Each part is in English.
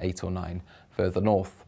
8 or 9 further north.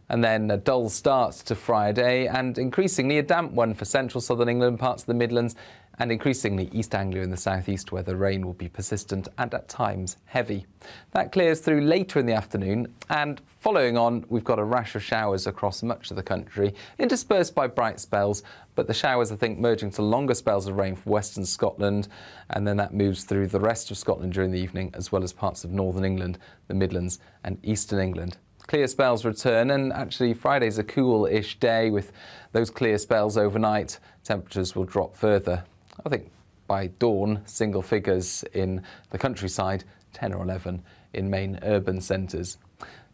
And then a dull start to Friday and increasingly a damp one for central southern England, parts of the Midlands, and increasingly East Anglia in the southeast, where the rain will be persistent and at times heavy. That clears through later in the afternoon, and following on, we've got a rash of showers across much of the country, interspersed by bright spells, but the showers, I think, merging to longer spells of rain for western Scotland, and then that moves through the rest of Scotland during the evening, as well as parts of northern England, the Midlands and eastern England. Clear spells return, and actually Friday's a cool-ish day with those clear spells overnight. Temperatures will drop further. I think by dawn, single figures in the countryside, 10 or 11 in main urban centres.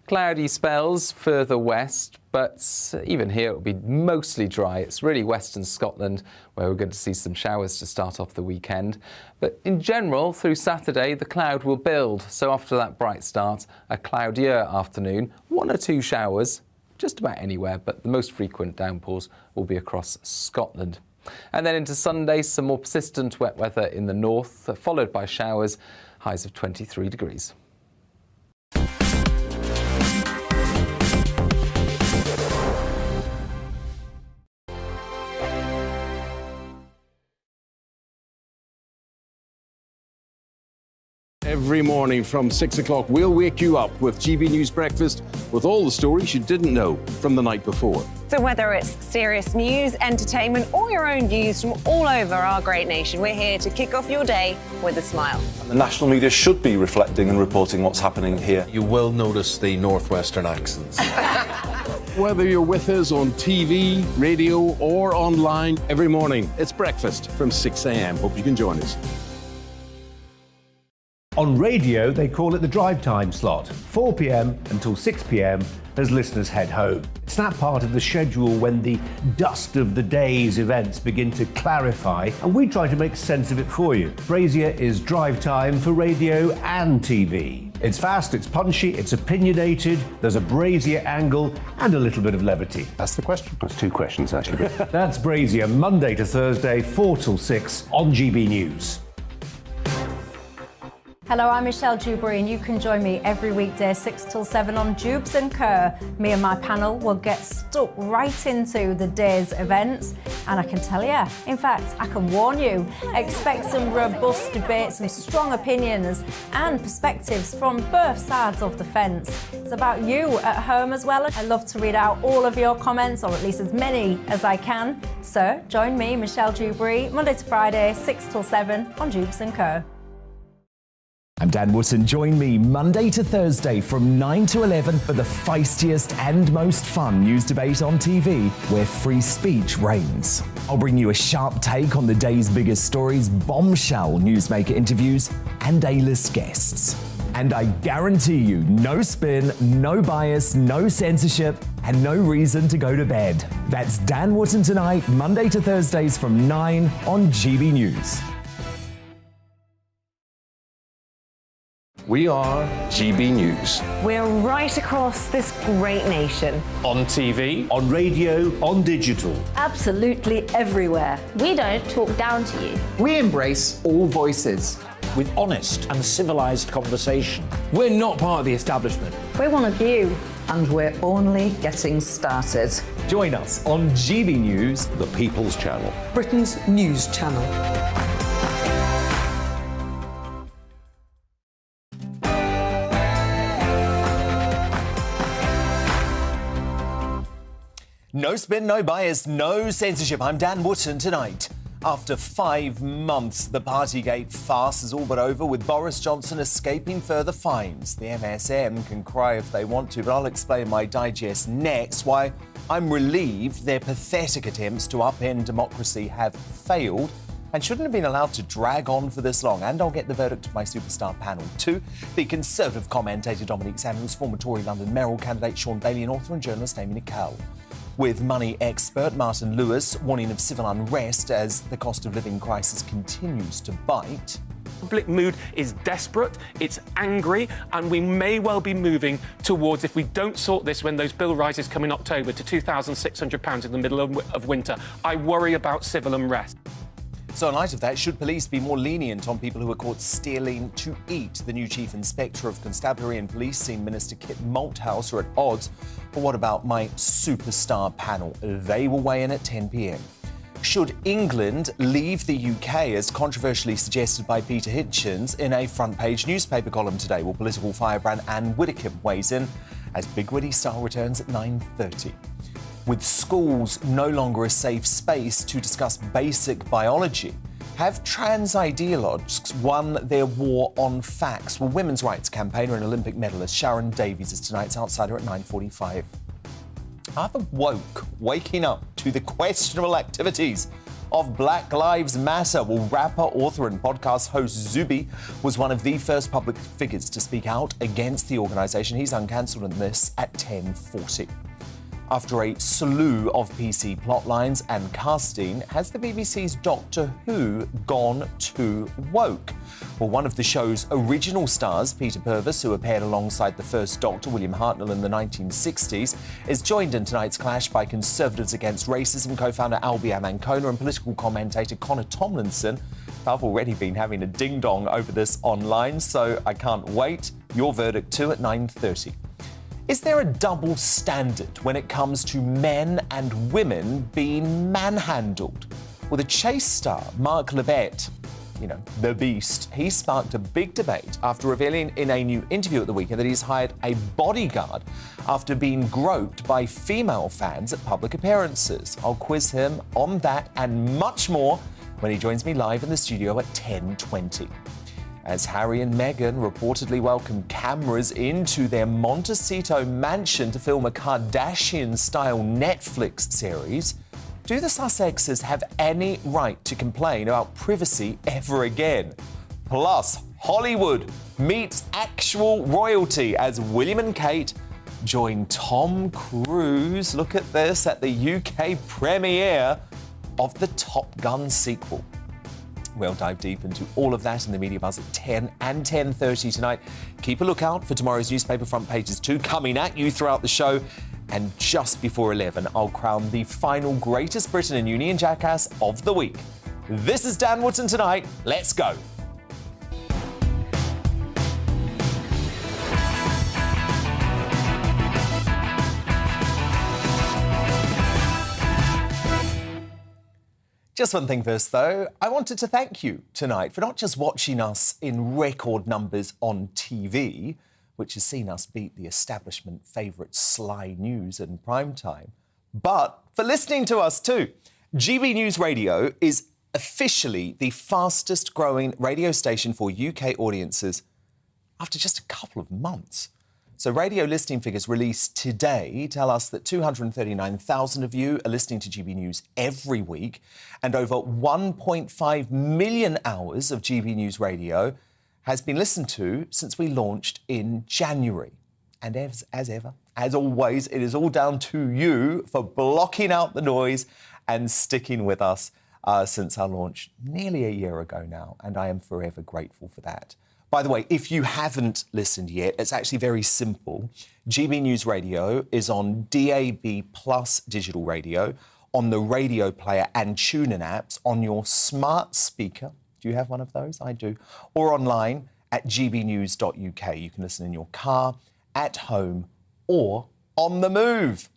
Cloudy spells further west, but even here it will be mostly dry. It's really western Scotland where we're going to see some showers to start off the weekend. But in general, through Saturday, the cloud will build. So after that bright start, a cloudier afternoon, 1 or 2 showers, just about anywhere, but the most frequent downpours will be across Scotland. And then into Sunday, some more persistent wet weather in the north, followed by showers, highs of 23 degrees. Every morning from 6 o'clock, we'll wake you up with GB News Breakfast with all the stories you didn't know from the night before. So whether it's serious news, entertainment, or your own views from all over our great nation, we're here to kick off your day with a smile. The national media should be reflecting and reporting what's happening here. You will notice the northwestern accents. Whether you're with us on TV, radio, or online, every morning, it's breakfast from 6 a.m. Hope you can join us. On radio, they call it the drive time slot, 4 p.m. until 6 p.m. as listeners head home. It's that part of the schedule when the dust of the day's events begin to clarify, and we try to make sense of it for you. Brazier is drive time for radio and TV. It's fast, it's punchy, it's opinionated, there's a Brazier angle and a little bit of levity. That's the question. That's 2 questions, actually. That's Brazier, Monday to Thursday, 4 till 6 on GB News. Hello, I'm Michelle Dewberry, and you can join me every weekday 6 till 7 on Jubes and Kerr. Me and my panel will get stuck right into the day's events, and I can tell you, in fact, I can warn you, expect some robust debates, some strong opinions and perspectives from both sides of the fence. It's about you at home as well. I love to read out all of your comments, or at least as many as I can. So join me, Michelle Dewberry, Monday to Friday, 6 till 7 on Jubes and Kerr. I'm Dan Wootton. Join me Monday to Thursday from 9 to 11 for the feistiest and most fun news debate on TV, where free speech reigns. I'll bring you a sharp take on the day's biggest stories, bombshell newsmaker interviews, and A-list guests. And I guarantee you, no spin, no bias, no censorship, and no reason to go to bed. That's Dan Wootton tonight, Monday to Thursdays from 9 on GB News. We are GB News. We're right across this great nation. On TV, on radio, on digital. Absolutely everywhere. We don't talk down to you. We embrace all voices. with honest and civilised conversation. We're not part of the establishment. We're one of you. And we're only getting started. Join us on GB News, the People's Channel, Britain's news channel. No spin, no bias, no censorship. I'm Dan Wootton tonight. After 5 months, the Partygate farce is all but over, with Boris Johnson escaping further fines. The MSM can cry if they want to, but I'll explain my digest next why I'm relieved their pathetic attempts to upend democracy have failed and shouldn't have been allowed to drag on for this long. And I'll get the verdict of my superstar panel too. The Conservative commentator Dominic Samuels, former Tory London mayoral candidate Sean Bailey, and author and journalist Amy Nicole. With money expert Martin Lewis warning of civil unrest as the cost of living crisis continues to bite. Public mood is desperate, it's angry, and we may well be moving towards, if we don't sort this when those bill rises come in October, to £2,600 in the middle of winter. I worry about civil unrest. So in light of that, should police be more lenient on people who are caught stealing to eat? The new Chief Inspector of Constabulary and Policing, Minister Kit Malthouse, are at odds. But what about my superstar panel? They will weigh in at 10 p.m. Should England leave the UK, as controversially suggested by Peter Hitchens in a front-page newspaper column today? Well, political firebrand Anne Widdecombe weighs in as Big Witty Style returns at 9:30. With schools no longer a safe space to discuss basic biology, have trans ideologues won their war on facts? Well, women's rights campaigner and Olympic medalist Sharon Davies is tonight's Outsider at 9:45. Are the woke waking up to the questionable activities of Black Lives Matter? Well, rapper, author and podcast host Zubi was one of the first public figures to speak out against the organisation. He's uncancelled in this at 10:40. After a slew of PC plotlines and casting, has the BBC's Doctor Who gone too woke? Well, one of the show's original stars, Peter Purves, who appeared alongside the first Doctor, William Hartnell, in the 1960s, is joined in tonight's clash by Conservatives Against Racism co-founder Albie Amancola and political commentator Connor Tomlinson. I've already been having a ding-dong over this online, so I can't wait. Your verdict too at 9:30. Is there a double standard when it comes to men and women being manhandled? Well, the Chase star, Mark Labbett, the Beast, he sparked a big debate after revealing in a new interview at the weekend that he's hired a bodyguard after being groped by female fans at public appearances. I'll quiz him on that and much more when he joins me live in the studio at 10:20. As Harry and Meghan reportedly welcome cameras into their Montecito mansion to film a Kardashian-style Netflix series, do the Sussexes have any right to complain about privacy ever again? Plus, Hollywood meets actual royalty as William and Kate join Tom Cruise, look at this, at the UK premiere of the Top Gun sequel. We'll dive deep into all of that in the Media Buzz at 10 and 10:30 tonight. Keep a lookout for tomorrow's newspaper front pages too, coming at you throughout the show. And just before 11, I'll crown the final Greatest Britain and Union Jackass of the week. This is Dan Wootton tonight. Let's go. Just one thing first, though. I wanted to thank you tonight for not just watching us in record numbers on TV, which has seen us beat the establishment favourite Sly News in prime time, but for listening to us too. GB News Radio is officially the fastest growing radio station for UK audiences after just a couple of months. So radio listening figures released today tell us that 239,000 of you are listening to GB News every week, and over 1.5 million hours of GB News Radio has been listened to since we launched in January. And as ever, as always, it is all down to you for blocking out the noise and sticking with us since our launch nearly a year ago now, and I am forever grateful for that. By the way, if you haven't listened yet, it's actually very simple. GB News Radio is on DAB Plus digital radio, on the radio player and TuneIn apps, on your smart speaker. Do you have one of those? I do. Or online at gbnews.uk. You can listen in your car, at home, or on the move.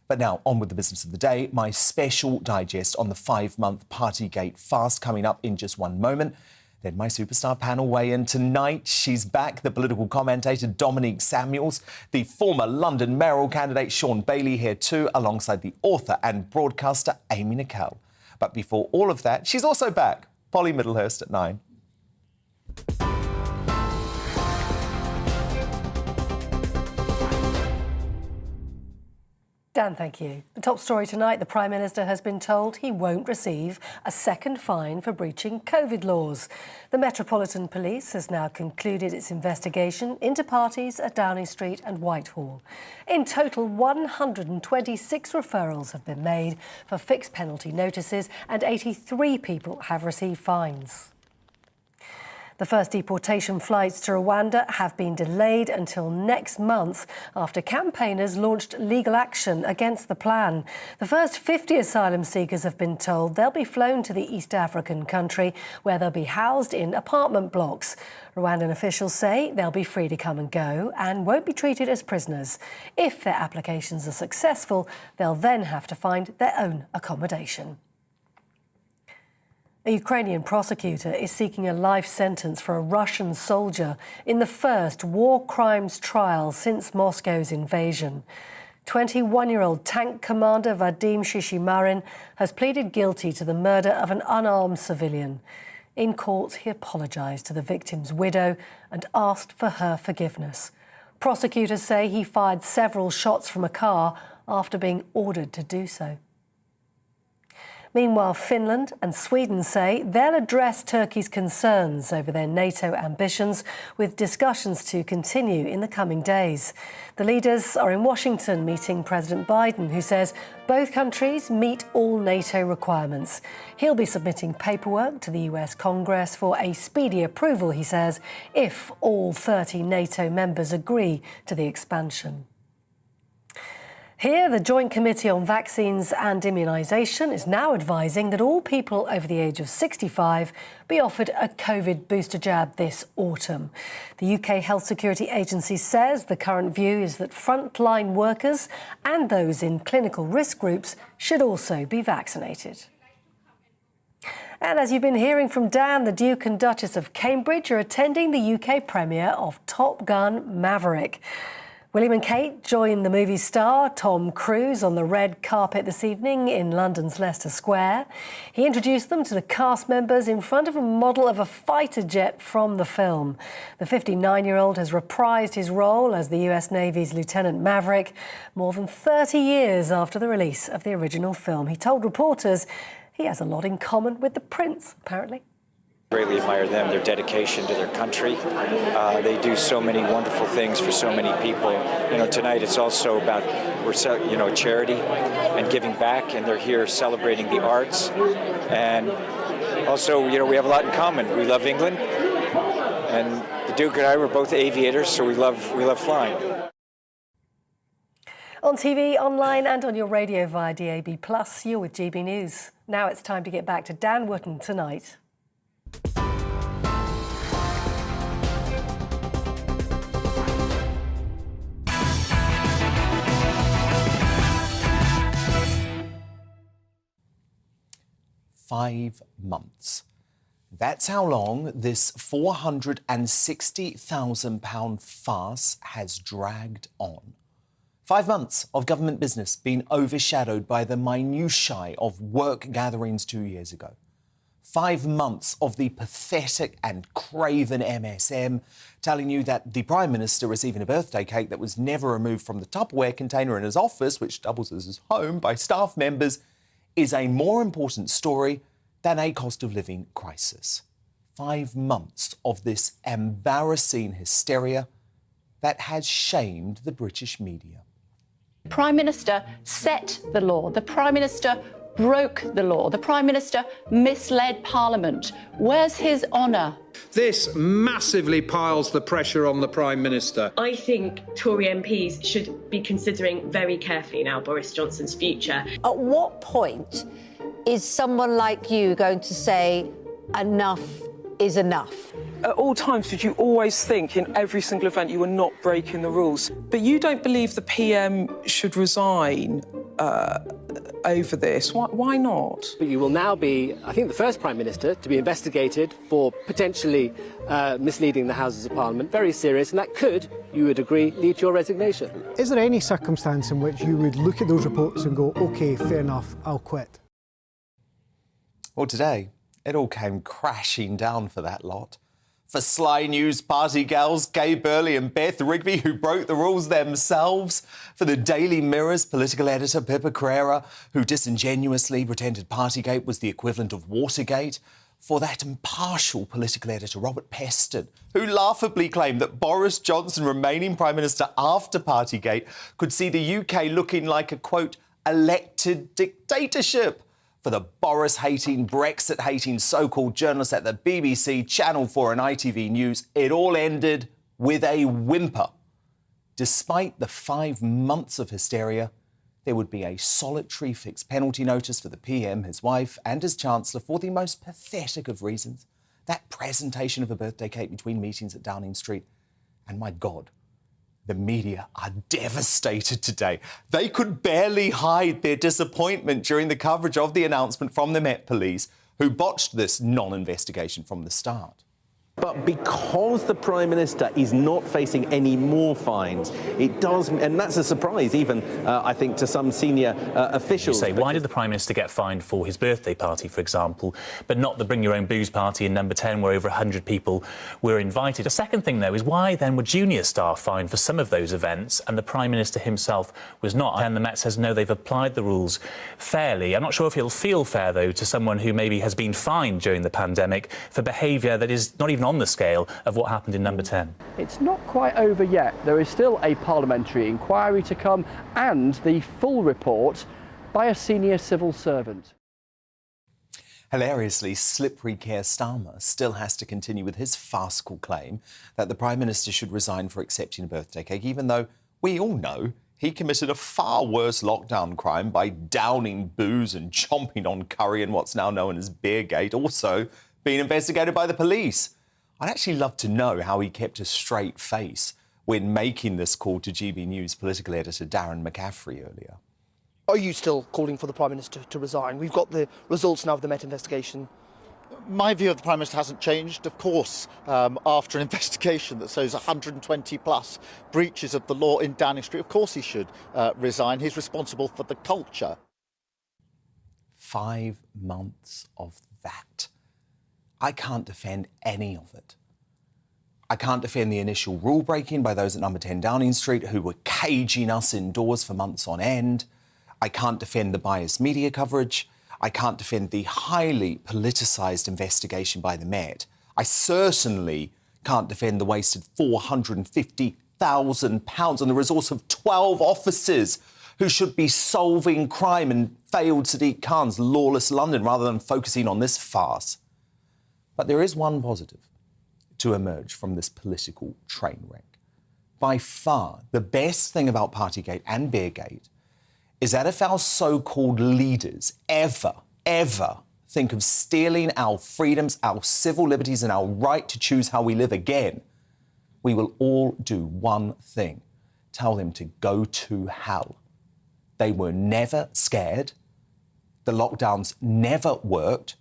But now, on with the business of the day. My special digest on the 5-month Partygate fast coming up in just one moment. Then my superstar panel weigh in tonight. She's back, the political commentator Dominique Samuels, the former London mayoral candidate Sean Bailey here too, alongside the author and broadcaster Amy Nicole. But before all of that, she's also back, Polly Middlehurst at 9. Dan, thank you. The top story tonight, the Prime Minister has been told he won't receive a second fine for breaching COVID laws. The Metropolitan Police has now concluded its investigation into parties at Downing Street and Whitehall. In total, 126 referrals have been made for fixed penalty notices and 83 people have received fines. The first deportation flights to Rwanda have been delayed until next month after campaigners launched legal action against the plan. The first 50 asylum seekers have been told they'll be flown to the East African country where they'll be housed in apartment blocks. Rwandan officials say they'll be free to come and go and won't be treated as prisoners. If their applications are successful, they'll then have to find their own accommodation. A Ukrainian prosecutor is seeking a life sentence for a Russian soldier in the first war crimes trial since Moscow's invasion. 21-year-old tank commander Vadim Shishimarin has pleaded guilty to the murder of an unarmed civilian. In court, he apologised to the victim's widow and asked for her forgiveness. Prosecutors say he fired several shots from a car after being ordered to do so. Meanwhile, Finland and Sweden say they'll address Turkey's concerns over their NATO ambitions, with discussions to continue in the coming days. The leaders are in Washington meeting President Biden, who says both countries meet all NATO requirements. He'll be submitting paperwork to the US Congress for a speedy approval, he says, if all 30 NATO members agree to the expansion. Here, the Joint Committee on Vaccines and Immunisation is now advising that all people over the age of 65 be offered a COVID booster jab this autumn. The UK Health Security Agency says the current view is that frontline workers and those in clinical risk groups should also be vaccinated. And as you've been hearing from Dan, the Duke and Duchess of Cambridge are attending the UK premiere of Top Gun Maverick. William and Kate joined the movie star Tom Cruise on the red carpet this evening in London's Leicester Square. He introduced them to the cast members in front of a model of a fighter jet from the film. The 59-year-old has reprised his role as the US Navy's Lieutenant Maverick more than 30 years after the release of the original film. He told reporters he has a lot in common with the Prince, apparently. Greatly admire them, their dedication to their country. They do so many wonderful things for so many people. You know, tonight it's also about, charity and giving back, and they're here celebrating the arts. And also, we have a lot in common. We love England, and the Duke and I were both aviators, so we love flying. On TV, online and on your radio via DAB+, you're with GB News. Now it's time to get back to Dan Wootton tonight. Five months. That's how long this £460,000 farce has dragged on. 5 months of government business being overshadowed by the minutiae of work gatherings 2 years ago. 5 months of the pathetic and craven MSM telling you that the Prime Minister receiving a birthday cake that was never removed from the Tupperware container in his office, which doubles as his home, by staff members, is a more important story than a cost of living crisis. 5 months of this embarrassing hysteria that has shamed the British media. The Prime Minister set the law. The Prime Minister broke the law. The Prime Minister misled Parliament. Where's his honour? This massively piles the pressure on the Prime Minister. I think Tory MPs should be considering very carefully now Boris Johnson's future. At what point is someone like you going to say enough is enough? At all times, did you always think in every single event you were not breaking the rules? But you don't believe the PM should resign over this. Why not? But you will now be, I think, the first Prime Minister to be investigated for potentially misleading the Houses of Parliament. Very serious, and that could, you would agree, lead to your resignation. Is there any circumstance in which you would look at those reports and go, OK, fair enough, I'll quit? Well, today, it all came crashing down for that lot. For Sly News party gals Gay Burley and Beth Rigby, who broke the rules themselves. For the Daily Mirror's political editor Pippa Crerar, who disingenuously pretended Partygate was the equivalent of Watergate. For that impartial political editor Robert Peston, who laughably claimed that Boris Johnson remaining Prime Minister after Partygate could see the UK looking like a, quote, elected dictatorship. for the Boris-hating, Brexit-hating so-called journalists at the BBC, Channel 4 and ITV News, it all ended with a whimper. Despite the 5 months of hysteria, there would be a solitary fixed penalty notice for the PM, his wife and his Chancellor for the most pathetic of reasons. That presentation of a birthday cake between meetings at Downing Street. And my God, the media are devastated today. They could barely hide their disappointment during the coverage of the announcement from the Met Police, who botched this non-investigation from the start. But because the Prime Minister is not facing any more fines, it does, and that's a surprise even, I think, to some senior officials. You say, why did the Prime Minister get fined for his birthday party, for example, but not the Bring Your Own Booze party in Number 10, where over 100 people were invited? The second thing, though, is why then were junior staff fined for some of those events and the Prime Minister himself was not? And the Met says, no, they've applied the rules fairly. I'm not sure if it'll feel fair, though, to someone who maybe has been fined during the pandemic for behaviour that is not even on the scale of what happened in Number 10. It's not quite over yet. There is still a parliamentary inquiry to come and the full report by a senior civil servant. Hilariously, slippery Keir Starmer still has to continue with his farcical claim that the Prime Minister should resign for accepting a birthday cake, even though we all know he committed a far worse lockdown crime by downing booze and chomping on curry in what's now known as Beergate, also being investigated by the police. I'd actually love to know how he kept a straight face when making this call to GBNews political editor Darren McCaffrey earlier. Are you still calling for the Prime Minister to resign? We've got the results now of the Met investigation. My view of the Prime Minister hasn't changed. Of course, after an investigation that shows 120 plus breaches of the law in Downing Street, of course he should resign. He's responsible for the culture. 5 months of that. I can't defend any of it. I can't defend the initial rule breaking by those at Number 10 Downing Street who were caging us indoors for months on end. I can't defend the biased media coverage. I can't defend the highly politicised investigation by the Met. I certainly can't defend the wasted £450,000 on the resource of 12 officers who should be solving crime in failed Sadiq Khan's lawless London rather than focusing on this farce. But there is one positive to emerge from this political train wreck. By far, the best thing about Partygate and Beergate is that if our so-called leaders ever think of stealing our freedoms, our civil liberties and our right to choose how we live again, we will all do one thing: tell them to go to hell. They were never scared. The lockdowns never worked.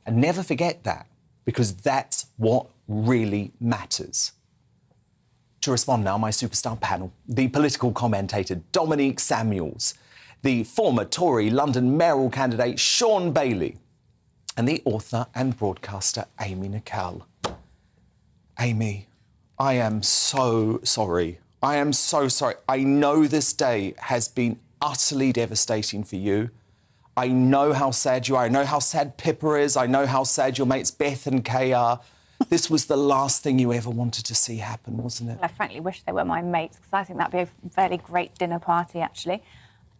And never forget that, because that's what really matters. To respond now, my superstar panel, the political commentator Dominique Samuels, the former Tory London mayoral candidate Sean Bailey, and the author and broadcaster Amy Nicol. Amy, I am so sorry. I am so sorry. I know this day has been utterly devastating for you. I know how sad you are. I know how sad Pippa is. I know how sad your mates Beth and Kay are. This was the last thing you ever wanted to see happen, wasn't it? I frankly wish they were my mates, because I think that'd be a fairly great dinner party, actually.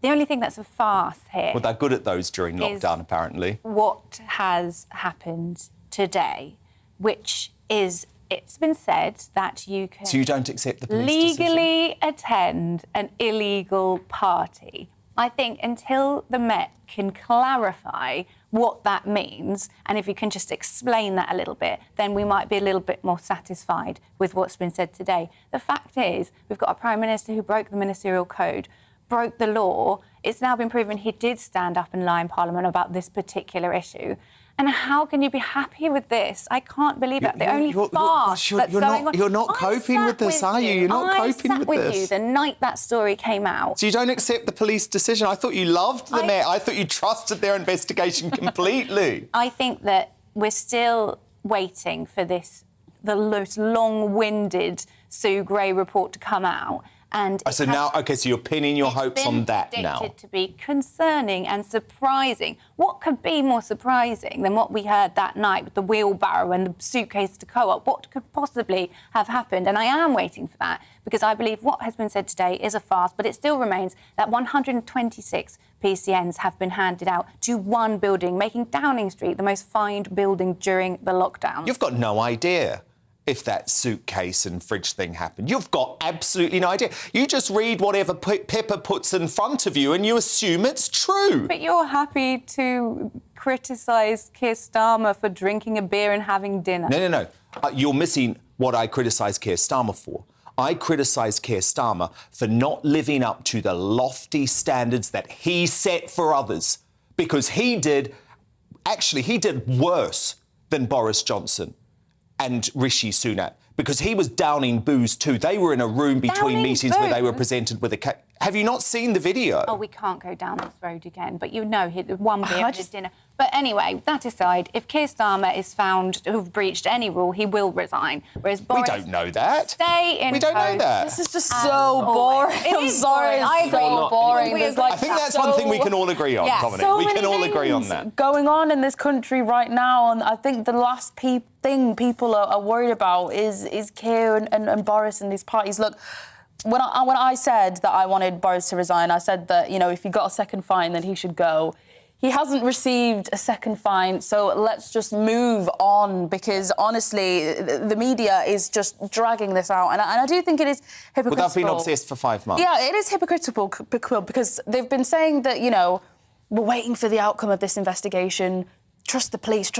The only thing that's a farce here... Well, they're good at those during lockdown, apparently. What has happened today, which is... It's been said that you can... So you don't accept the police legally attend an illegal party. I think until the Met can clarify what that means, and if you can just explain that a little bit, then we might be a little bit more satisfied with what's been said today. The fact is, we've got a Prime Minister who broke the ministerial code, broke the law. It's now been proven he did stand up and lie in Parliament about this particular issue. And how can you be happy with this? I can't believe it. The only farce that's going on... You're not coping with this, are you? You're not coping with this. I sat with you the night that story came out. So you don't accept the police decision? I thought you loved the Met. I thought you trusted their investigation completely. I think that we're still waiting for the most long-winded Sue Gray report to come out. And So now, OK, so you're pinning your hopes on that now. It's predicted to be concerning and surprising. What could be more surprising than what we heard that night with the wheelbarrow and the suitcase to Co-op? What could possibly have happened? And I am waiting for that, because I believe what has been said today is a farce, but it still remains that 126 PCNs have been handed out to one building, making Downing Street the most fined building during the lockdown. You've got no idea if that suitcase and fridge thing happened. You've got absolutely no idea. You just read whatever Pippa puts in front of you and you assume it's true. But you're happy to criticise Keir Starmer for drinking a beer and having dinner. No. You're missing what I criticise Keir Starmer for. I criticise Keir Starmer for not living up to the lofty standards that he set for others, because he did worse than Boris Johnson and Rishi Sunak, because he was downing booze too. They were in a room between meetings where they were presented with a... Have you not seen the video? Oh, we can't go down this road again. But you know, he had one beer at his dinner. But anyway, that aside, if Keir Starmer is found to have breached any rule, he will resign. Whereas Boris... We don't know that. Stay in We don't know post. that. This is just so boring. It is sorry, boring. I agree. so boring. I think that's one thing we can all agree on, Dominic. So we can many all agree on things that. going on in this country right now, and I think the last thing people are worried about is Keir and Boris and these parties. Look, when I said that I wanted Boris to resign, I said that, you know, if he got a second fine, then he should go. He hasn't received a second fine, so let's just move on, because, honestly, the media is just dragging this out. And I do think it is hypocritical. Well, they've been obsessed for 5 months. Yeah, it is hypocritical, because they've been saying that, you know, we're waiting for the outcome of this investigation, trust the police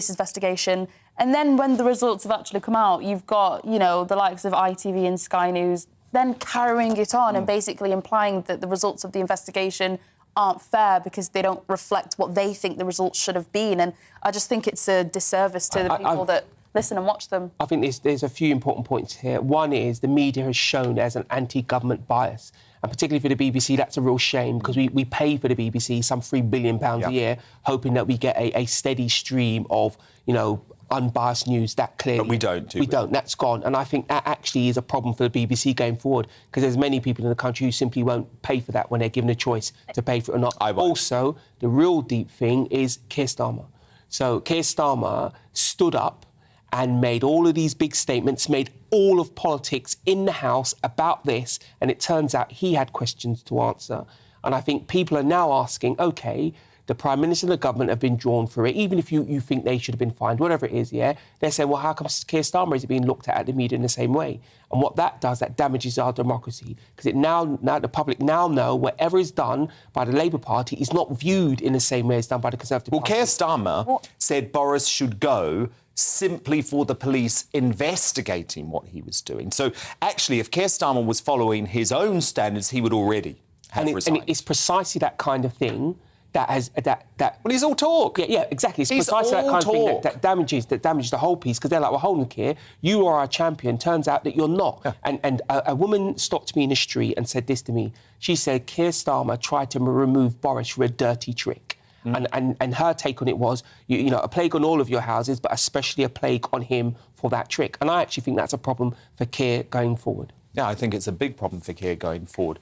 investigation. And then when the results have actually come out, you've got, you know, the likes of ITV and Sky News then carrying it on and basically implying that the results of the investigation aren't fair because they don't reflect what they think the results should have been. And I just think it's a disservice to the people that listen and watch them. I think there's a few important points here. One is the media has shown there's an anti-government bias. And particularly for the BBC, that's a real shame, because we pay for the BBC some £3 billion a year, hoping that we get a steady stream of, you know, unbiased news that clearly. But we don't, do we? We don't. That's gone. And I think that actually is a problem for the BBC going forward, because there's many people in the country who simply won't pay for that when they're given a choice to pay for it or not. Also, the real deep thing is Keir Starmer. So Keir Starmer stood up and made all of these big statements, made all of politics in the House about this, and it turns out he had questions to answer. And I think people are now asking, OK, the Prime Minister and the government have been drawn for it, even if you think they should have been fined, whatever it is, yeah? They're saying, well, how come Keir Starmer isn't being looked at the media in the same way? And what that does, that damages our democracy, because now the public now know whatever is done by the Labour Party is not viewed in the same way as done by the Conservative Party. Well, Keir Starmer said Boris should go simply for the police investigating what he was doing. So, actually, if Keir Starmer was following his own standards, he would already have resigned. And it's precisely that kind of thing that has that. Well, he's all talk. Yeah, exactly. It's He's precisely that all kind of thing talk. that damages the whole piece, because they're like, well, hold on, Keir, you are our champion. Turns out that you're not. Yeah. And a woman stopped me in the street and said this to me. She said, Keir Starmer tried to remove Boris for a dirty trick. And her take on it was, you know, a plague on all of your houses, but especially a plague on him for that trick. And I actually think that's a problem for Keir going forward. Yeah, I think it's a big problem for Keir going forward.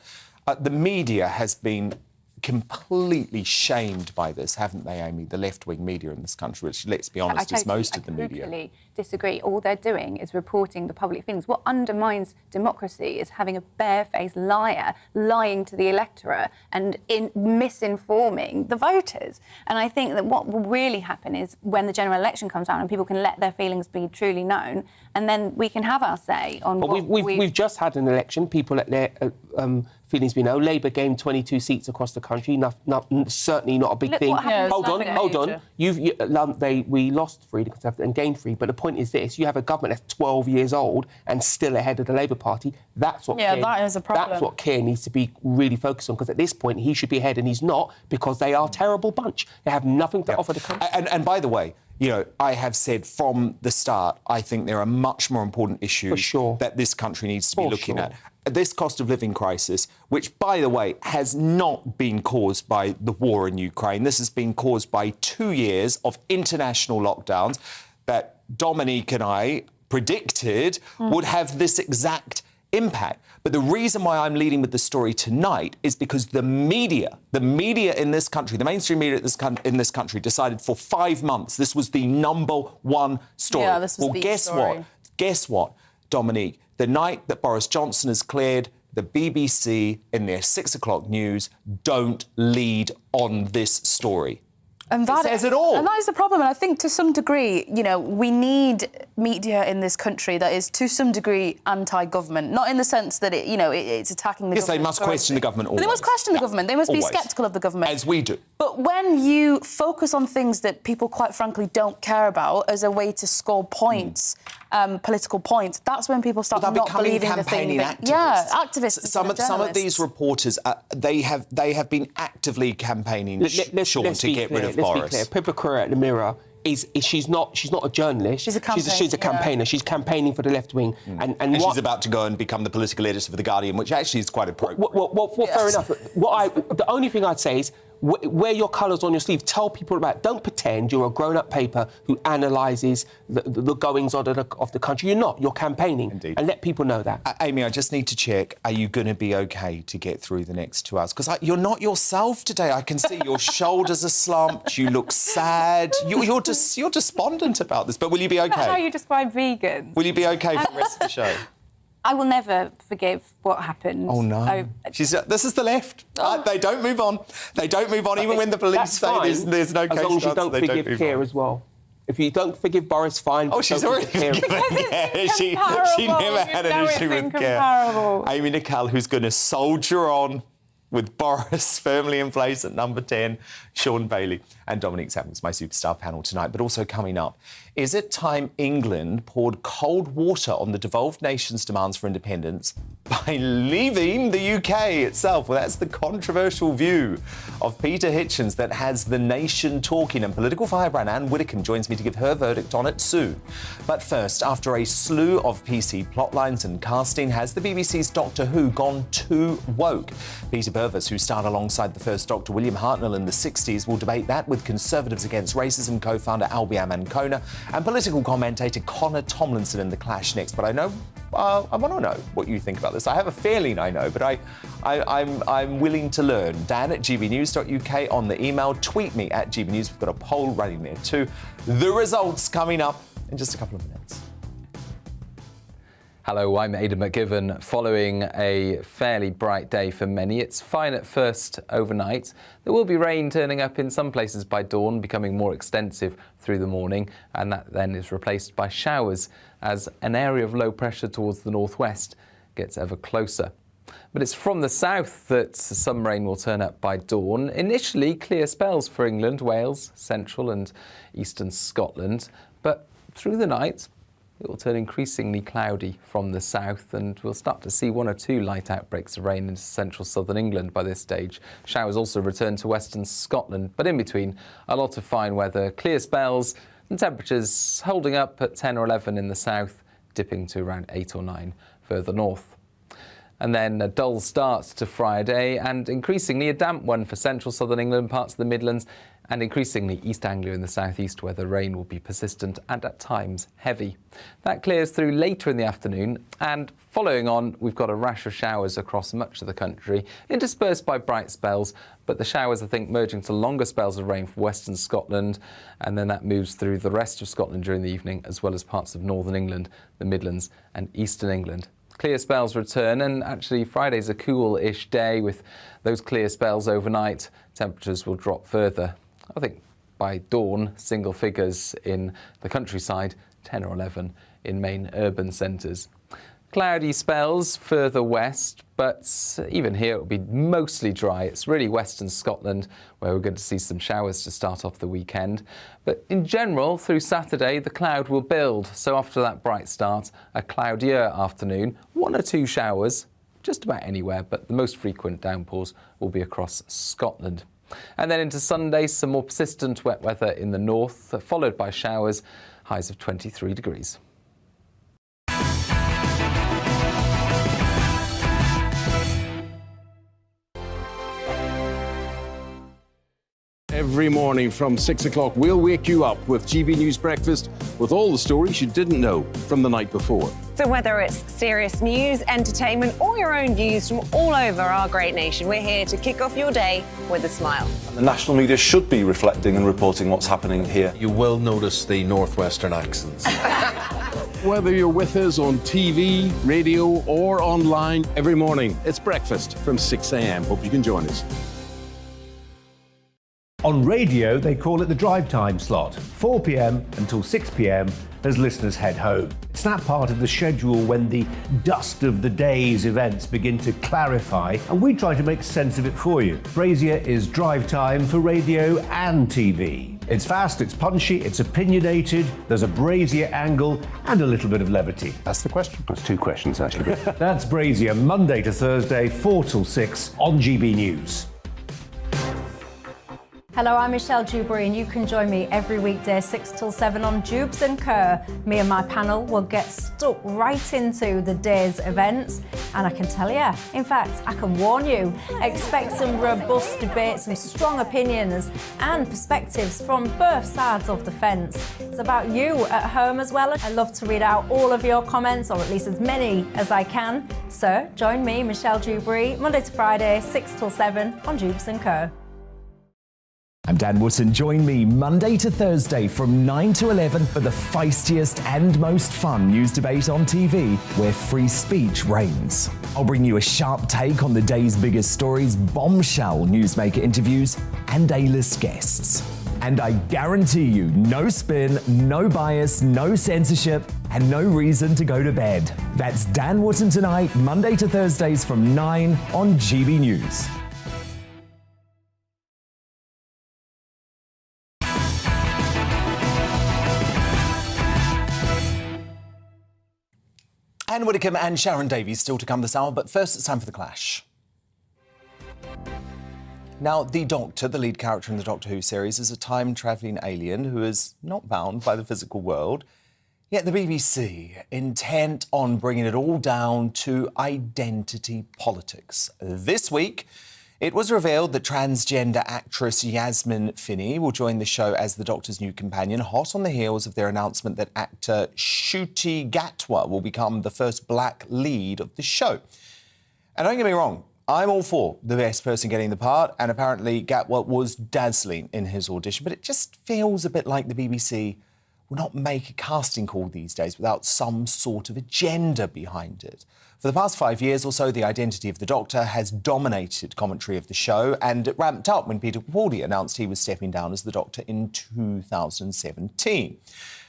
The media has been completely shamed by this, haven't they, Amy? The left-wing media in this country, which, let's be honest, is most of the media. I disagree. All they're doing is reporting the public feelings. What undermines democracy is having a barefaced liar lying to the electorate and misinforming the voters. And I think that what will really happen is when the general election comes around and people can let their feelings be truly known, and then we can have our say on what we've just had an election. People let their feelings be known. Labour gained 22 seats across the country. Certainly not a big thing. Hold on. We lost 3, the Conservative, and gained 3. But the point is this: you have a government that's 12 years old and still ahead of the Labour Party. That's what. Yeah, that is a problem. That's what Keir needs to be really focused on, because at this point he should be ahead, and he's not, because they are a terrible bunch. They have nothing to offer the country. And by the way, you know, I have said from the start, I think there are much more important issues that this country needs to be looking at. This cost of living crisis, which, by the way, has not been caused by the war in Ukraine. This has been caused by 2 years of international lockdowns that Dominique and I predicted would have this exact impact. But the reason why I'm leading with the story tonight is because the media in this country, the mainstream media in this country decided for 5 months this was the #1 story. Yeah, this was the guess story. what? Guess what, Dominique? The night that Boris Johnson is cleared, the BBC in their 6 o'clock news don't lead on this story. And that says it all. And that is the problem. And I think to some degree, we need media in this country that is to some degree anti-government. Not in the sense that it's attacking the government. Yes, they must question the government always. But they must question the government. They must Always. be sceptical of the government. As we do. But when you focus on things that people, quite frankly, don't care about as a way to score points, political points, that's when people start not believing the thing. Activists. Some of these reporters, they have been actively campaigning, Sean, to get rid of Boris. Let's be clear. Pippa Crerar at the Mirror she's not a journalist. She's a campaigner. She's a campaigner. She's campaigning for the left wing, and she's about to go and become the political editor for The Guardian, which actually is quite appropriate. Well, fair enough. The only thing I'd say is wear your colours on your sleeve. Tell people about it. Don't pretend you're a grown-up paper who analyses the goings-on of the country. You're not. You're campaigning. Indeed. And let people know that. Amy, I just need to check, are you going to be OK to get through the next 2 hours? Because you're not yourself today. I can see your shoulders are slumped, you look sad, you're despondent about this. But will you be OK? That's how you describe vegans. Will you be OK for the rest of the show? I will never forgive what happened. Oh, no. This is the left. They don't move on. They don't move on, even when the police say there's no case. As long as you don't forgive Keir as well. If you don't forgive Boris, fine. Oh, she's already forgiven. She never had an issue with Keir. Amy Nicole, who's going to soldier on with Boris firmly in place at number 10, Sean Bailey and Dominic Samuels, my superstar panel tonight. But also coming up, is it time England poured cold water on the devolved nation's demands for independence by leaving the UK itself? Well, that's the controversial view of Peter Hitchens that has the nation talking. And political firebrand Anne Widdecombe joins me to give her verdict on it soon. But first, after a slew of PC plotlines and casting, has the BBC's Doctor Who gone too woke? Peter Purves, who starred alongside the first Doctor William Hartnell in the 60s, will debate that with Conservatives Against Racism co-founder Albiam Ancona and political commentator Connor Tomlinson in The Clash next. But I want to know what you think about this. I have a feeling I know, but I'm willing to learn. Dan at gbnews.uk on the email. Tweet me at gbnews. We've got a poll running there too. The results coming up in just a couple of minutes. Hello, I'm Aidan McGivern. Following a fairly bright day for many, it's fine at first overnight. There will be rain turning up in some places by dawn, becoming more extensive through the morning, and that then is replaced by showers as an area of low pressure towards the northwest gets ever closer. But it's from the south that some rain will turn up by dawn. Initially, clear spells for England, Wales, central and eastern Scotland, but through the night, it will turn increasingly cloudy from the south, and we'll start to see 1 or 2 light outbreaks of rain into central southern England by this stage. Showers also return to western Scotland, but in between, a lot of fine weather, clear spells, and temperatures holding up at 10 or 11 in the south, dipping to around 8 or 9 further north. And then a dull start to Friday, and increasingly a damp one for central southern England, parts of the Midlands, and increasingly East Anglia in the southeast, where the rain will be persistent and at times heavy. That clears through later in the afternoon, and following on, we've got a rash of showers across much of the country, interspersed by bright spells, but the showers, I think, merging to longer spells of rain for western Scotland, and then that moves through the rest of Scotland during the evening, as well as parts of northern England, the Midlands and eastern England. Clear spells return, and actually Friday's a cool-ish day with those clear spells overnight. Temperatures will drop further. I think by dawn, single figures in the countryside, 10 or 11 in main urban centres. Cloudy spells further west, but even here it will be mostly dry. It's really western Scotland where we're going to see some showers to start off the weekend. But in general, through Saturday, the cloud will build. So after that bright start, a cloudier afternoon, 1 or 2 showers, just about anywhere, but the most frequent downpours will be across Scotland. And then into Sunday, some more persistent wet weather in the north, followed by showers, highs of 23 degrees. Every morning from 6 o'clock, we'll wake you up with GB News Breakfast with all the stories you didn't know from the night before. So whether it's serious news, entertainment, or your own views from all over our great nation, we're here to kick off your day with a smile. The national media should be reflecting and reporting what's happening here. You will notice the northwestern accents. Whether you're with us on TV, radio, or online, every morning, it's breakfast from 6 a.m. Hope you can join us. On radio, they call it the drive time slot, 4 p.m. until 6 p.m. as listeners head home. It's that part of the schedule when the dust of the day's events begin to clarify, and we try to make sense of it for you. Brazier is drive time for radio and TV. It's fast, it's punchy, it's opinionated, there's a Brazier angle and a little bit of levity. That's the question. That's two questions, actually. That's Brazier, Monday to Thursday, 4 till 6 on GB News. Hello, I'm Michelle Dewberry, and you can join me every weekday 6 till 7 on Jubes and Kerr. Me and my panel will get stuck right into the day's events, and I can tell you, in fact, I can warn you, expect some robust debates, some strong opinions and perspectives from both sides of the fence. It's about you at home as well. I love to read out all of your comments, or at least as many as I can. So join me, Michelle Dewberry, Monday to Friday, 6 till 7 on Jubes and Kerr. I'm Dan Wootton. Join me Monday to Thursday from 9 to 11 for the feistiest and most fun news debate on TV, where free speech reigns. I'll bring you a sharp take on the day's biggest stories, bombshell newsmaker interviews, and A-list guests. And I guarantee you, no spin, no bias, no censorship, and no reason to go to bed. That's Dan Wootton tonight, Monday to Thursdays from 9 on GB News. Anne Widdecombe and Sharon Davies still to come this hour, but first it's time for The Clash. Now, the Doctor, the lead character in the Doctor Who series, is a time-travelling alien who is not bound by the physical world. Yet the BBC, intent on bringing it all down to identity politics. This week, it was revealed that transgender actress Yasmin Finney will join the show as the Doctor's new companion, hot on the heels of their announcement that actor Ncuti Gatwa will become the first black lead of the show. And don't get me wrong, I'm all for the best person getting the part, and apparently Gatwa was dazzling in his audition, but it just feels a bit like the BBC will not make a casting call these days without some sort of agenda behind it. For the past 5 years or so, the identity of the Doctor has dominated commentary of the show, and it ramped up when Peter Capaldi announced he was stepping down as the Doctor in 2017.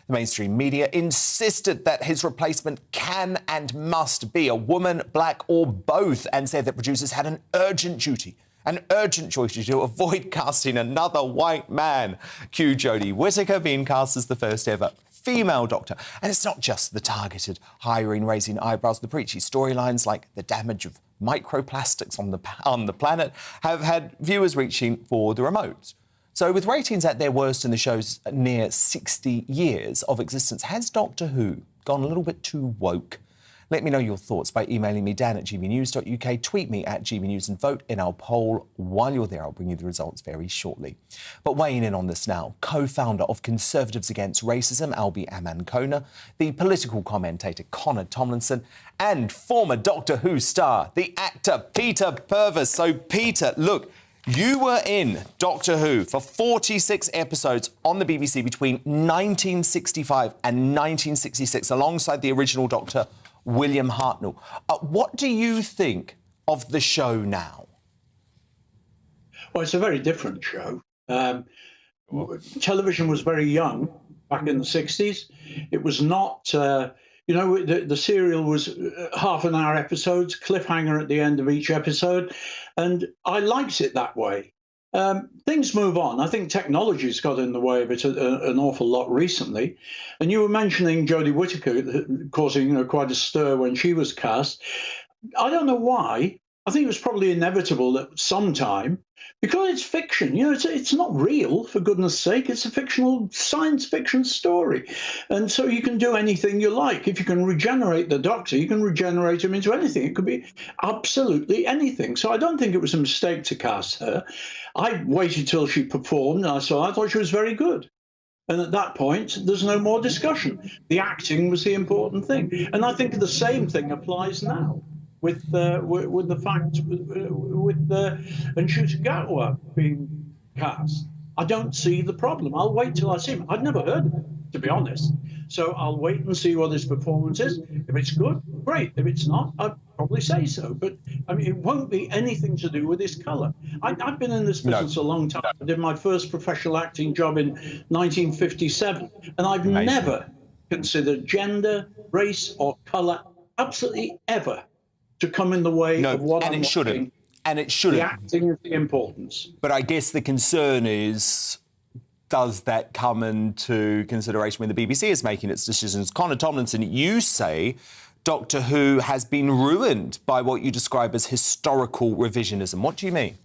The mainstream media insisted that his replacement can and must be a woman, black or both, and said that producers had an urgent duty to avoid casting another white man. Cue Jodie Whittaker being cast as the first ever female Doctor. And it's not just the targeted hiring, raising eyebrows. The preachy storylines like the damage of microplastics on the planet have had viewers reaching for the remote. So with ratings at their worst in the show's near 60 years of existence, has Doctor Who gone a little bit too woke? Let me know your thoughts by emailing me, dan@gbnews.uk, tweet me at gbnews and vote in our poll. While you're there, I'll bring you the results very shortly. But weighing in on this now, co-founder of Conservatives Against Racism, Albie Amankona, the political commentator Connor Tomlinson, and former Doctor Who star, the actor Peter Purves. So Peter, look, you were in Doctor Who for 46 episodes on the BBC between 1965 and 1966, alongside the original Doctor, William Hartnell. What do you think of the show now? Well, it's a very different show. Television was very young back in the 60s. It was not, the serial was half an hour episodes, cliffhanger at the end of each episode, and I liked it that way. Things move on. I think technology's got in the way of it an awful lot recently. And you were mentioning Jodie Whittaker causing quite a stir when she was cast. I don't know why, I think it was probably inevitable that sometime, because it's fiction, it's not real, for goodness sake. It's a fictional science fiction story. And so you can do anything you like. If you can regenerate the Doctor, you can regenerate him into anything. It could be absolutely anything. So I don't think it was a mistake to cast her. I waited till she performed, and I thought she was very good. And at that point, there's no more discussion. The acting was the important thing. And I think the same thing applies now. With the fact with Anshuta Gatwa being cast, I don't see the problem. I'll wait till I see him. I'd never heard of him, to be honest. So I'll wait and see what his performance is. If it's good, great. If it's not, I'd probably say so. But I mean, it won't be anything to do with his colour. I've been in this business a long time. I did my first professional acting job in 1957, and I've never considered gender, race, or colour absolutely ever to come in the way of what I'm watching. And it shouldn't. The acting is the importance. But I guess the concern is, does that come into consideration when the BBC is making its decisions? Connor Tomlinson, you say Doctor Who has been ruined by what you describe as historical revisionism. What do you mean?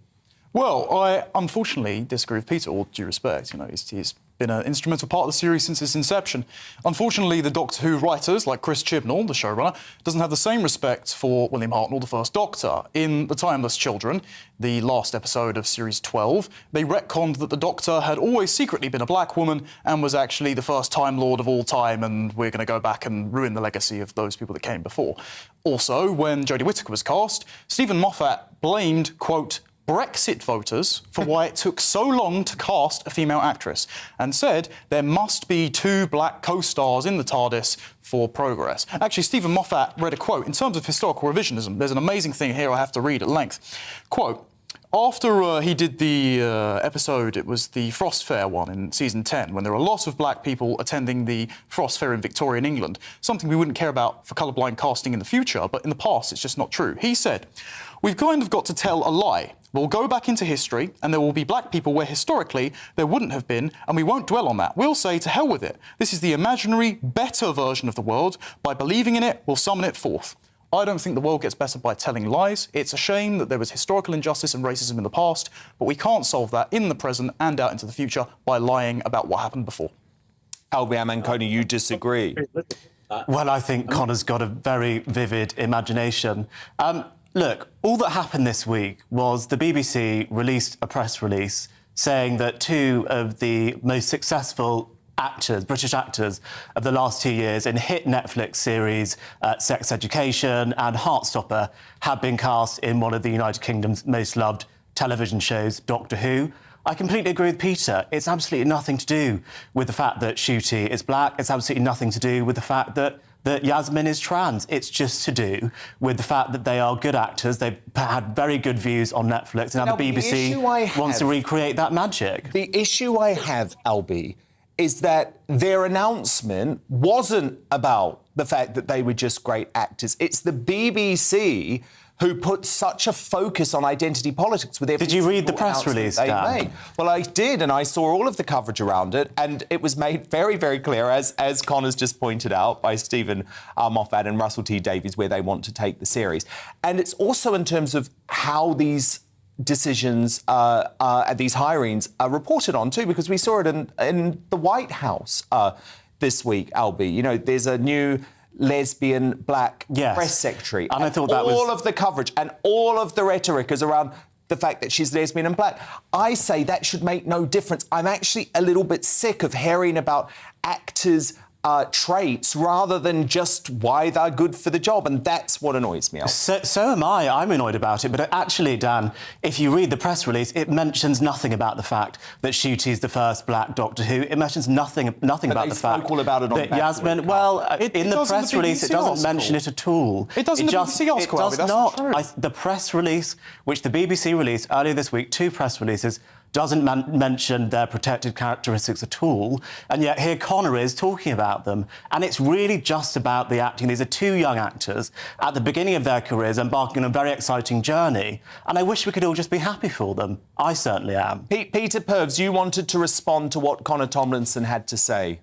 Well, I unfortunately disagree with Peter, all due respect. He's been an instrumental part of the series since its inception. Unfortunately, the Doctor Who writers, like Chris Chibnall, the showrunner, doesn't have the same respect for William Hartnell, the first Doctor. In The Timeless Children, the last episode of Series 12, they retconned that the Doctor had always secretly been a black woman and was actually the first Time Lord of all time, and we're going to go back and ruin the legacy of those people that came before. Also, when Jodie Whittaker was cast, Stephen Moffat blamed, quote, Brexit voters for why it took so long to cast a female actress, and said there must be 2 black co-stars in the TARDIS for progress. Actually, Stephen Moffat read a quote. In terms of historical revisionism, there's an amazing thing here I have to read at length. Quote, after he did the episode, it was the Frost Fair one in season 10, when there were a lot of black people attending the Frost Fair in Victorian England, something we wouldn't care about for colourblind casting in the future, but in the past it's just not true. He said, we've kind of got to tell a lie. We'll go back into history, and there will be black people where historically there wouldn't have been, and we won't dwell on that. We'll say to hell with it. This is the imaginary, better version of the world. By believing in it, we'll summon it forth. I don't think the world gets better by telling lies. It's a shame that there was historical injustice and racism in the past, but we can't solve that in the present and out into the future by lying about what happened before. Albie Amankoni, you disagree? Well, I think Connor's got a very vivid imagination. Look, all that happened this week was the BBC released a press release saying that 2 of the most successful actors, British actors, of the last 2 years in hit Netflix series Sex Education and Heartstopper have been cast in one of the United Kingdom's most loved television shows, Doctor Who. I completely agree with Peter. It's absolutely nothing to do with the fact that Ncuti is black. It's absolutely nothing to do with the fact that Yasmin is trans. It's just to do with the fact that they are good actors. They've had very good views on Netflix, and now the BBC wants to recreate that magic. The issue I have, Albie, is that their announcement wasn't about the fact that they were just great actors. It's the BBC who put such a focus on identity politics with every Did you read the press release, Dan? Made. Well, I did, and I saw all of the coverage around it, and it was made very, very clear, as Connor's just pointed out, by Stephen Moffat and Russell T Davies, where they want to take the series. And it's also in terms of how these decisions, these hirings are reported on too, because we saw it in the White House this week, Albie. There's a new lesbian black press secretary. And I thought that was... all of the coverage and all of the rhetoric is around the fact that she's lesbian and black. I say that should make no difference. I'm actually a little bit sick of hearing about actors' traits rather than just why they're good for the job, and that's what annoys me. So am I. I'm annoyed about it, but actually, Dan, if you read the press release, it mentions nothing about the fact that Ncuti is the first black Doctor Who. It mentions nothing about the fact all about it on that Yasmin. Well, in the press release, it doesn't mention it at all. It does in the BBC article. It does not. The press release, which the BBC released earlier this week, 2 press releases, doesn't mention their protected characteristics at all, and yet here Connor is talking about them. And it's really just about the acting. These are 2 young actors at the beginning of their careers embarking on a very exciting journey, and I wish we could all just be happy for them. I certainly am. Peter Purves, you wanted to respond to what Connor Tomlinson had to say.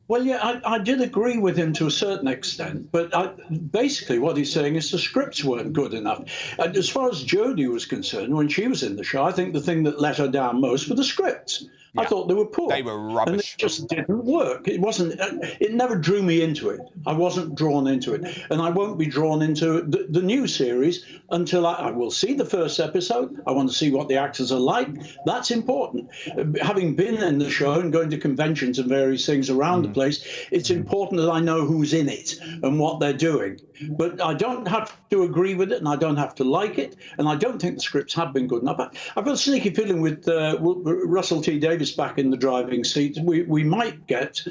Well, yeah, I did agree with him to a certain extent, but basically what he's saying is the scripts weren't good enough. And as far as Jodie was concerned, when she was in the show, I think the thing that let her down most were the scripts. I thought they were poor. They were rubbish. And it just didn't work. It wasn't. It never drew me into it. I wasn't drawn into it, and I won't be drawn into the new series until I will see the first episode. I want to see what the actors are like. That's important. Having been in the show and going to conventions and various things around the place, it's important that I know who's in it and what they're doing. But I don't have to agree with it, and I don't have to like it, and I don't think the scripts have been good enough. I've got a sneaky feeling with Russell T Davies back in the driving seat, we might get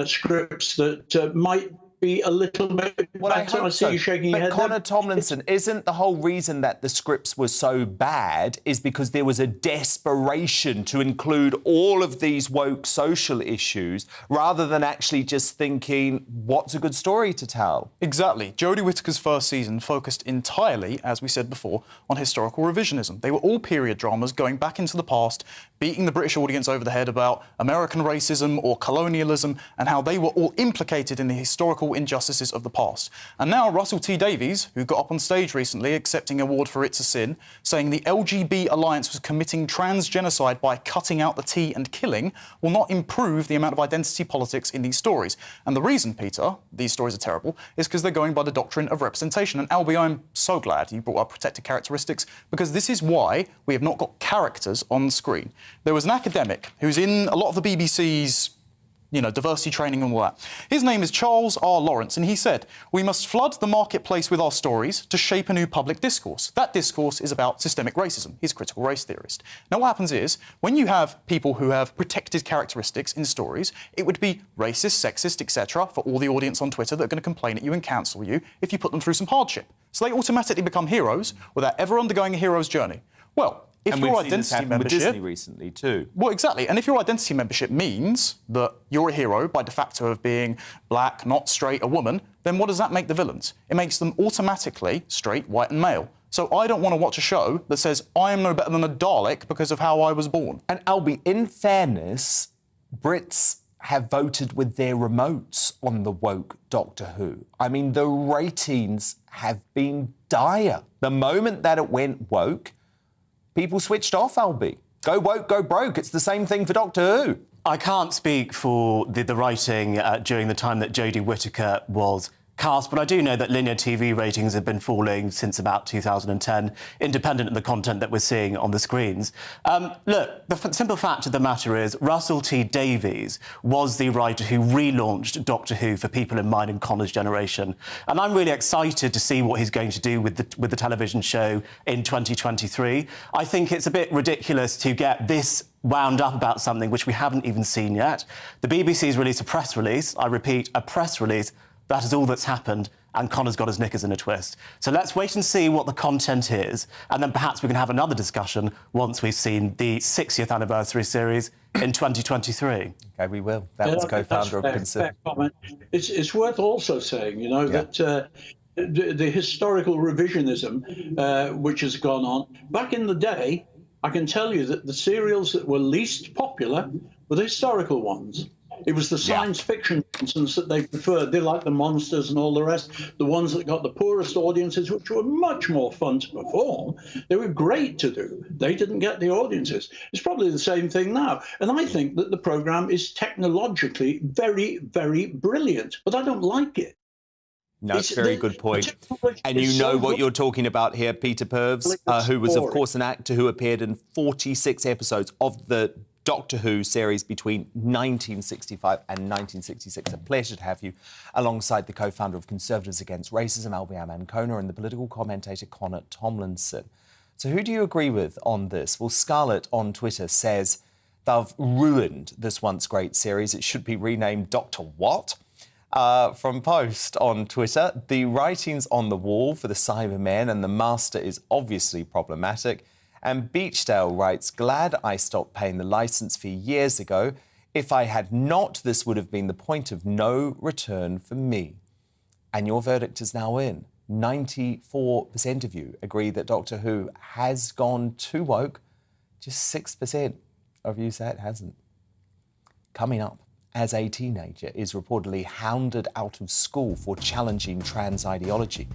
scripts that might be a little bit better. I see you shaking your head. Connor Tomlinson, isn't the whole reason that the scripts were so bad is because there was a desperation to include all of these woke social issues rather than actually just thinking, what's a good story to tell? Exactly. Jodie Whittaker's first season focused entirely, as we said before, on historical revisionism. They were all period dramas going back into the past, beating the British audience over the head about American racism or colonialism and how they were all implicated in the historical injustices of the past. And now Russell T Davies, who got up on stage recently accepting an award for It's a Sin, saying the LGB alliance was committing transgenocide by cutting out the T and killing, will not improve the amount of identity politics in these stories. And the reason, Peter, these stories are terrible, is because they're going by the doctrine of representation. And Albie, I'm so glad you brought up protected characteristics, because this is why we have not got characters on screen. There was an academic who's in a lot of the BBC's diversity training and all that. His name is Charles R. Lawrence, and he said, "We must flood the marketplace with our stories to shape a new public discourse. That discourse is about systemic racism." He's a critical race theorist. Now, what happens is, when you have people who have protected characteristics in stories, it would be racist, sexist, etc., for all the audience on Twitter that are going to complain at you and cancel you if you put them through some hardship. So they automatically become heroes without ever undergoing a hero's journey. Well, if your identity membership with Disney recently too. Well, exactly. And if your identity membership means that you're a hero by de facto of being black, not straight, a woman, then what does that make the villains? It makes them automatically straight, white and male. So I don't want to watch a show that says I am no better than a Dalek because of how I was born. And Albie, in fairness, Brits have voted with their remotes on the woke Doctor Who. I mean, the ratings have been dire. The moment that it went woke, people switched off, Albie. Go woke, go broke. It's the same thing for Doctor Who. I can't speak for the writing during the time that Jodie Whittaker was cast, but I do know that linear TV ratings have been falling since about 2010, independent of the content that we're seeing on the screens. Look, the simple fact of the matter is Russell T Davies was the writer who relaunched Doctor Who for people in mine and Connor's generation. And I'm really excited to see what he's going to do with the television show in 2023. I think it's a bit ridiculous to get this wound up about something which we haven't even seen yet. The BBC's released a press release, I repeat, a press release. That is all that's happened, and Connor's got his knickers in a twist. So let's wait and see what the content is, and then perhaps we can have another discussion once we've seen the 60th anniversary series in 2023. OK, we will. That was co-founder of Conservative. It's worth also saying, that the historical revisionism which has gone on, back in the day, I can tell you that the serials that were least popular were the historical ones. It was the science fiction nonsense that they preferred. They like the monsters and all the rest, the ones that got the poorest audiences, which were much more fun to perform. They were great to do. They didn't get the audiences. It's probably the same thing now. And I think that the programme is technologically very, very brilliant, but I don't like it. No, it's a very good point. And you know what you're talking about here, Peter Purves, who was, of course, an actor who appeared in 46 episodes of the Doctor Who series between 1965 and 1966. A pleasure to have you alongside the co-founder of Conservatives Against Racism, Albie Amann-Kona, and the political commentator Connor Tomlinson. So who do you agree with on this? Well, Scarlett on Twitter says they've ruined this once great series. It should be renamed Dr. What? From Post on Twitter, the writings on the wall for the Cybermen and the Master is obviously problematic. And Beachdale writes, glad I stopped paying the licence fee years ago. If I had not, this would have been the point of no return for me. And your verdict is now in. 94% of you agree that Doctor Who has gone too woke. Just 6% of you say it hasn't. Coming up, as a teenager is reportedly hounded out of school for challenging trans ideology.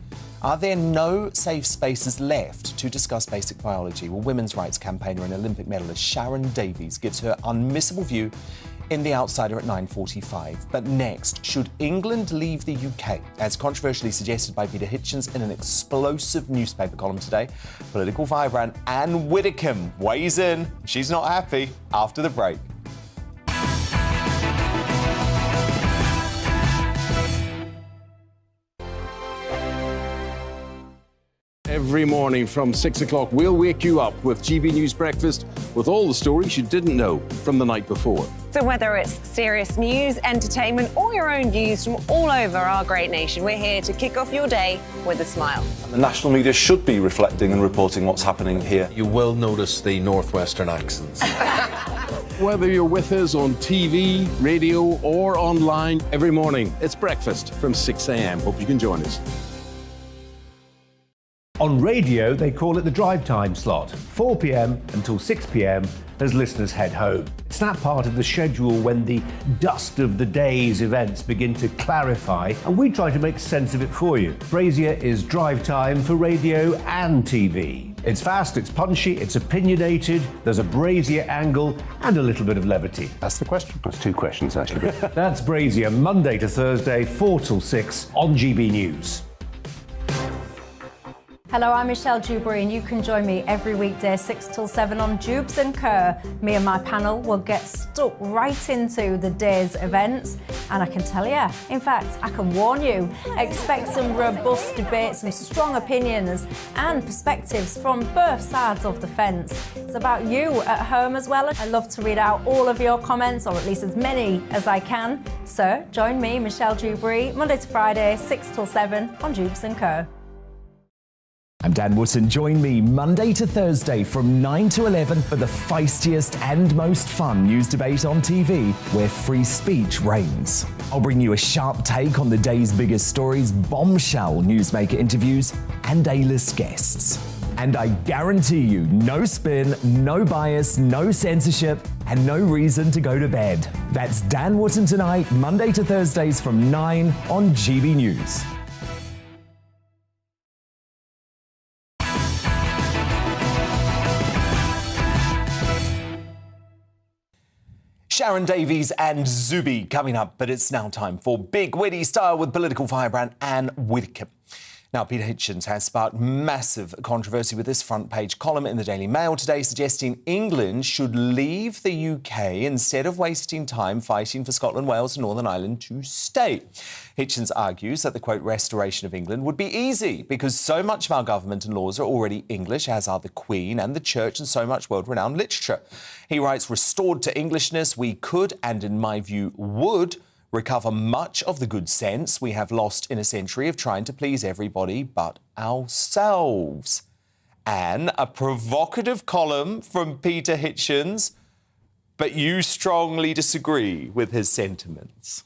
Are there no safe spaces left to discuss basic biology? Well, women's rights campaigner and Olympic medalist Sharon Davies gives her unmissable view in The Outsider at 9:45. But next, should England leave the UK? As controversially suggested by Peter Hitchens in an explosive newspaper column today, political firebrand Anne Widdecombe weighs in. She's not happy after the break. Every morning from 6 o'clock, we'll wake you up with GB News Breakfast with all the stories you didn't know from the night before. So whether it's serious news, entertainment, or your own views from all over our great nation, we're here to kick off your day with a smile. The national media should be reflecting and reporting what's happening here. You will notice the northwestern accents. Whether you're with us on TV, radio, or online, every morning, it's breakfast from 6 a.m. Hope you can join us. On radio, they call it the drive time slot, 4 p.m. until 6 p.m. as listeners head home. It's that part of the schedule when the dust of the day's events begin to clarify, and we try to make sense of it for you. Brazier is drive time for radio and TV. It's fast, it's punchy, it's opinionated, there's a Brazier angle, and a little bit of levity. That's the question. That's two questions, actually. That's Brazier, Monday to Thursday, 4 till 6 on GB News. Hello, I'm Michelle Dewberry, and you can join me every weekday 6 till 7 on Jubes and Kerr. Me and my panel will get stuck right into the day's events, and I can tell you, in fact, I can warn you, expect some robust debates, some strong opinions and perspectives from both sides of the fence. It's about you at home as well. I love to read out all of your comments, or at least as many as I can. So join me, Michelle Dewberry, Monday to Friday, 6 till 7 on Jubes and Kerr. I'm Dan Wootton. Join me Monday to Thursday from 9 to 11 for the feistiest and most fun news debate on TV, where free speech reigns. I'll bring you a sharp take on the day's biggest stories, bombshell newsmaker interviews, and A-list guests. And I guarantee you, no spin, no bias, no censorship, and no reason to go to bed. That's Dan Wootton tonight, Monday to Thursdays from 9 on GB News. Sharon Davies and Zubi coming up, but it's now time for Big Witty Style with political firebrand Anne Widdecombe. Now, Peter Hitchens has sparked massive controversy with this front-page column in the Daily Mail today, suggesting England should leave the UK instead of wasting time fighting for Scotland, Wales and Northern Ireland to stay. Hitchens argues that the, quote, restoration of England would be easy because so much of our government and laws are already English, as are the Queen and the Church and so much world-renowned literature. He writes, restored to Englishness, we could, and in my view would, recover much of the good sense we have lost in a century of trying to please everybody but ourselves. And a provocative column from Peter Hitchens, but you strongly disagree with his sentiments.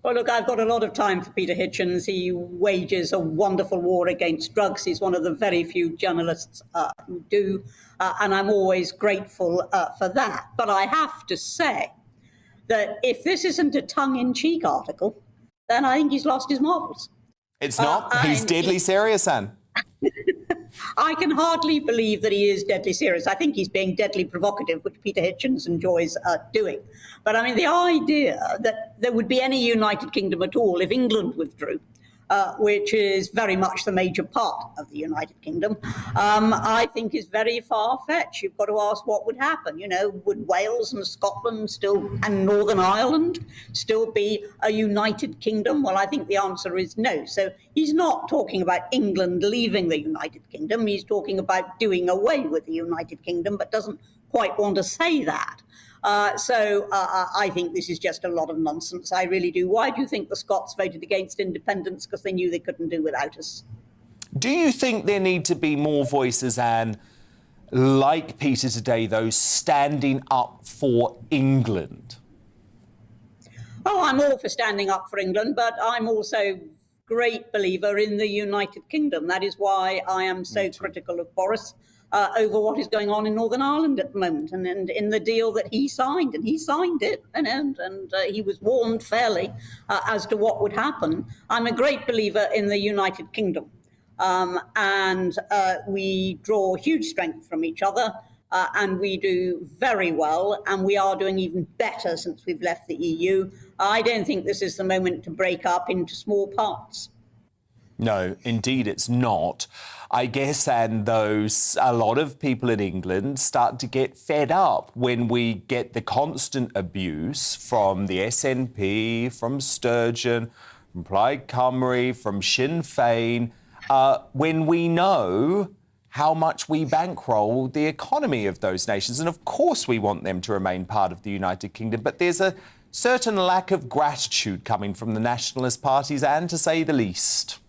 Well, look, I've got a lot of time for Peter Hitchens. He wages a wonderful war against drugs. He's one of the very few journalists who do, and I'm always grateful for that. But I have to say that if this isn't a tongue-in-cheek article, then I think he's lost his marbles. It's not. He's deadly serious, Anne. I can hardly believe that he is deadly serious. I think he's being deadly provocative, which Peter Hitchens enjoys doing. But I mean, the idea that there would be any United Kingdom at all if England withdrew, which is very much the major part of the United Kingdom, I think is very far-fetched. You've got to ask what would happen. You know, would Wales and Scotland still, and Northern Ireland still be a United Kingdom? Well, I think the answer is no. So he's not talking about England leaving the United Kingdom. He's talking about doing away with the United Kingdom, but doesn't quite want to say that. So I think this is just a lot of nonsense. I really do. Why do you think the Scots voted against independence? Because they knew they couldn't do without us. Do you think there need to be more voices, Anne, like Peter today, though, standing up for England? Oh, I'm all for standing up for England, but I'm also a great believer in the United Kingdom. That is why I am so critical of Boris. over what is going on in Northern Ireland at the moment, and in the deal that he signed, and he signed it, and he was warned fairly as to what would happen. I'm a great believer in the United Kingdom, and we draw huge strength from each other, and we do very well, and we are doing even better since we've left the EU. I don't think this is the moment to break up into small parts. No, indeed it's not. I guess, and those a lot of people in England start to get fed up when we get the constant abuse from the SNP, from Sturgeon, from Plaid Cymru, from Sinn Féin, when we know how much we bankroll the economy of those nations. And of course we want them to remain part of the United Kingdom, but there's a certain lack of gratitude coming from the nationalist parties, and to say the least.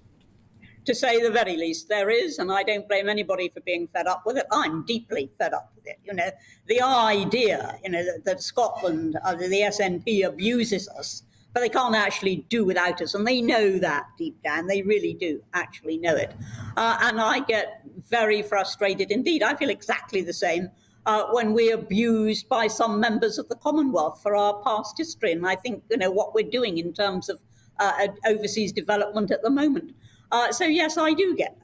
To say the very least, there is, and I don't blame anybody for being fed up with it. I'm deeply fed up with it. You know, the idea, you know, that Scotland, the SNP abuses us, but they can't actually do without us, and they know that deep down. They really do actually know it. And I get very frustrated indeed. I feel exactly the same when we're abused by some members of the Commonwealth for our past history. And I think, you know, what we're doing in terms of overseas development at the moment. So, yes, I do get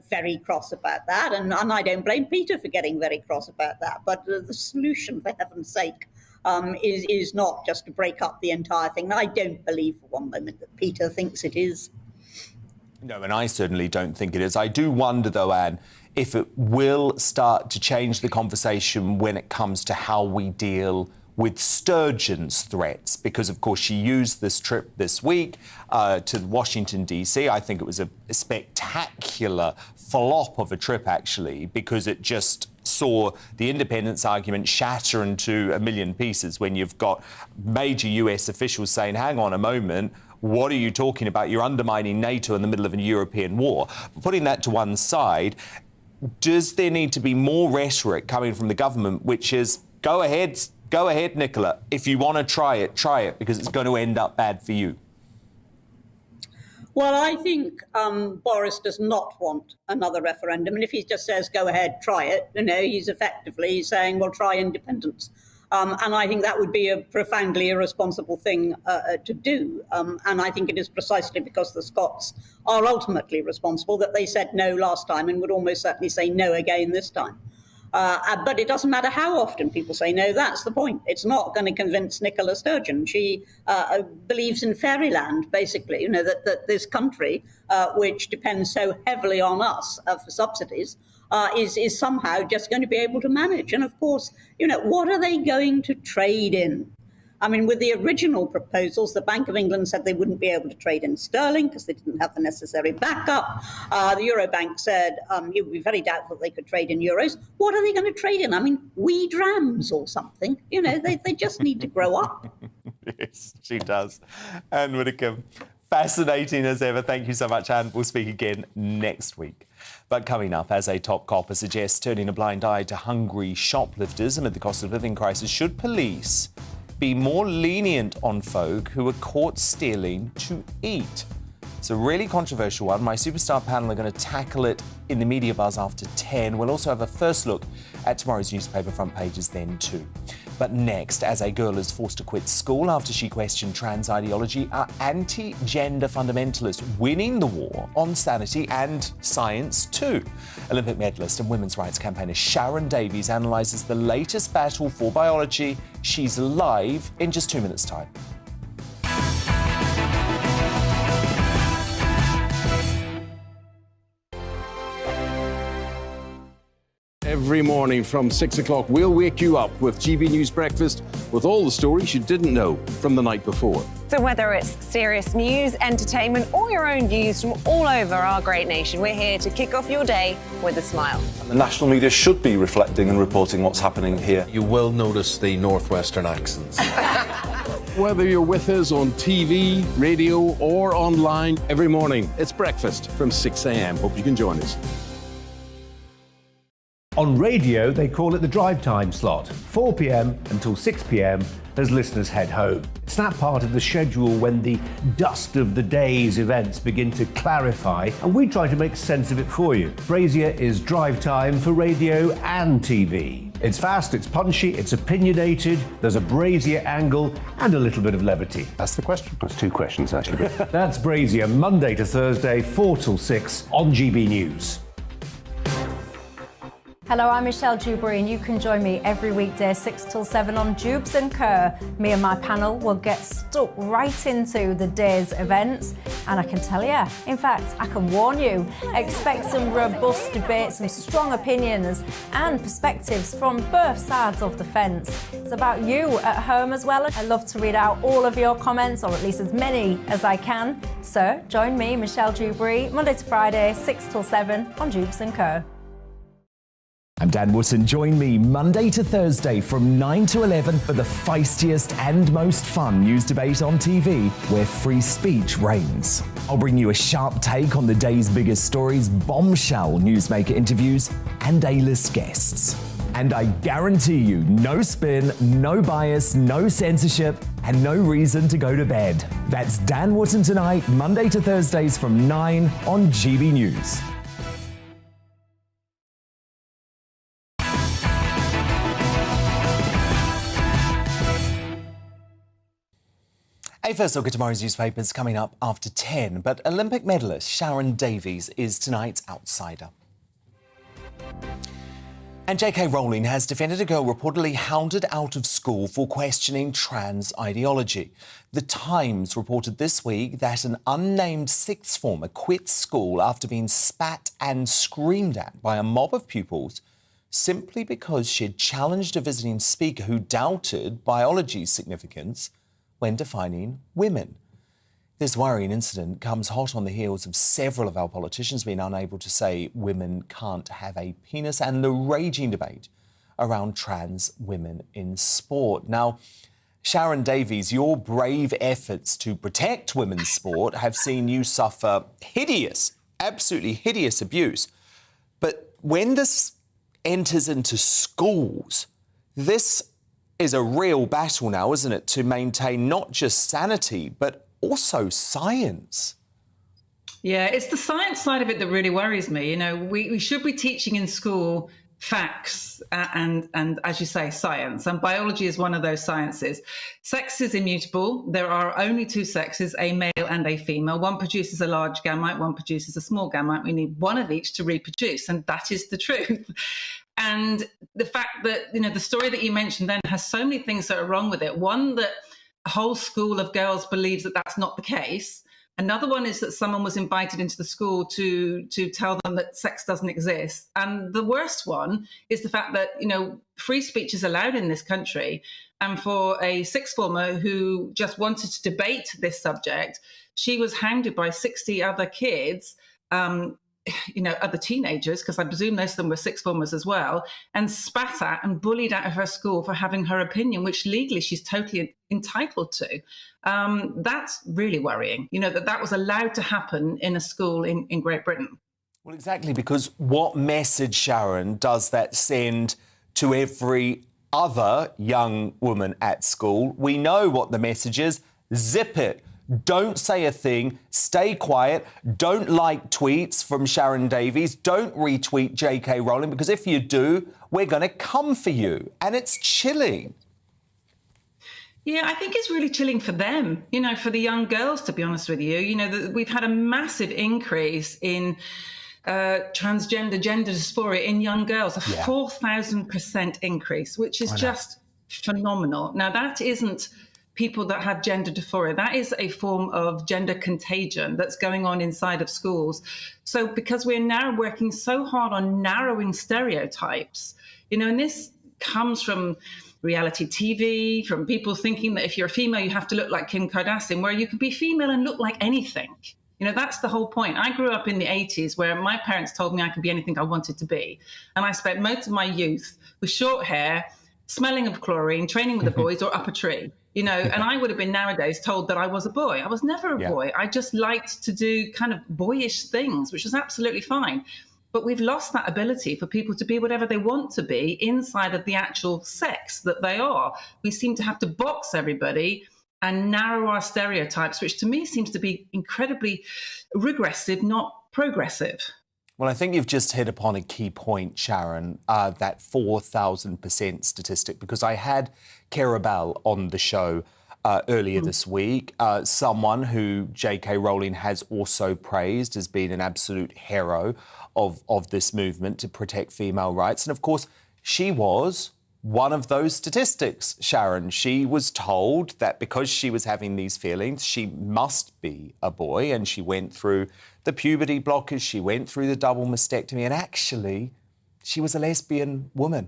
very cross about that, and I don't blame Peter for getting very cross about that. But the solution, for heaven's sake, is not just to break up the entire thing. I don't believe for one moment that Peter thinks it is. No, and I certainly don't think it is. I do wonder, though, Anne, if it will start to change the conversation when it comes to how we deal with Sturgeon's threats, because, of course, she used this trip this week to Washington, D.C. I think it was a spectacular flop of a trip, actually, because it just saw the independence argument shatter into a million pieces when you've got major US officials saying, hang on a moment, what are you talking about? You're undermining NATO in the middle of a European war. Putting that to one side, does there need to be more rhetoric coming from the government, which is, go ahead, Nicola. If you want to try it, because it's going to end up bad for you. Well, I think Boris does not want another referendum. And if he just says, go ahead, try it, you know, he's effectively saying, well, try independence. And I think that would be a profoundly irresponsible thing to do. And I think it is precisely because the Scots are ultimately responsible that they said no last time and would almost certainly say no again this time. But it doesn't matter how often people say no, that's the point. It's not going to convince Nicola Sturgeon. She believes in fairyland, basically, you know, that this country, which depends so heavily on us for subsidies, is somehow just going to be able to manage. And of course, you know, what are they going to trade in? I mean, with the original proposals, the Bank of England said they wouldn't be able to trade in sterling because they didn't have the necessary backup. The Eurobank said it would be very doubtful they could trade in euros. What are they going to trade in? I mean, weed rams or something. You know, they just need to grow up. Yes, she does. Anne Widdecombe, fascinating as ever. Thank you so much, Anne. We'll speak again next week. But coming up, as a top copper suggests, turning a blind eye to hungry shoplifters amid the cost of living crisis, should police be more lenient on folk who are caught stealing to eat? It's a really controversial one. My superstar panel are going to tackle it in the media buzz after 10. We'll also have a first look at tomorrow's newspaper front pages then too. But next, as a girl is forced to quit school after she questioned trans ideology, are anti-gender fundamentalists winning the war on sanity and science too? Olympic medalist and women's rights campaigner Sharon Davies analyses the latest battle for biology. She's live in just 2 minutes' time. Every morning from 6 o'clock, we'll wake you up with GB News Breakfast with all the stories you didn't know from the night before. So whether it's serious news, entertainment, or your own views from all over our great nation, we're here to kick off your day with a smile. And the national media should be reflecting and reporting what's happening here. You will notice the northwestern accents. Whether you're with us on TV, radio, or online, every morning, it's breakfast from 6 a.m. Hope you can join us. On radio, they call it the drive time slot, 4 p.m. until 6 p.m. as listeners head home. It's that part of the schedule when the dust of the day's events begin to clarify, and we try to make sense of it for you. Brazier is drive time for radio and TV. It's fast, it's punchy, it's opinionated, there's a Brazier angle and a little bit of levity. That's the question. That's two questions, actually. That's Brazier, Monday to Thursday, 4 till 6 on GB News. Hello, I'm Michelle Dewberry, and you can join me every weekday 6 till 7 on Jubes and Kerr. Me and my panel will get stuck right into the day's events, and I can tell you, in fact, I can warn you, expect some robust debates, some strong opinions and perspectives from both sides of the fence. It's about you at home as well. I love to read out all of your comments, or at least as many as I can. So join me, Michelle Dewberry, Monday to Friday, 6 till 7 on Jubes and Kerr. I'm Dan Wootton. Join me Monday to Thursday from 9 to 11 for the feistiest and most fun news debate on TV, where free speech reigns. I'll bring you a sharp take on the day's biggest stories, bombshell newsmaker interviews, and A-list guests. And I guarantee you, no spin, no bias, no censorship, and no reason to go to bed. That's Dan Wootton tonight, Monday to Thursdays from 9 on GB News. A first look at tomorrow's newspapers coming up after 10, but Olympic medalist Sharon Davies is tonight's outsider. And J.K. Rowling has defended a girl reportedly hounded out of school for questioning trans ideology. The Times reported this week that an unnamed sixth former quit school after being spat and screamed at by a mob of pupils simply because she had challenged a visiting speaker who doubted biology's significance when defining women. This worrying incident comes hot on the heels of several of our politicians being unable to say women can't have a penis and the raging debate around trans women in sport. Now, Sharon Davies, your brave efforts to protect women's sport have seen you suffer hideous, absolutely hideous abuse. But when this enters into schools, this is a real battle now, isn't it, to maintain not just sanity, but also science. Yeah, it's the science side of it that really worries me. You know, we should be teaching in school facts and as you say, science, and biology is one of those sciences. Sex is immutable. There are only two sexes, a male and a female. One produces a large gamete, one produces a small gamete. We need one of each to reproduce, and that is the truth. And the fact that, you know, the story that you mentioned then has so many things that are wrong with it. One, that a whole school of girls believes that that's not the case. Another one is that someone was invited into the school to tell them that sex doesn't exist. And the worst one is the fact that, you know, free speech is allowed in this country. And for a sixth former who just wanted to debate this subject, she was hounded by 60 other kids, you know, other teenagers, because I presume most of them were sixth formers as well, and spat at and bullied out of her school for having her opinion, which legally she's totally entitled to. That's really worrying, you know, that was allowed to happen in a school in Great Britain. Well, exactly, because what message, Sharon, does that send to every other young woman at school? We know what the message is. Zip it. Don't say a thing, stay quiet, don't like tweets from Sharon Davies, don't retweet J.K. Rowling, because if you do, we're going to come for you. And it's chilling. Yeah, I think it's really chilling for them, you know, for the young girls, to be honest with you. You know, we've had a massive increase in transgender, gender dysphoria in young girls, a 4,000% increase, which is just phenomenal. Now, that isn't people that have gender dysphoria. That is a form of gender contagion that's going on inside of schools. So because we're now working so hard on narrowing stereotypes, you know, and this comes from reality TV, from people thinking that if you're a female, you have to look like Kim Kardashian, where you can be female and look like anything. You know, that's the whole point. I grew up in the 80s where my parents told me I could be anything I wanted to be. And I spent most of my youth with short hair, smelling of chlorine, training with the boys or up a tree. You know, and I would have been nowadays told that I was a boy. I was never a boy. I just liked to do kind of boyish things, which was absolutely fine. but we've lost that ability for people to be whatever they want to be inside of the actual sex that they are. We seem to have to box everybody and narrow our stereotypes, which to me seems to be incredibly regressive, not progressive. Well, I think you've just hit upon a key point, Sharon, that 4,000% statistic, because I had Cara Bell on the show earlier this week, someone who J.K. Rowling has also praised as being an absolute hero of this movement to protect female rights. And of course, she was one of those statistics, Sharon. She was told that because she was having these feelings, she must be a boy, and she went through the puberty blockers, she went through the double mastectomy, and actually, she was a lesbian woman.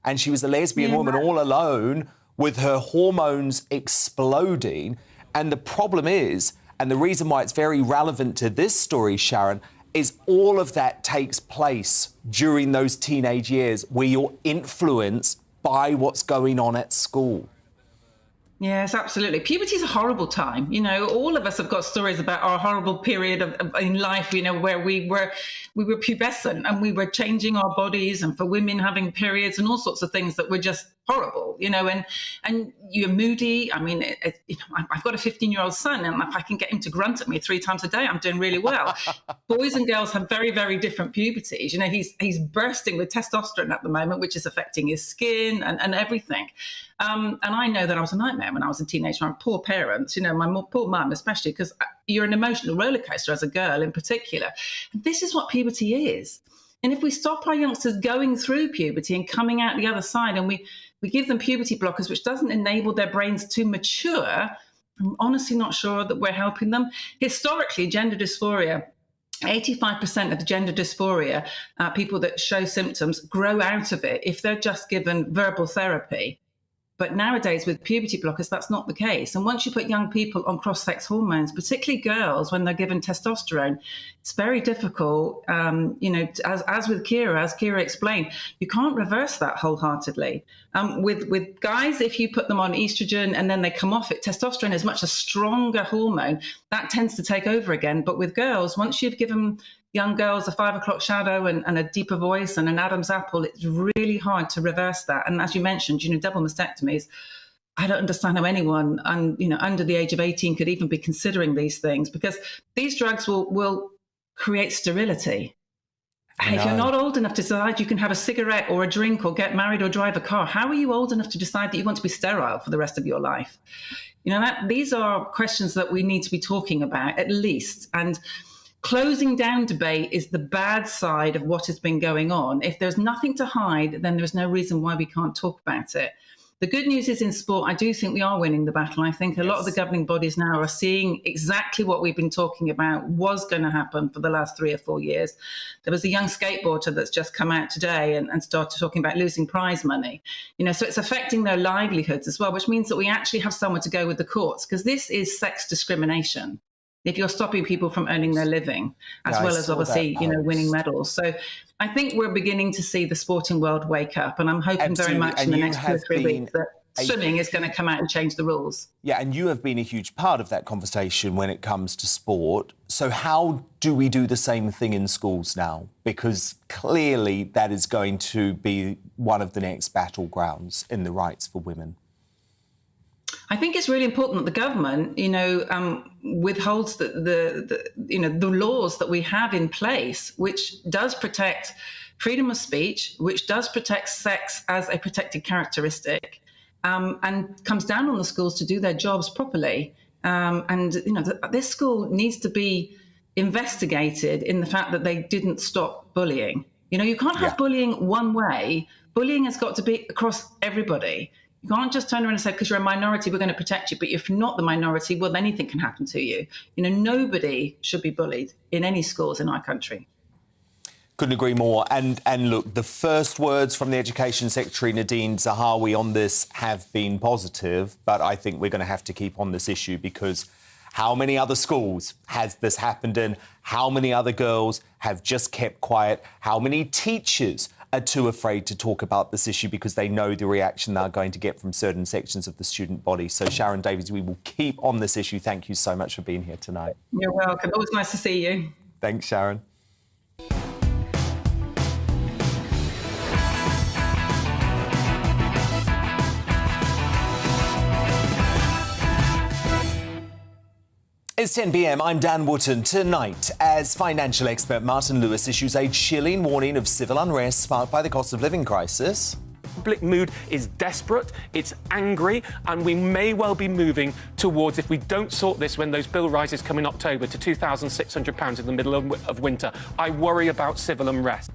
And she was a lesbian woman all alone with her hormones exploding. And the problem is, and the reason why it's very relevant to this story, Sharon, is all of that takes place during those teenage years where you're influenced by what's going on at school. Yes, absolutely. Puberty is a horrible time. You know, all of us have got stories about our horrible period in life, you know, where we were pubescent and we were changing our bodies, and for women having periods and all sorts of things that were just horrible, you know, and you're moody. I mean, you know, I've got a 15-year-old son, and if I can get him to grunt at me 3 times a day, I'm doing really well. Boys and girls have very, very different puberties. You know, he's bursting with testosterone at the moment, which is affecting his skin and everything. And I know that I was a nightmare when I was a teenager. My poor parents, you know, my poor mum especially, because you're an emotional roller coaster as a girl in particular. And this is what puberty is. And if we stop our youngsters going through puberty and coming out the other side, and we give them puberty blockers, which doesn't enable their brains to mature, I'm honestly not sure that we're helping them. Historically, gender dysphoria, 85% of gender dysphoria, people that show symptoms, grow out of it if they're just given verbal therapy. But nowadays, with puberty blockers, that's not the case. And once you put young people on cross-sex hormones, particularly girls, when they're given testosterone, it's very difficult. You know, as with Kira, as Kira explained, you can't reverse that wholeheartedly. With guys, if you put them on estrogen and then they come off it, testosterone is much a stronger hormone. That tends to take over again. But with girls, once you've given young girls a 5 o'clock shadow and a deeper voice and an Adam's apple, it's really hard to reverse that. And as you mentioned, you know, double mastectomies, I don't understand how anyone under the age of 18 could even be considering these things, because these drugs will create sterility. If you're not old enough to decide you can have a cigarette or a drink or get married or drive a car, how are you old enough to decide that you want to be sterile for the rest of your life? You know, these are questions that we need to be talking about at least. And closing down debate is the bad side of what has been going on. If there's nothing to hide, then there's no reason why we can't talk about it. The good news is in sport, I do think we are winning the battle. I think a lot of the governing bodies now are seeing exactly what we've been talking about was going to happen for the last 3 or 4 years. There was a young skateboarder that's just come out today and started talking about losing prize money. You know, so it's affecting their livelihoods as well, which means that we actually have somewhere to go with the courts, because this is sex discrimination. If you're stopping people from earning their living, as well as obviously, you know, winning medals. So I think we're beginning to see the sporting world wake up, and I'm hoping very much in the next 2 or 3 weeks that swimming is going to come out and change the rules. Yeah, and you have been a huge part of that conversation when it comes to sport. So how do we do the same thing in schools now? Because clearly that is going to be one of the next battlegrounds in the rights for women. I think it's really important that the government, you know, withholds the laws that we have in place, which does protect freedom of speech, which does protect sex as a protected characteristic, and comes down on the schools to do their jobs properly. And you know, this school needs to be investigated in the fact that they didn't stop bullying. You know, you can't have bullying one way. Bullying has got to be across everybody. You can't just turn around and say, because you're a minority, we're going to protect you. But if you're not the minority, well, anything can happen to you. You know, nobody should be bullied in any schools in our country. Couldn't agree more. And look, the first words from the Education Secretary, Nadine Zahawi, on this have been positive. But I think we're going to have to keep on this issue, because how many other schools has this happened in? How many other girls have just kept quiet? How many teachers are too afraid to talk about this issue because they know the reaction they're going to get from certain sections of the student body? So, Sharon Davies, we will keep on this issue. Thank you so much for being here tonight. You're welcome. Always nice to see you. Thanks, Sharon. It's 10 p.m. I'm Dan Wootton. Tonight, as financial expert Martin Lewis issues a chilling warning of civil unrest sparked by the cost of living crisis. Public mood is desperate, it's angry, and we may well be moving towards, if we don't sort this when those bill rises come in October, to £2,600 in the middle of winter. I worry about civil unrest.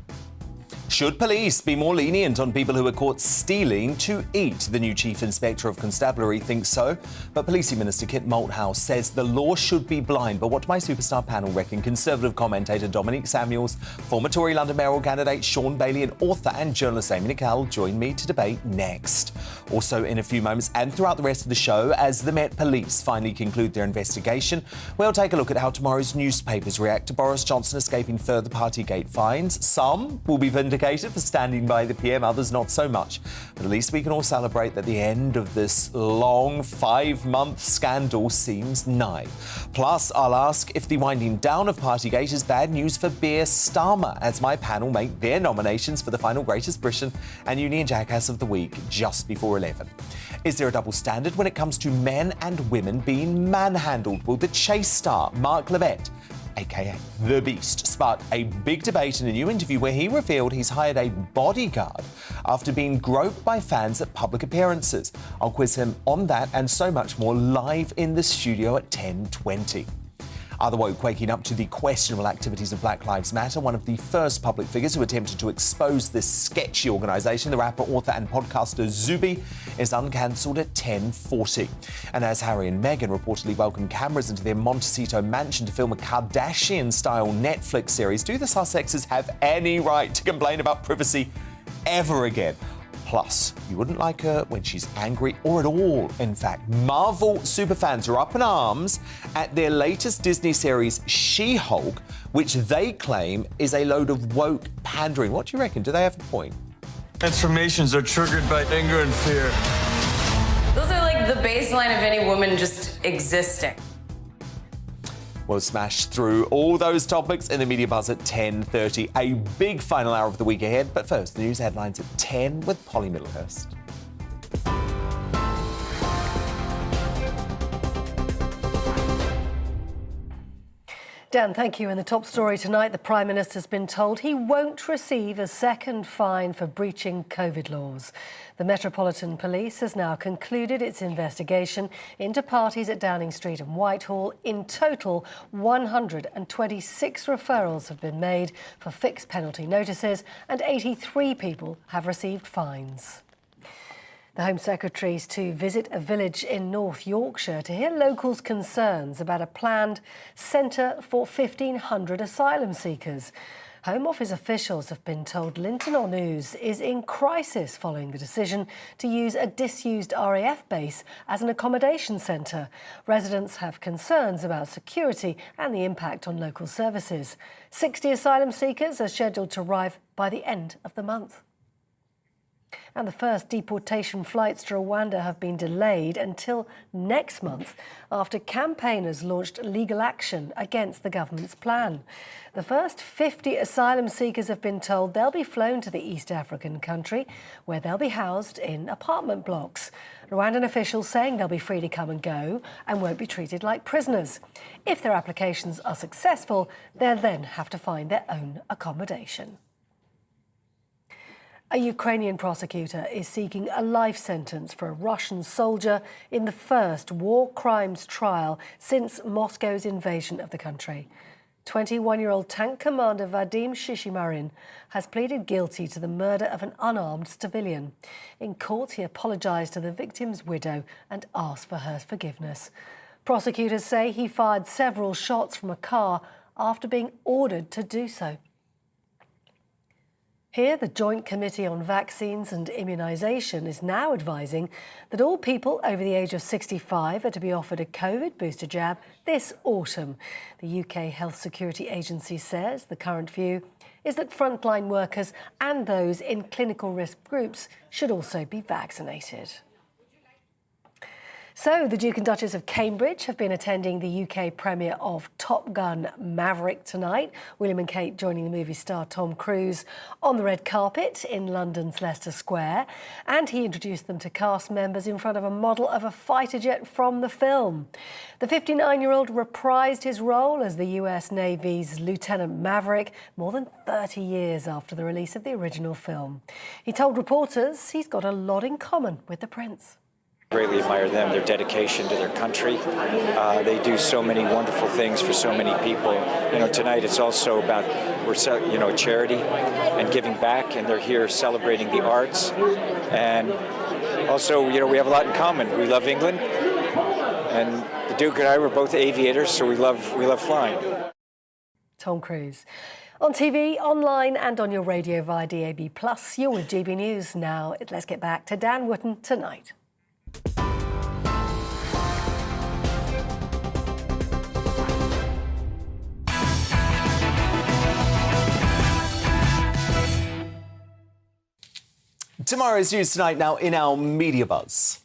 Should police be more lenient on people who are caught stealing to eat? The new Chief Inspector of Constabulary thinks so. But Policing Minister Kit Malthouse says the law should be blind. But what do my superstar panel reckon? Conservative commentator Dominique Samuels, former Tory London mayoral candidate Sean Bailey and author and journalist Amy Nicol join me to debate next. Also in a few moments and throughout the rest of the show, as the Met Police finally conclude their investigation, we'll take a look at how tomorrow's newspapers react to Boris Johnson escaping further Partygate fines. Some will be vindicated for standing by the PM, others not so much. But at least we can all celebrate that the end of this long 5-month scandal seems nigh. Plus, I'll ask if the winding down of Partygate is bad news for Beer Starmer, as my panel make their nominations for the final Greatest Britain and Union Jackass of the Week just before 11. Is there a double standard when it comes to men and women being manhandled? Will the Chase star Mark Labbett, aka The Beast, sparked a big debate in a new interview where he revealed he's hired a bodyguard after being groped by fans at public appearances. I'll quiz him on that and so much more live in the studio at 10:20. Are the woke waking up to the questionable activities of Black Lives Matter? One of the first public figures who attempted to expose this sketchy organisation, the rapper, author and podcaster Zubi, is uncancelled at 10:40. And as Harry and Meghan reportedly welcomed cameras into their Montecito mansion to film a Kardashian-style Netflix series, do the Sussexes have any right to complain about privacy ever again? Plus, you wouldn't like her when she's angry or at all. In fact, Marvel superfans are up in arms at their latest Disney series, She-Hulk, which they claim is a load of woke pandering. What do you reckon? Do they have a point? Transformations are triggered by anger and fear. Those are like the baseline of any woman just existing. We'll smash through all those topics in the Media Buzz at 10:30. A big final hour of the week ahead. But first, the news headlines at 10 with Polly Middlehurst. Dan, thank you. In the top story tonight, the Prime Minister's been told he won't receive a second fine for breaching COVID laws. The Metropolitan Police has now concluded its investigation into parties at Downing Street and Whitehall. In total, 126 referrals have been made for fixed penalty notices and 83 people have received fines. The Home Secretary's to visit a village in North Yorkshire to hear locals' concerns about a planned centre for 1,500 asylum seekers. Home Office officials have been told Linton-on-Ouse is in crisis following the decision to use a disused RAF base as an accommodation centre. Residents have concerns about security and the impact on local services. 60 asylum seekers are scheduled to arrive by the end of the month. And the first deportation flights to Rwanda have been delayed until next month after campaigners launched legal action against the government's plan. The first 50 asylum seekers have been told they'll be flown to the East African country, where they'll be housed in apartment blocks. Rwandan officials saying they'll be free to come and go and won't be treated like prisoners. If their applications are successful, they'll then have to find their own accommodation. A Ukrainian prosecutor is seeking a life sentence for a Russian soldier in the first war crimes trial since Moscow's invasion of the country. 21-year-old tank commander Vadim Shishimarin has pleaded guilty to the murder of an unarmed civilian. In court, he apologised to the victim's widow and asked for her forgiveness. Prosecutors say he fired several shots from a car after being ordered to do so. Here, the Joint Committee on Vaccines and Immunisation is now advising that all people over the age of 65 are to be offered a COVID booster jab this autumn. The UK Health Security Agency says the current view is that frontline workers and those in clinical risk groups should also be vaccinated. So, the Duke and Duchess of Cambridge have been attending the UK premiere of Top Gun Maverick tonight. William and Kate joining the movie star Tom Cruise on the red carpet in London's Leicester Square. And he introduced them to cast members in front of a model of a fighter jet from the film. The 59-year-old reprised his role as the US Navy's Lieutenant Maverick more than 30 years after the release of the original film. He told reporters he's got a lot in common with the Prince. Greatly admire them, their dedication to their country. They do so many wonderful things for so many people. You know, tonight it's also about, charity and giving back, and they're here celebrating the arts. And also, we have a lot in common. We love England, and the Duke and I were both aviators, so we love flying. Tom Cruise. On TV, online and on your radio via DAB+, you're with GB News now. Let's get back to Dan Wootton tonight. Tomorrow's News Tonight now in our Media Buzz.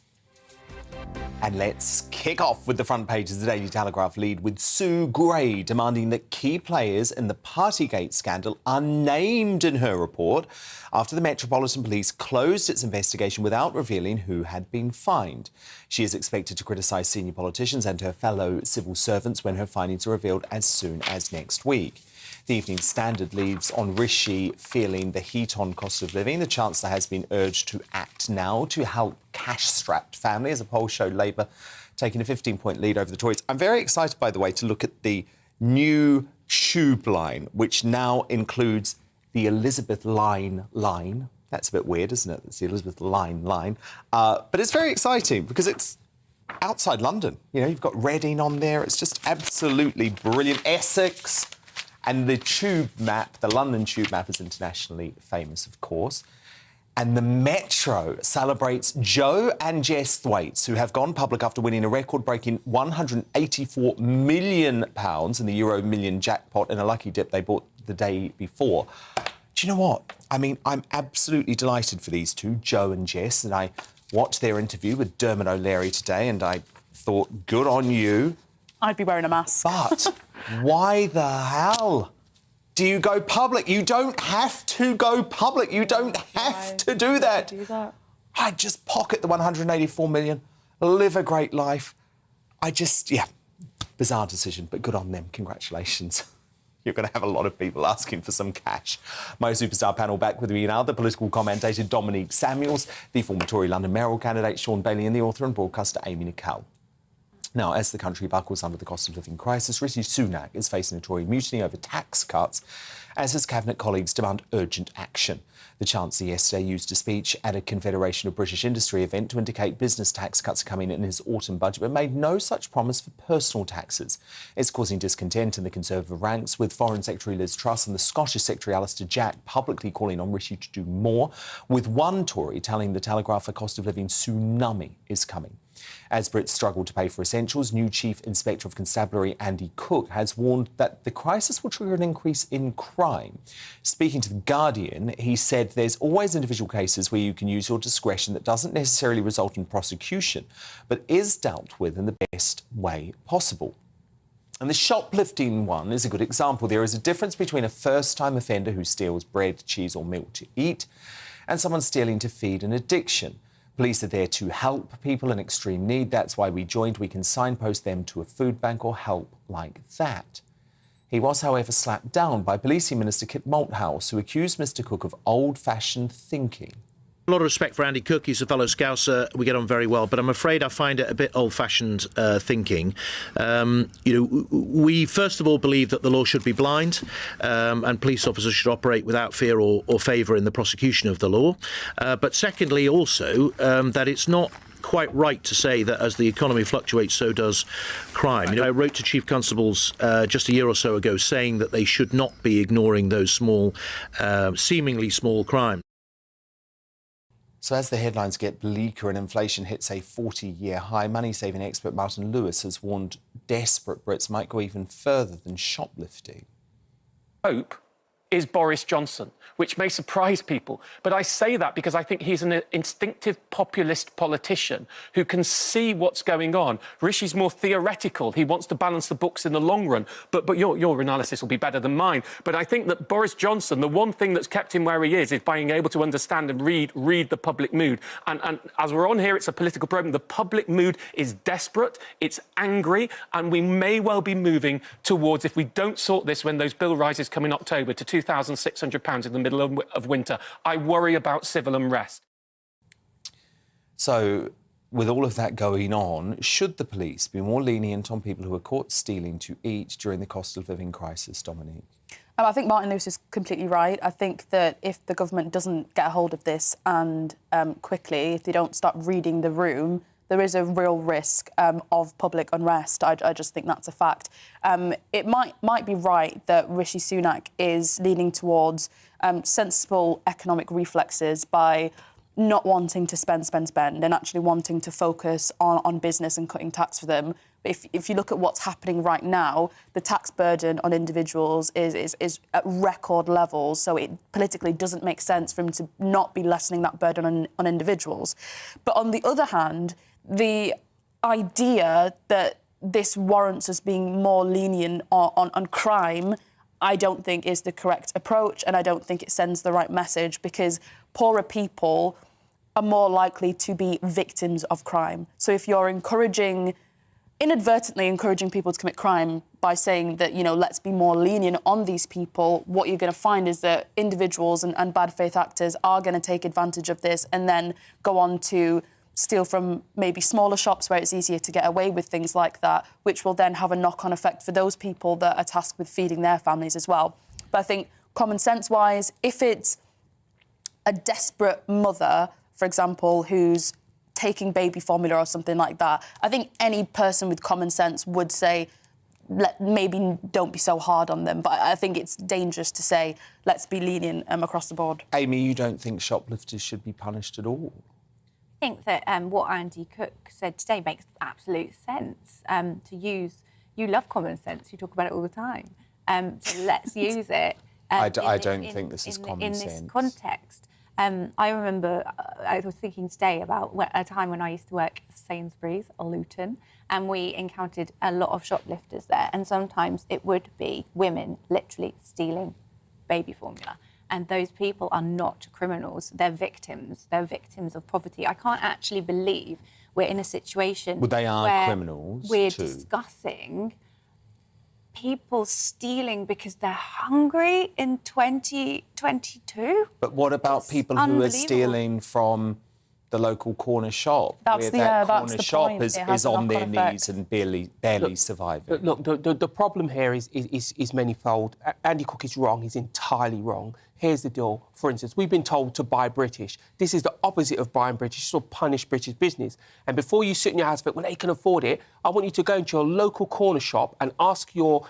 And let's kick off with the front page of the Daily Telegraph lead with Sue Gray demanding that key players in the Partygate scandal are named in her report after the Metropolitan Police closed its investigation without revealing who had been fined. She is expected to criticise senior politicians and her fellow civil servants when her findings are revealed as soon as next week. The Evening Standard leaves on Rishi feeling the heat on cost of living. The Chancellor has been urged to act now to help cash-strapped families. A poll showed Labour taking a 15-point lead over the Tories. I'm very excited, by the way, to look at the new tube line, which now includes the Elizabeth Line. That's a bit weird, isn't it? It's the Elizabeth Line. But it's very exciting because it's outside London. You've got Reading on there. It's just absolutely brilliant. Essex. And the tube map, the London tube map, is internationally famous, of course. And the Metro celebrates Joe and Jess Thwaites, who have gone public after winning a record-breaking £184 million in the Euro Million jackpot in a lucky dip they bought the day before. Do you know what? I mean, I'm absolutely delighted for these two, Joe and Jess, and I watched their interview with Dermot O'Leary today, and I thought, good on you. I'd be wearing a mask. But why the hell do you go public? You don't have to go public. You don't have to do that. I'd just pocket the 184 million, live a great life. Bizarre decision, but good on them. Congratulations. You're going to have a lot of people asking for some cash. My Superstar panel back with me now, the political commentator Dominique Samuels, the former Tory London mayoral candidate Sean Bailey, and the author and broadcaster Amy Nicole. Now, as the country buckles under the cost of living crisis, Rishi Sunak is facing a Tory mutiny over tax cuts as his cabinet colleagues demand urgent action. The Chancellor yesterday used a speech at a Confederation of British Industry event to indicate business tax cuts are coming in his autumn budget, but made no such promise for personal taxes. It's causing discontent in the Conservative ranks, with Foreign Secretary Liz Truss and the Scottish Secretary Alistair Jack publicly calling on Rishi to do more, with one Tory telling the Telegraph a cost of living tsunami is coming. As Brits struggle to pay for essentials, new Chief Inspector of Constabulary Andy Cook has warned that the crisis will trigger an increase in crime. Speaking to The Guardian, he said there's always individual cases where you can use your discretion that doesn't necessarily result in prosecution, but is dealt with in the best way possible. And the shoplifting one is a good example. There is a difference between a first-time offender who steals bread, cheese or milk to eat and someone stealing to feed an addiction. Police are there to help people in extreme need. That's why we joined. We can signpost them to a food bank or help like that. He was, however, slapped down by Policing Minister Kit Malthouse, who accused Mr Cook of old-fashioned thinking. A lot of respect for Andy Cook. He's a fellow Scouser. We get on very well, but I'm afraid I find it a bit old-fashioned thinking. We first of all believe that the law should be blind, and police officers should operate without fear or favour in the prosecution of the law. But secondly, also that it's not quite right to say that as the economy fluctuates, so does crime. I wrote to chief constables just a year or so ago saying that they should not be ignoring those small, seemingly small crimes. So as the headlines get bleaker and inflation hits a 40-year high, money-saving expert Martin Lewis has warned desperate Brits might go even further than shoplifting. Hope is Boris Johnson, which may surprise people. But I say that because I think he's an instinctive populist politician who can see what's going on. Rishi's more theoretical. He wants to balance the books in the long run. But your analysis will be better than mine. But I think that Boris Johnson, the one thing that's kept him where he is being able to understand and read the public mood. And as we're on here, it's a political program. The public mood is desperate, it's angry, and we may well be moving towards, if we don't sort this when those bill rises come in October, to £2,600 in the middle of winter. I worry about civil unrest. So, with all of that going on, should the police be more lenient on people who are caught stealing to eat during the cost of living crisis, Dominique? I think Martin Lewis is completely right. I think that if the government doesn't get a hold of this and quickly, if they don't start reading the room, there is a real risk of public unrest. I just think that's a fact. It might be right that Rishi Sunak is leaning towards sensible economic reflexes by not wanting to spend and actually wanting to focus on business and cutting tax for them. But if you look at what's happening right now, the tax burden on individuals is at record levels, so it politically doesn't make sense for him to not be lessening that burden on individuals. But on the other hand, the idea that this warrants us being more lenient on crime, I don't think is the correct approach, and I don't think it sends the right message, because poorer people are more likely to be victims of crime. So if you're inadvertently encouraging people to commit crime by saying that, let's be more lenient on these people, what you're going to find is that individuals and bad faith actors are going to take advantage of this and then go on to steal from maybe smaller shops where it's easier to get away with things like that, which will then have a knock-on effect for those people that are tasked with feeding their families as well. But I think common sense-wise, if it's a desperate mother, for example, who's taking baby formula or something like that, I think any person with common sense would say, maybe don't be so hard on them. But I think it's dangerous to say, let's be lenient across the board. Amy, you don't think shoplifters should be punished at all? I think that what Andy Cook said today makes absolute sense. You love common sense, you talk about it all the time. So let's use it. I don't think this is common sense. In this context. I remember I was thinking today about a time when I used to work at Sainsbury's or Wootton, and we encountered a lot of shoplifters there, and sometimes it would be women literally stealing baby formula. And those people are not criminals, they're victims. They're victims of poverty. I can't actually believe we're in a situation they are where criminals we're too. Discussing people stealing because they're hungry in 2022. But what about people who are stealing from the local corner shop? That's where that that's corner the shop point. is on their knees and barely surviving. Look, the problem here is manifold. Andy Cook is wrong. He's entirely wrong. Here's the deal. For instance, we've been told to buy British. This is the opposite of buying British. It's to punish British business. And before you sit in your house and think, well, they can afford it, I want you to go into your local corner shop and ask your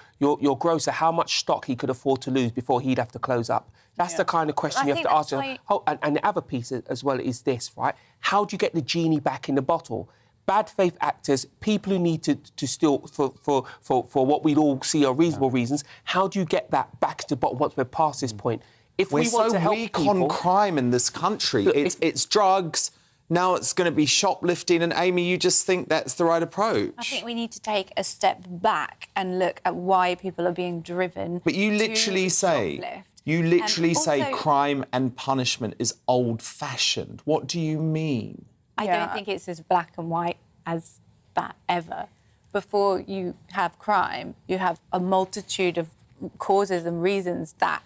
grocer how much stock he could afford to lose before he'd have to close up. That's the kind of question you have to ask. And the other piece as well is this, right? How do you get the genie back in the bottle? Bad faith actors, people who need to steal for what we'd all see are reasonable reasons, how do you get that back to the bottom once we're past this point? If We're we want so to help weak people, on crime in this country. It's drugs, now it's going to be shoplifting, and Amy, you just think that's the right approach? I think we need to take a step back and look at why people are being driven. But you literally say crime and punishment is old-fashioned. What do you mean? I don't think it's as black and white as that ever. Before you have crime, you have a multitude of causes and reasons that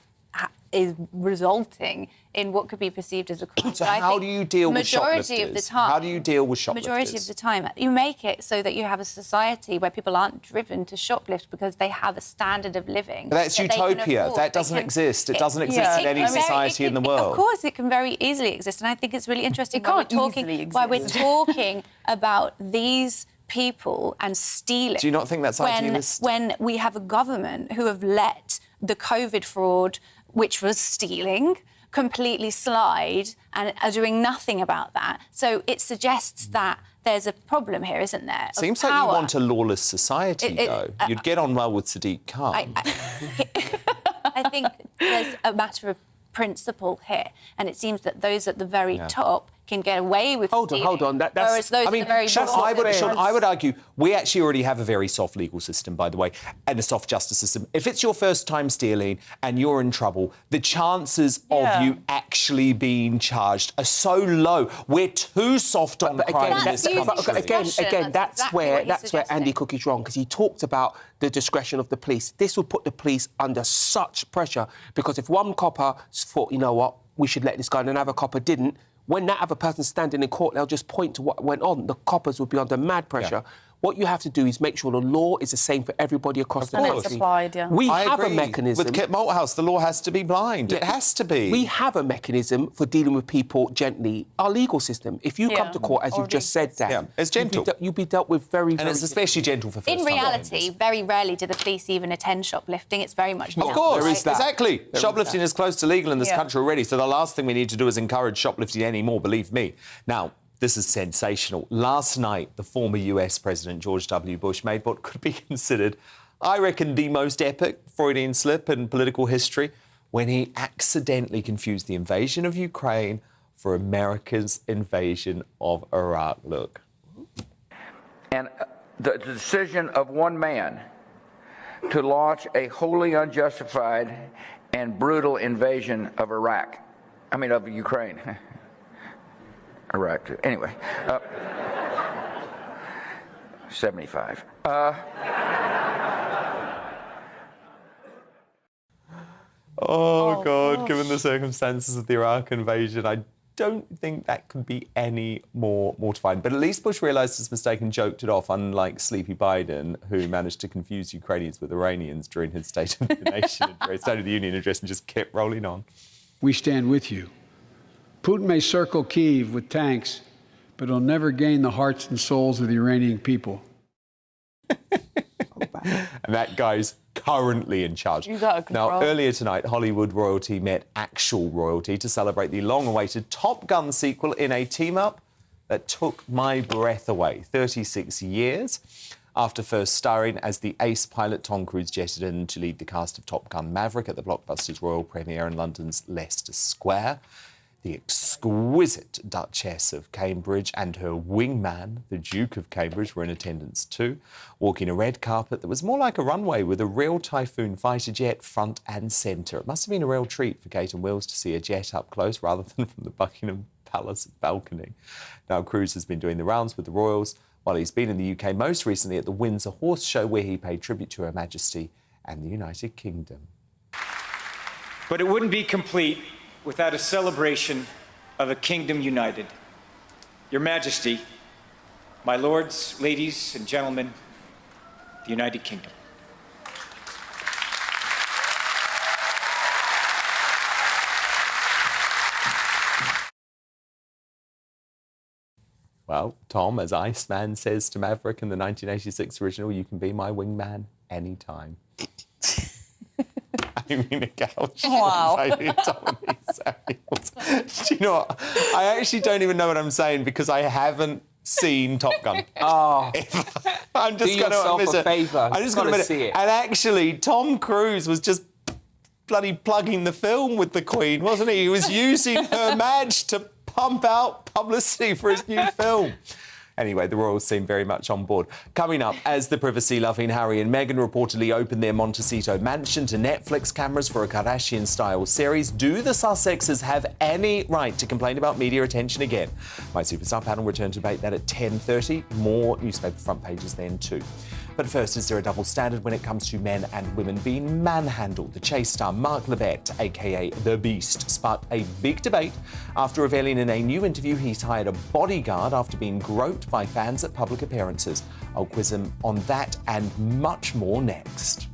is resulting in what could be perceived as a crime. So how do you deal with shoplifters? Majority of the time, how do you deal with shoplifters? Majority of the time, you make it so that you have a society where people aren't driven to shoplift because they have a standard of living. But that's utopia. That doesn't exist. It doesn't exist in any society in the world. Of course, it can very easily exist, and I think it's really interesting why we're talking about these people and stealing. Do you not think that's idealistic? When we have a government who have let the COVID fraud, which was stealing, completely slide and are doing nothing about that. So it suggests that there's a problem here, isn't there? Seems like you want a lawless society, though. You'd get on well with Sadiq Khan. I think There's a matter of principle here, and it seems that those at the very top can get away with stealing. Hold on. Whereas those at the very bottom... I would argue we actually already have a very soft legal system, by the way, and a soft justice system. If it's your first time stealing and you're in trouble, the chances of you actually being charged are so low. We're too soft on crime in this country. Again, that's where Andy Cook is wrong, because he talked about the discretion of the police. This would put the police under such pressure, because if one copper thought, you know what, we should let this go, and another copper didn't, when that other person's standing in court, they'll just point to what went on. The coppers would be under mad pressure. Yeah. What you have to do is make sure the law is the same for everybody across the country. It's applied, We have a mechanism. With Kit Malthouse, the law has to be blind. Yeah. It has to be. We have a mechanism for dealing with people gently. Our legal system. If you come to court, as you've just said, Dan, it's gentle. You'll be dealt with very, and it's especially gentle for first-time In reality, very rarely do the police even attend shoplifting. It's very much... Of course, exactly. Shoplifting is close to legal in this country already, so the last thing we need to do is encourage shoplifting anymore, believe me. Now, this is sensational. Last night, the former US President George W. Bush made what could be considered, I reckon, the most epic Freudian slip in political history when he accidentally confused the invasion of Ukraine for America's invasion of Iraq. Look. And the decision of one man to launch a wholly unjustified and brutal invasion of of Ukraine. Iraq, too. Anyway, 75. Oh, God, given the circumstances of the Iraq invasion, I don't think that could be any more mortifying. But at least Bush realised his mistake and joked it off, unlike Sleepy Biden, who managed to confuse Ukrainians with Iranians during his State of the Nation address, State of the Union address, and just kept rolling on. We stand with you. Putin may circle Kyiv with tanks, but he'll never gain the hearts and souls of the Iranian people. And that guy's currently in charge. He's out of control. Now, earlier tonight, Hollywood royalty met actual royalty to celebrate the long-awaited Top Gun sequel in a team-up that took my breath away. 36 years after first starring as the ace pilot, Tom Cruise jetted in to lead the cast of Top Gun Maverick at the blockbuster's royal premiere in London's Leicester Square. The exquisite Duchess of Cambridge and her wingman, the Duke of Cambridge, were in attendance too, walking a red carpet that was more like a runway with a real Typhoon fighter jet front and centre. It must have been a real treat for Kate and Wills to see a jet up close rather than from the Buckingham Palace balcony. Now, Cruise has been doing the rounds with the royals while he's been in the UK, most recently at the Windsor Horse Show, where he paid tribute to Her Majesty and the United Kingdom. But it wouldn't be complete without a celebration of a kingdom united. Your Majesty, my lords, ladies, and gentlemen, the United Kingdom. Well, Tom, as Iceman says to Maverick in the 1986 original, you can be my wingman anytime. I mean, a couch. Wow. Do you know what? I actually don't even know what I'm saying because I haven't seen Top Gun. Oh. I'm just going to admit it. Favour. I'm just going to admit it. And actually, Tom Cruise was just bloody plugging the film with the Queen, wasn't he? He was using Her Madge to pump out publicity for his new film. Anyway, the royals seem very much on board. Coming up, as the privacy-loving Harry and Meghan reportedly opened their Montecito mansion to Netflix cameras for a Kardashian-style series, do the Sussexes have any right to complain about media attention again? My Superstar panel return to debate that at 10:30. More newspaper front pages then too. But first, is there a double standard when it comes to men and women being manhandled? The Chase star Mark Labbett, a.k.a. The Beast, sparked a big debate after revealing in a new interview he's hired a bodyguard after being groped by fans at public appearances. I'll quiz him on that and much more next.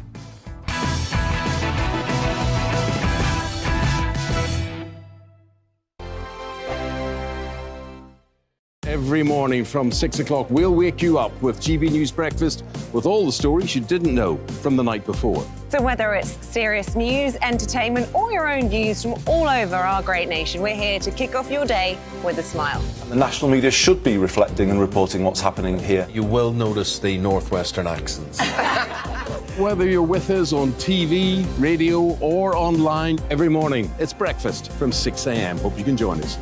Every morning from 6 o'clock, we'll wake you up with GB News Breakfast with all the stories you didn't know from the night before. So whether it's serious news, entertainment, or your own views from all over our great nation, we're here to kick off your day with a smile. And the national media should be reflecting and reporting what's happening here. You will notice the northwestern accents. Whether you're with us on TV, radio, or online every morning, it's breakfast from 6 a.m. Hope you can join us.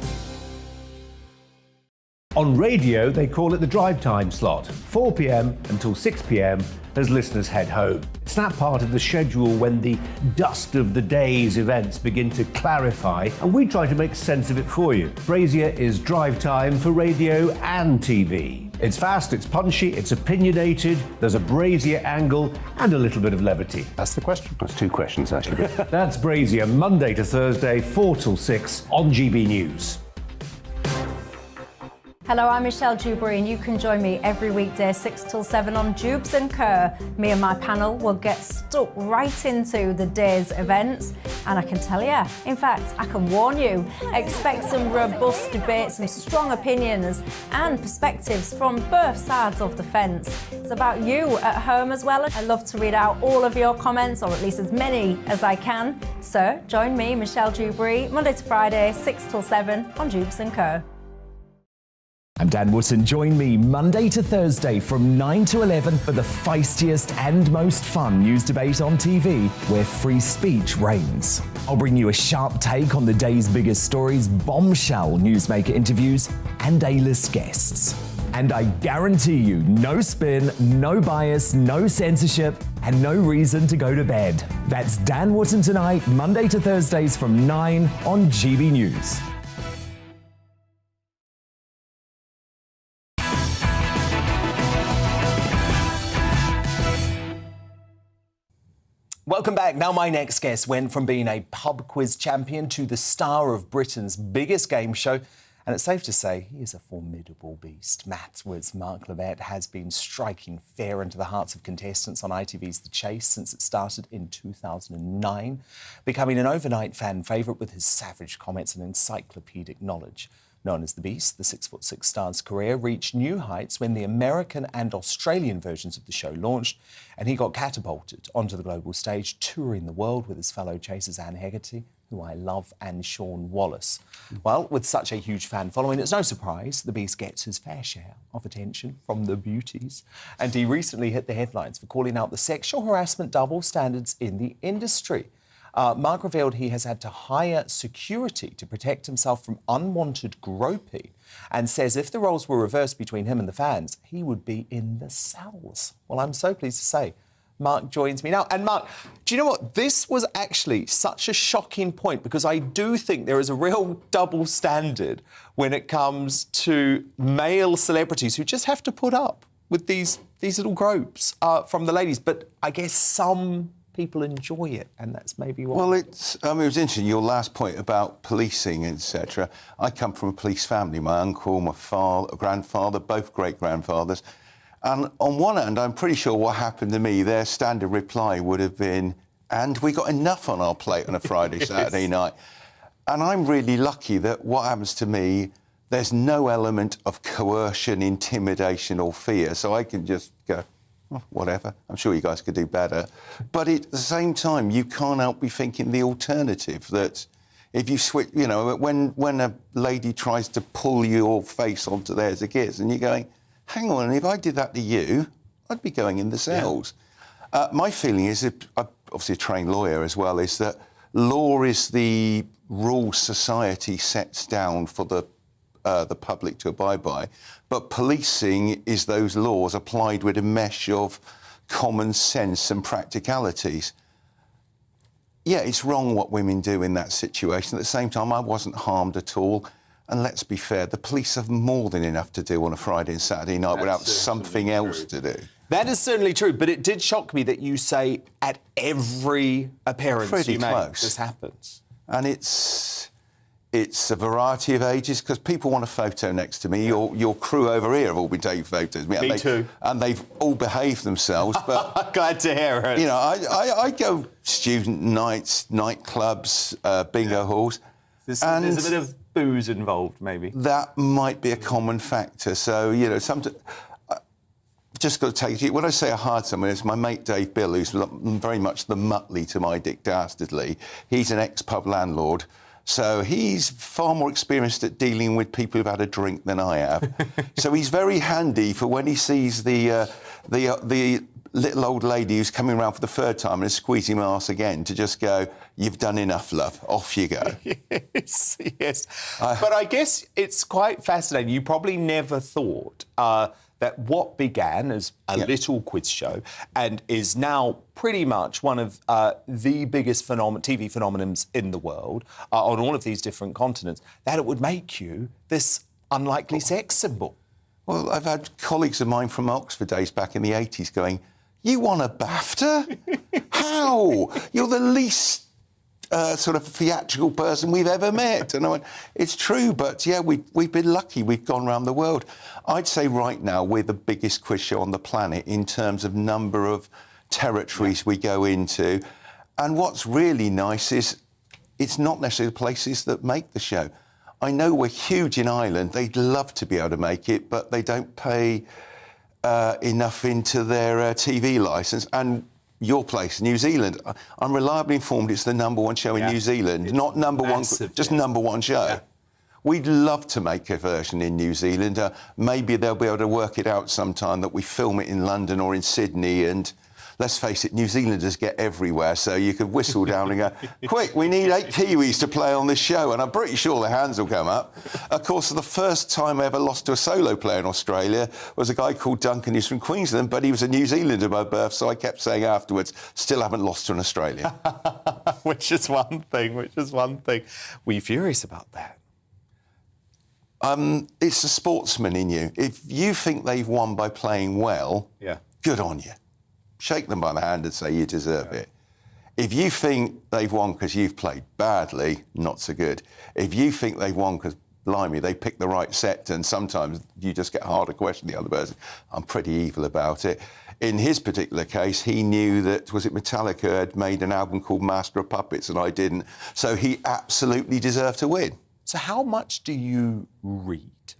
On radio, they call it the drive time slot, 4 p.m. until 6 p.m. as listeners head home. It's that part of the schedule when the dust of the day's events begin to clarify, and we try to make sense of it for you. Brazier is drive time for radio and TV. It's fast, it's punchy, it's opinionated, there's a Brazier angle, and a little bit of levity. That's the question. That's two questions, actually. That's Brazier, Monday to Thursday, 4 till 6 on GB News. Hello, I'm Michelle Dewberry, and you can join me every weekday 6 till 7 on Jubes and Kerr. Me and my panel will get stuck right into the day's events, and I can tell you, in fact, I can warn you, expect some robust debates, some strong opinions and perspectives from both sides of the fence. It's about you at home as well. I love to read out all of your comments, or at least as many as I can. So join me, Michelle Dewberry, Monday to Friday, 6 till 7 on Jubes and Kerr. I'm Dan Wootton. Join me Monday to Thursday from 9 to 11 for the feistiest and most fun news debate on TV, where free speech reigns. I'll bring you a sharp take on the day's biggest stories, bombshell newsmaker interviews, and A-list guests. And I guarantee you, no spin, no bias, no censorship, and no reason to go to bed. That's Dan Wootton tonight, Monday to Thursdays from 9 on GB News. Welcome back. Now, my next guest went from being a pub quiz champion to the star of Britain's biggest game show. And it's safe to say he is a formidable beast. Mark Labbett has been striking fear into the hearts of contestants on ITV's The Chase since it started in 2009, becoming an overnight fan favourite with his savage comments and encyclopedic knowledge. Known as the Beast, the 6'6" star's career reached new heights when the American and Australian versions of the show launched, and he got catapulted onto the global stage, touring the world with his fellow chasers Anne Hegarty, who I love, and Sean Wallace. Well, with such a huge fan following, it's no surprise the Beast gets his fair share of attention from the beauties. And he recently hit the headlines for calling out the sexual harassment double standards in the industry. Mark revealed he has had to hire security to protect himself from unwanted groping, and says if the roles were reversed between him and the fans, he would be in the cells. Well, I'm so pleased to say Mark joins me now. And Mark, do you know what? This was actually such a shocking point, because I do think there is a real double standard when it comes to male celebrities who just have to put up with these little gropes from the ladies. But I guess some people enjoy it, and that's maybe why. Well, it was interesting, your last point about policing, etc. I come from a police family. My uncle, my grandfather, both great-grandfathers. And on one hand, I'm pretty sure what happened to me, their standard reply would have been, and we got enough on our plate on a Friday, Yes. Saturday night. And I'm really lucky that what happens to me, there's no element of coercion, intimidation or fear. So I can just go, whatever, I'm sure you guys could do better. But at the same time, you can't help me thinking the alternative, that if you switch, you know, when a lady tries to pull your face onto theirs a kiss, and you're going, hang on, if I did that to you, I'd be going in the cells. Yeah. My feeling is, that, I'm obviously a trained lawyer as well, is that law is the rule society sets down for the public to abide by, but policing is those laws applied with a mesh of common sense and practicalities. Yeah, it's wrong what women do in that situation. At the same time, I wasn't harmed at all. And let's be fair, the police have more than enough to do on a Friday and Saturday night without something else to do. That is certainly true, but it did shock me that you say at every appearance Pretty you make, close. this happens. And it's a variety of ages, because people want a photo next to me. Your crew over here have all been taking photos. Me too. And they've all behaved themselves. But glad to hear it. You know, I go student nights, nightclubs, bingo halls. There's a bit of booze involved, maybe. That might be a common factor. So, you know, just got to take it. When I say I hired someone, it's my mate Dave Bill, who's very much the Muttley to my Dick Dastardly. He's an ex-pub landlord. So he's far more experienced at dealing with people who've had a drink than I have. So he's very handy for when he sees the little old lady who's coming around for the third time and is squeezing my arse again to just go, you've done enough, love, off you go. Yes, yes. But I guess it's quite fascinating. You probably never thought that what began as a little quiz show and is now pretty much one of the biggest TV phenomenons in the world on all of these different continents, that it would make you this unlikely sex symbol. Well, I've had colleagues of mine from Oxford days back in the 80s going, you won a BAFTA? How? You're the least sort of theatrical person we've ever met. And I went, it's true, but yeah, we've been lucky. We've gone around the world. I'd say right now we're the biggest quiz show on the planet in terms of number of territories we go into. And what's really nice is it's not necessarily the places that make the show. I know we're huge in Ireland. They'd love to be able to make it, but they don't pay enough into their TV licence. And your place, New Zealand, I'm reliably informed it's the #1 show in New Zealand, not #1, just #1 show. Yeah. We'd love to make a version in New Zealand. Maybe they'll be able to work it out sometime that we film it in London or in Sydney. And let's face it, New Zealanders get everywhere, so you could whistle down and go, quick, we need 8 Kiwis to play on this show, and I'm pretty sure their hands will come up. Of course, the first time I ever lost to a solo player in Australia was a guy called Duncan, who's from Queensland, but he was a New Zealander by birth, so I kept saying afterwards, still haven't lost to an Australian. Which is one thing. Were you furious about that? It's the sportsman in you. If you think they've won by playing well, good on you. Shake them by the hand and say you deserve it. If you think they've won because you've played badly, not so good. If you think they've won because, blimey, they picked the right set and sometimes you just get hard to question the other person, I'm pretty evil about it. In his particular case, he knew that, was it Metallica had made an album called Master of Puppets and I didn't, so he absolutely deserved to win. So how much do you read?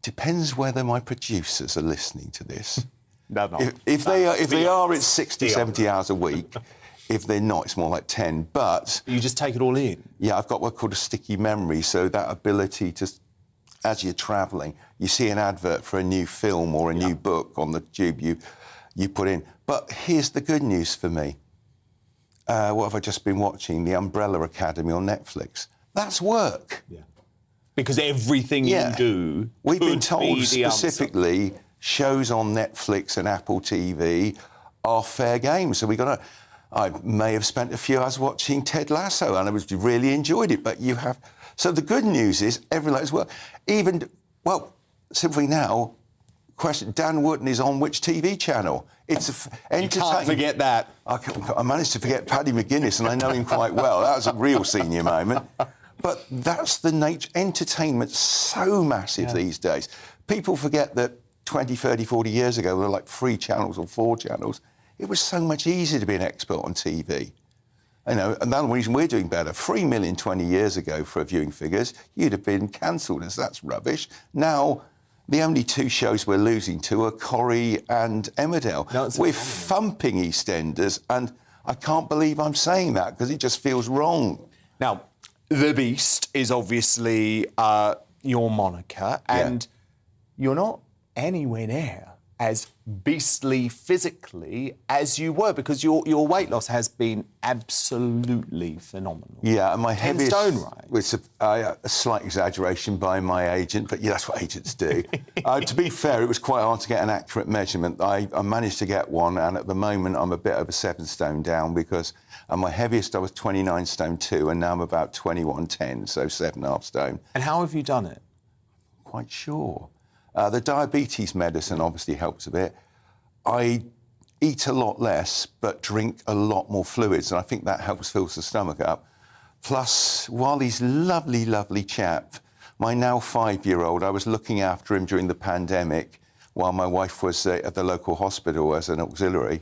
Depends whether my producers are listening to this. No. If they are, it's 60, 70 hours a week. If they're not, it's more like 10. But you just take it all in. Yeah, I've got what's called a sticky memory, so that ability to, as you're travelling, you see an advert for a new film or a new book on the tube you put in. But here's the good news for me. What have I just been watching? The Umbrella Academy on Netflix. That's work. Yeah. Because everything you do, we've been told specifically. Shows on Netflix and Apple TV are fair game. So I may have spent a few hours watching Ted Lasso and I really enjoyed it, but you have... So the good news is everyone likes work. Simply now, question, Dan Wootton is on which TV channel? It's entertaining. You can't forget that. I managed to forget Paddy McGuinness and I know him quite well. That was a real senior moment. But that's the nature. Entertainment's so massive these days. People forget that 20, 30, 40 years ago, there were like 3 channels or 4 channels. It was so much easier to be an expert on TV. You know, and that's the reason we're doing better. 3 million 20 years ago for viewing figures, you'd have been cancelled as that's rubbish. Now, the only 2 shows we're losing to are Corrie and Emmerdale. We're thumping EastEnders, and I can't believe I'm saying that because it just feels wrong. Now, The Beast is obviously your moniker, and you're not anywhere near as beastly physically as you were, because your weight loss has been absolutely phenomenal. Yeah, and my 10 heaviest... stone, right? It's a slight exaggeration by my agent, but yeah, that's what agents do. To be fair, it was quite hard to get an accurate measurement. I managed to get one, and at the moment I'm a bit over 7 stone down because at my heaviest I was 29 stone 2, and now I'm about 21.10, so 7.5 stone. And how have you done it? Quite sure. The diabetes medicine obviously helps a bit. I eat a lot less, but drink a lot more fluids, and I think that helps fill the stomach up. Plus, Wally's lovely, lovely chap, my now 5-year-old, I was looking after him during the pandemic while my wife was at the local hospital as an auxiliary,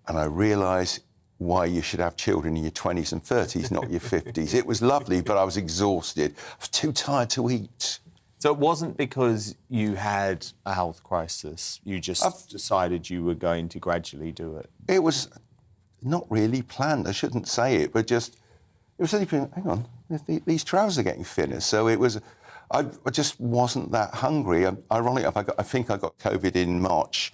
and I realised why you should have children in your 20s and 30s, not your 50s. It was lovely, but I was exhausted. I was too tired to eat. So it wasn't because you had a health crisis, you just decided you were going to gradually do it? It was not really planned, I shouldn't say it, but just, it was only been, hang on, these trousers are getting thinner, so it was, I just wasn't that hungry. Ironically, I think I got COVID in March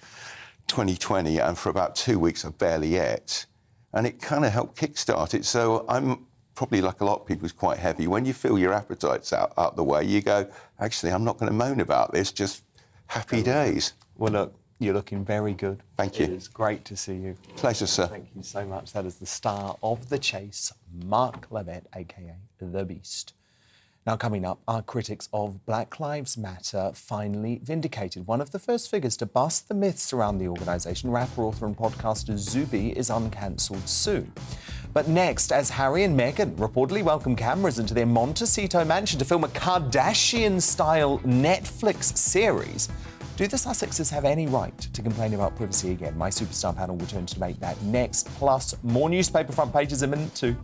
2020, and for about 2 weeks I barely ate. And it kind of helped kickstart it. So I'm probably, like a lot of people, is quite heavy. When you feel your appetites out the way, you go, actually, I'm not going to moan about this, just happy days. Well, look, you're looking very good. Thank you. It's great to see you. Pleasure, sir. Thank you so much. That is the star of The Chase, Mark Labbett, a.k.a. The Beast. Now, coming up, our critics of Black Lives Matter finally vindicated. One of the first figures to bust the myths around the organisation, rapper, author and podcaster Zubi, is uncancelled soon. But next, as Harry and Meghan reportedly welcome cameras into their Montecito mansion to film a Kardashian-style Netflix series, do the Sussexes have any right to complain about privacy again? My superstar panel will turn to debate that next, plus more newspaper front pages in a minute too.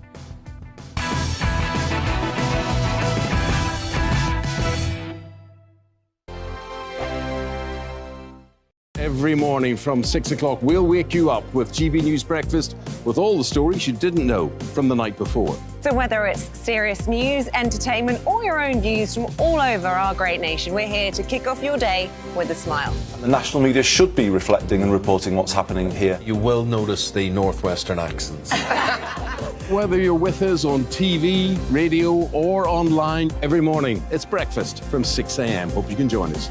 Every morning from 6 o'clock, we'll wake you up with GB News Breakfast with all the stories you didn't know from the night before. So whether it's serious news, entertainment, or your own views from all over our great nation, we're here to kick off your day with a smile. The national media should be reflecting and reporting what's happening here. You will notice the northwestern accents. Whether you're with us on TV, radio, or online, every morning, it's breakfast from 6 a.m. Hope you can join us.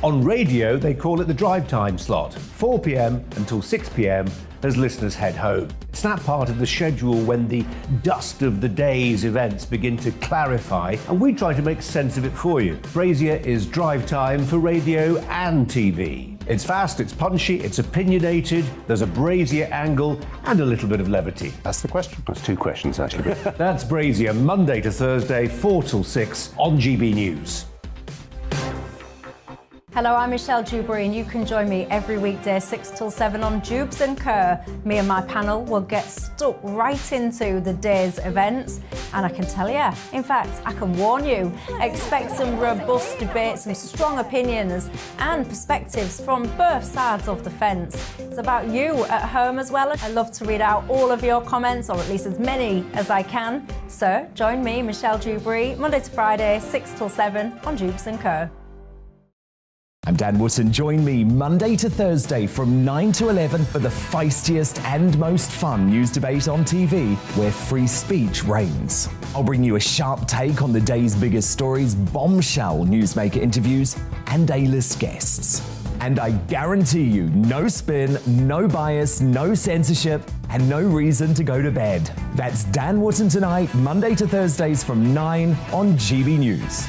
On radio, they call it the drive time slot, 4 p.m. until 6 p.m. as listeners head home. It's that part of the schedule when the dust of the day's events begin to clarify, and we try to make sense of it for you. Brazier is drive time for radio and TV. It's fast, it's punchy, it's opinionated, there's a Brazier angle and a little bit of levity. That's the question. That's two questions, actually. That's Brazier, Monday to Thursday, 4 till 6 on GB News. Hello, I'm Michelle Dewberry, and you can join me every weekday 6 till 7 on Jubes and Kerr. Me and my panel will get stuck right into the day's events, and I can tell you, in fact, I can warn you, expect some robust debates, some strong opinions and perspectives from both sides of the fence. It's about you at home as well. I love to read out all of your comments, or at least as many as I can. So join me, Michelle Dewberry, Monday to Friday, 6 till 7 on Jubes and Kerr. I'm Dan Wootton. Join me Monday to Thursday from 9 to 11 for the feistiest and most fun news debate on TV, where free speech reigns. I'll bring you a sharp take on the day's biggest stories, bombshell newsmaker interviews, and A-list guests. And I guarantee you, no spin, no bias, no censorship, and no reason to go to bed. That's Dan Wootton tonight, Monday to Thursdays from 9 on GB News.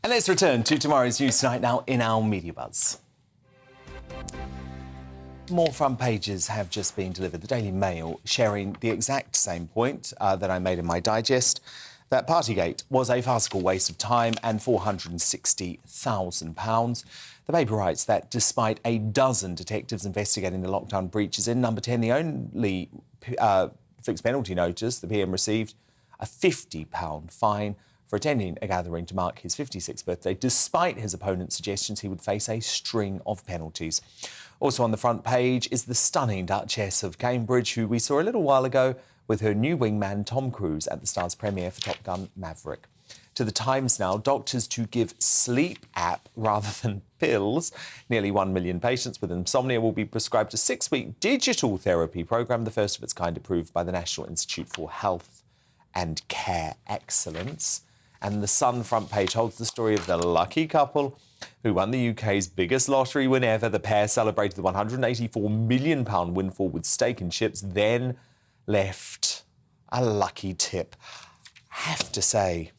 And let's return to tomorrow's news tonight now in our Media Buzz. More front pages have just been delivered. The Daily Mail sharing the exact same point that I made in my digest, that Partygate was a farcical waste of time and £460,000. The paper writes that despite a dozen detectives investigating the lockdown breaches in Number 10, the only fixed penalty notice the PM received, a £50 fine for attending a gathering to mark his 56th birthday, despite his opponent's suggestions he would face a string of penalties. Also on the front page is the stunning Duchess of Cambridge, who we saw a little while ago with her new wingman Tom Cruise at the Star's premiere for Top Gun Maverick. To the Times now, doctors to give sleep app rather than pills. Nearly 1 million patients with insomnia will be prescribed a 6-week digital therapy programme, the first of its kind approved by the National Institute for Health and Care Excellence. And the Sun front page holds the story of the lucky couple who won the UK's biggest lottery win ever. The pair celebrated the £184 million windfall with steak and chips, then left a lucky tip. I have to say,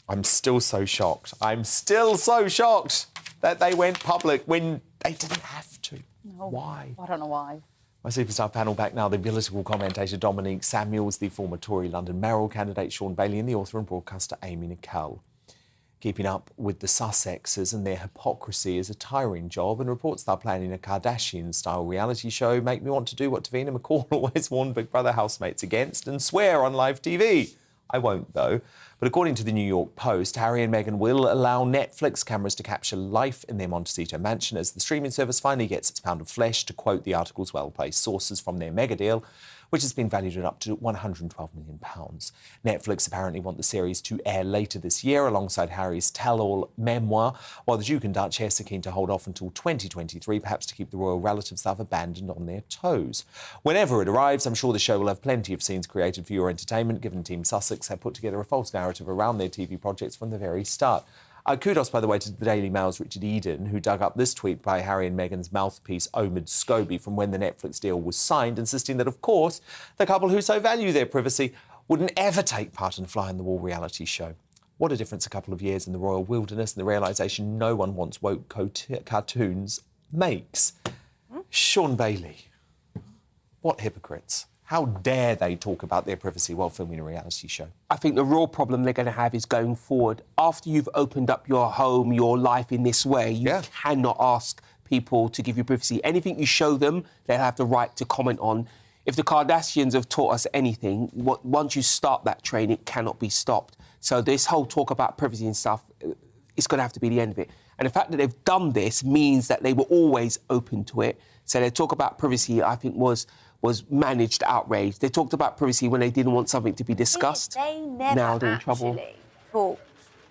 I'm still so shocked. I'm still so shocked that they went public when they didn't have to. No. Why? I don't know why. My superstar panel back now, the political commentator Dominique Samuels, the former Tory London mayoral candidate Sean Bailey, and the author and broadcaster Amy Nicole. Keeping up with the Sussexes and their hypocrisy is a tiring job, and reports they're planning a Kardashian-style reality show make me want to do what Davina McCall always warned Big Brother housemates against and swear on live TV. I won't, though. But according to the New York Post, Harry and Meghan will allow Netflix cameras to capture life in their Montecito mansion as the streaming service finally gets its pound of flesh, to quote the article's well-placed sources from their mega deal, which has been valued at up to £112 million. Netflix apparently want the series to air later this year alongside Harry's tell-all memoir, while the Duke and Duchess are keen to hold off until 2023, perhaps to keep the royal relatives they've abandoned on their toes. Whenever it arrives, I'm sure the show will have plenty of scenes created for your entertainment, given Team Sussex have put together a false narrative around their TV projects from the very start. Kudos, by the way, to the Daily Mail's Richard Eden, who dug up this tweet by Harry and Meghan's mouthpiece, Omid Scobie, from when the Netflix deal was signed, insisting that, of course, the couple who so value their privacy wouldn't ever take part in a fly-on-the-wall reality show. What a difference a couple of years in the royal wilderness and the realisation no one wants woke cartoons makes. Sean Bailey, what hypocrites. How dare they talk about their privacy while filming a reality show? I think the real problem they're going to have is going forward. After you've opened up your home, your life in this way, you cannot ask people to give you privacy. Anything you show them, they'll have the right to comment on. If the Kardashians have taught us anything, once you start that train, it cannot be stopped. So this whole talk about privacy and stuff, it's going to have to be the end of it. And the fact that they've done this means that they were always open to it. So their talk about privacy, I think, was managed outrage. They talked about privacy when they didn't want something to be discussed. They never now they're in trouble. actually talked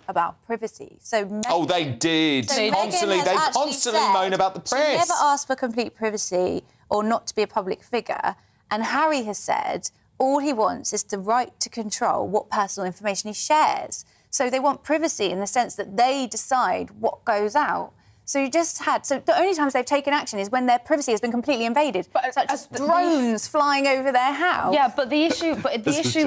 about privacy. So Meghan, they did. So Constantly, Meghan they has constantly actually moan about the said press. She never asked for complete privacy or not to be a public figure. And Harry has said all he wants is the right to control what personal information he shares. So they want privacy in the sense that they decide what goes out. So you just had... So the only times they've taken action is when their privacy has been completely invaded, such as drones flying over their house. Yeah, but the issue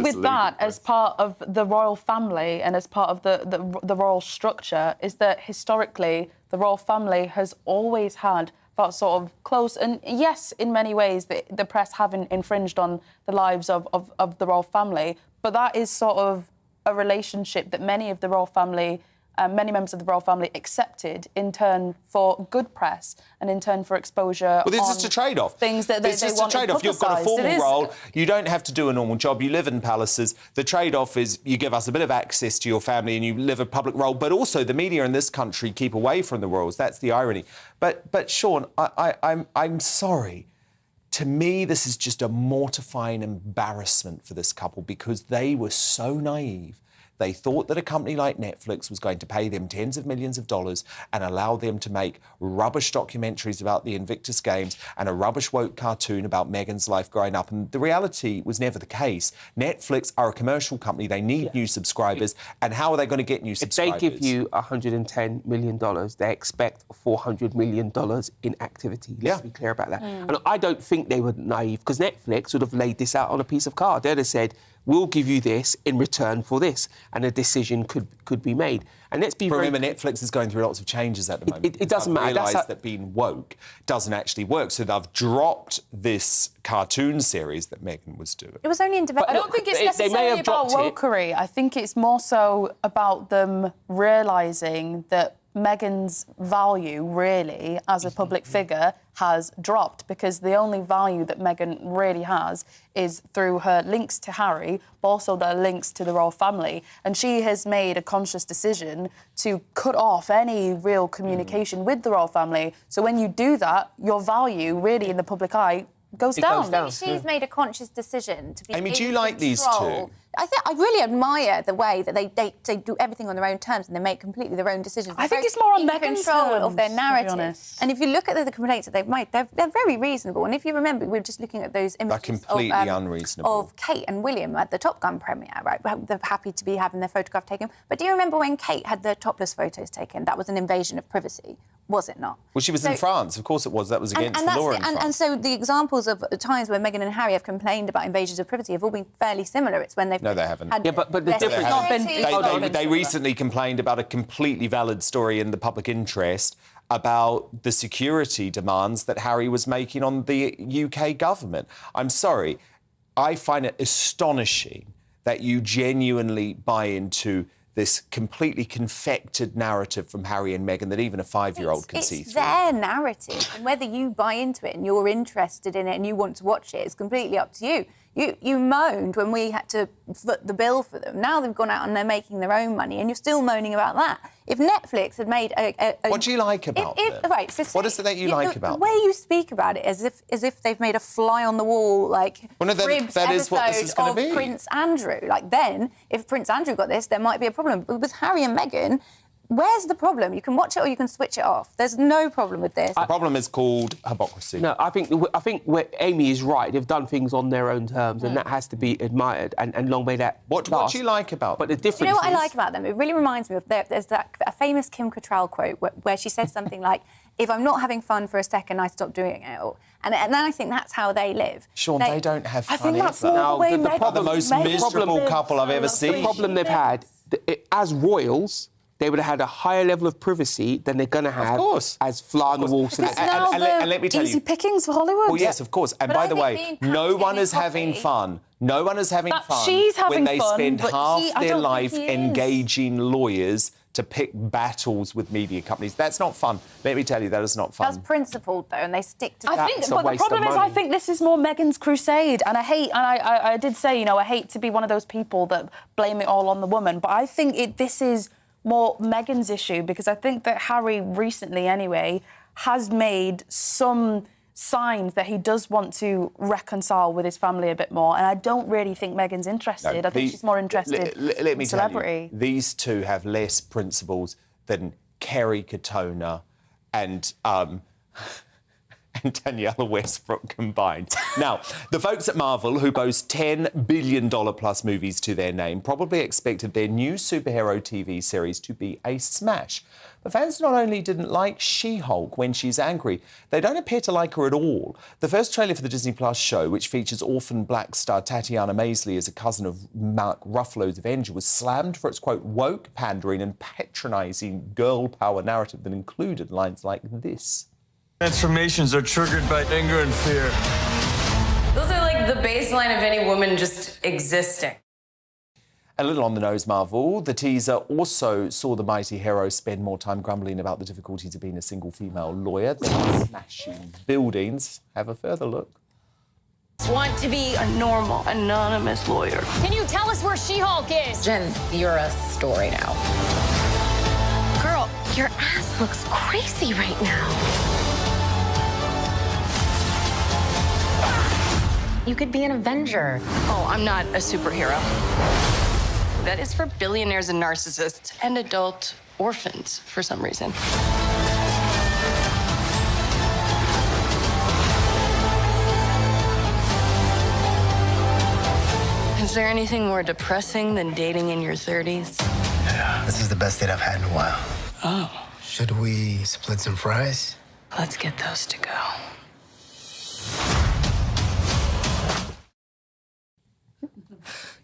with that, as part of the royal family and as part of the royal structure, is that historically the royal family has always had that sort of close... And yes, in many ways, the press haven't infringed on the lives of the royal family, but that is sort of a relationship that many of the royal family... many members of the royal family accepted in turn for good press and in turn for exposure. Well, this is a trade-off. Things that they want to publicise. It's just a trade-off. You've got a formal role. You don't have to do a normal job. You live in palaces. The trade-off is you give us a bit of access to your family and you live a public role, but also the media in this country keep away from the royals. That's the irony. But Sean, I'm sorry. To me, this is just a mortifying embarrassment for this couple because they were so naive. They thought that a company like Netflix was going to pay them tens of millions of dollars and allow them to make rubbish documentaries about the Invictus Games and a rubbish woke cartoon about Meghan's life growing up. And the reality was never the case. Netflix are a commercial company. They need new subscribers. And how are they going to get new subscribers? If they give you $110 million, they expect $400 million in activity. Let's be clear about that. And I don't think they were naive, because Netflix would have laid this out on a piece of card. They'd have said, we'll give you this in return for this, and a decision could be made. And let's be Remember, Netflix is going through lots of changes at the moment. It doesn't matter. They've realised that being woke doesn't actually work, so they've dropped this cartoon series that Meghan was doing. It was only in development. I don't think it's necessarily about wokery. I think it's more so about them realising that Meghan's value, really, as a public figure, has dropped, because the only value that Meghan really has is through her links to Harry, but also the links to the royal family. And she has made a conscious decision to cut off any real communication with the royal family. So when you do that, your value, really, in the public eye, goes down. I think she's made a conscious decision to be Amy, do you in like these control. two? I really admire the way that they do everything on their own terms and they make completely their own decisions. I think it's more on Meghan's control terms, of their to be narrative. honest. And if you look at the complaints that they've made, they're very reasonable. And if you remember, we were just looking at those images completely unreasonable. of Kate and William at the Top Gun premiere, right? They're happy to be having their photograph taken. But do you remember when Kate had the topless photos taken? That was an invasion of privacy, was it not? Well, she was in France. Of course it was. That was against the law in France. And so the examples of times where Meghan and Harry have complained about invasions of privacy have all been fairly similar. It's when they've... No, they haven't. But the difference... They recently complained about a completely valid story in the public interest about the security demands that Harry was making on the UK government. I'm sorry. I find it astonishing that you genuinely buy into this completely confected narrative from Harry and Meghan that even a 5-year-old can see through. It's their narrative, and whether you buy into it and you're interested in it and you want to watch it, it's completely up to you. You moaned when we had to foot the bill for them. Now they've gone out and they're making their own money, and you're still moaning about that. If Netflix had made a what do you like about them? Right, so what is it that you like about the way you speak about it, as if they've made a fly on the wall, like, well, no, that is what this is going to be. Prince Andrew. Like, then, if Prince Andrew got this, there might be a problem. But with Harry and Meghan, where's the problem? You can watch it or you can switch it off. There's no problem with this. The problem is called hypocrisy. No, I think where Amy is right. They've done things on their own terms, and that has to be admired. And long may that What last. do you like about But the difference Do you know what I is- like about them? It really reminds me of there's a famous Kim Cattrall quote where she says something like, "If I'm not having fun for a second, I stop doing it." And then I think that's how they live. Sean, they don't have fun. I think that's either. more the way the most miserable couple I've ever seen. The problem they've had, as royals, they would have had a higher level of privacy than they're going to have as fly on the wall. And let me tell easy you, pickings for Hollywood. well, yes, of course. And by the way, no one is having fun. No one is having fun she's having when they fun, spend but half I their don't life think he is. engaging lawyers to pick battles with media companies. That's not fun. Let me tell you, that is not fun. That's principled, though, and they stick to that. I think, but the problem is, I think this is more Meghan's crusade, and I did say, you know, I hate to be one of those people that blame it all on the woman, but I think this is more Meghan's issue, because I think that Harry recently, anyway, has made some signs that he does want to reconcile with his family a bit more, and I don't really think Meghan's interested. I think she's more interested let me in tell celebrity. you, these two have less principles than Kerry Katona and Daniela Westbrook combined. Now, the folks at Marvel, who boast $10 billion plus movies to their name, probably expected their new superhero TV series to be a smash. But fans not only didn't like She-Hulk when she's angry, they don't appear to like her at all. The first trailer for the Disney Plus show, which features orphan black star Tatiana Maslany as a cousin of Mark Ruffalo's Avenger, was slammed for its, quote, woke, pandering and patronising girl power narrative that included lines like this. Transformations are triggered by anger and fear. Those are like the baseline of any woman just existing. A little on the nose, Marvel. The teaser also saw the mighty hero spend more time grumbling about the difficulties of being a single female lawyer than smashing buildings. Have a further look. Want to be a normal, anonymous lawyer. Can you tell us where She-Hulk is? Jen, you're a story now. Girl, your ass looks crazy right now. You could be an Avenger. Oh, I'm not a superhero. That is for billionaires and narcissists and adult orphans for some reason. Is there anything more depressing than dating in your 30s? Yeah, this is the best date I've had in a while. Oh. Should we split some fries? Let's get those to go.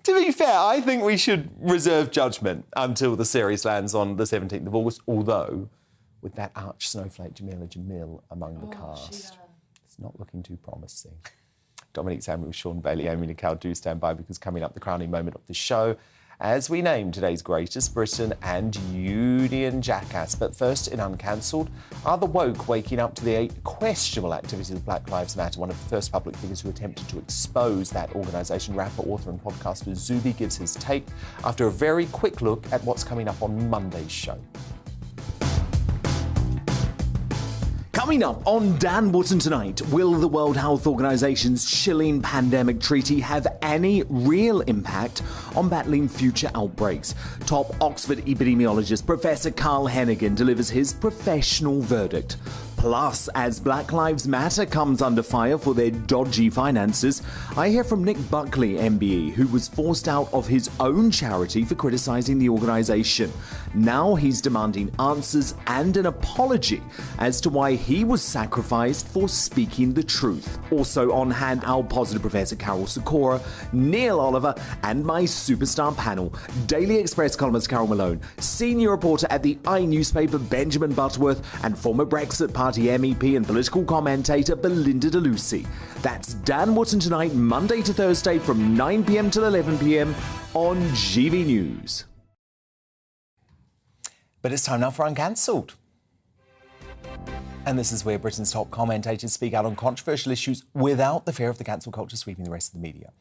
To be fair, I think we should reserve judgment until the series lands on the 17th of August, although with that arch snowflake Jamila Jamil among the cast, it's not looking too promising. Dominic Samuel, Sean Bailey, Amy Nicole do stand by, because coming up, the crowning moment of the show as we name today's greatest Britain and Union jackass. But first, in Uncancelled, are the woke waking up to the questionable activities of Black Lives Matter? One of the first public figures who attempted to expose that organisation, rapper, author and podcaster Zubi, gives his take after a very quick look at what's coming up on Monday's show. Coming up on Dan Wootton tonight, will the World Health Organization's chilling pandemic treaty have any real impact on battling future outbreaks? Top Oxford epidemiologist Professor Carl Hennigan delivers his professional verdict. Plus, as Black Lives Matter comes under fire for their dodgy finances, I hear from Nick Buckley, MBE, who was forced out of his own charity for criticising the organisation. Now he's demanding answers and an apology as to why he was sacrificed for speaking the truth. Also on hand, our positive Professor Carol Sikora, Neil Oliver, and my superstar panel, Daily Express columnist Carol Malone, senior reporter at the newspaper Benjamin Butterworth, and former Brexit Party MEP and political commentator Belinda DeLucy. That's Dan Wootton tonight, Monday to Thursday from 9 p.m. till 11 p.m. on GBNews. But it's time now for Uncancelled. And this is where Britain's top commentators speak out on controversial issues without the fear of the cancel culture sweeping the rest of the media.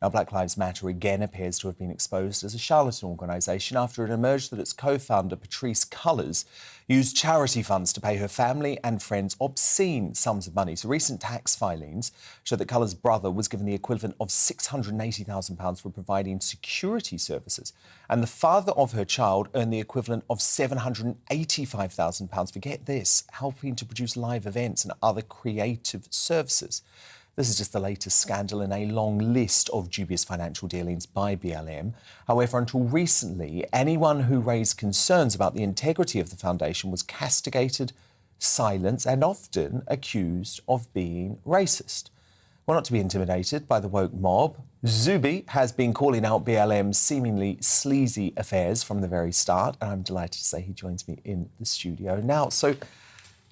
Now, Black Lives Matter again appears to have been exposed as a charlatan organisation after it emerged that its co-founder, Patrisse Cullors, used charity funds to pay her family and friends obscene sums of money. So recent tax filings show that Cullors' brother was given the equivalent of £680,000 for providing security services. And the father of her child earned the equivalent of £785,000 for, get this, helping to produce live events and other creative services. This is just the latest scandal in a long list of dubious financial dealings by BLM. However, until recently, anyone who raised concerns about the integrity of the foundation was castigated, silenced, and often accused of being racist. Well, not to be intimidated by the woke mob, Zubi has been calling out BLM's seemingly sleazy affairs from the very start, and I'm delighted to say he joins me in the studio now. So,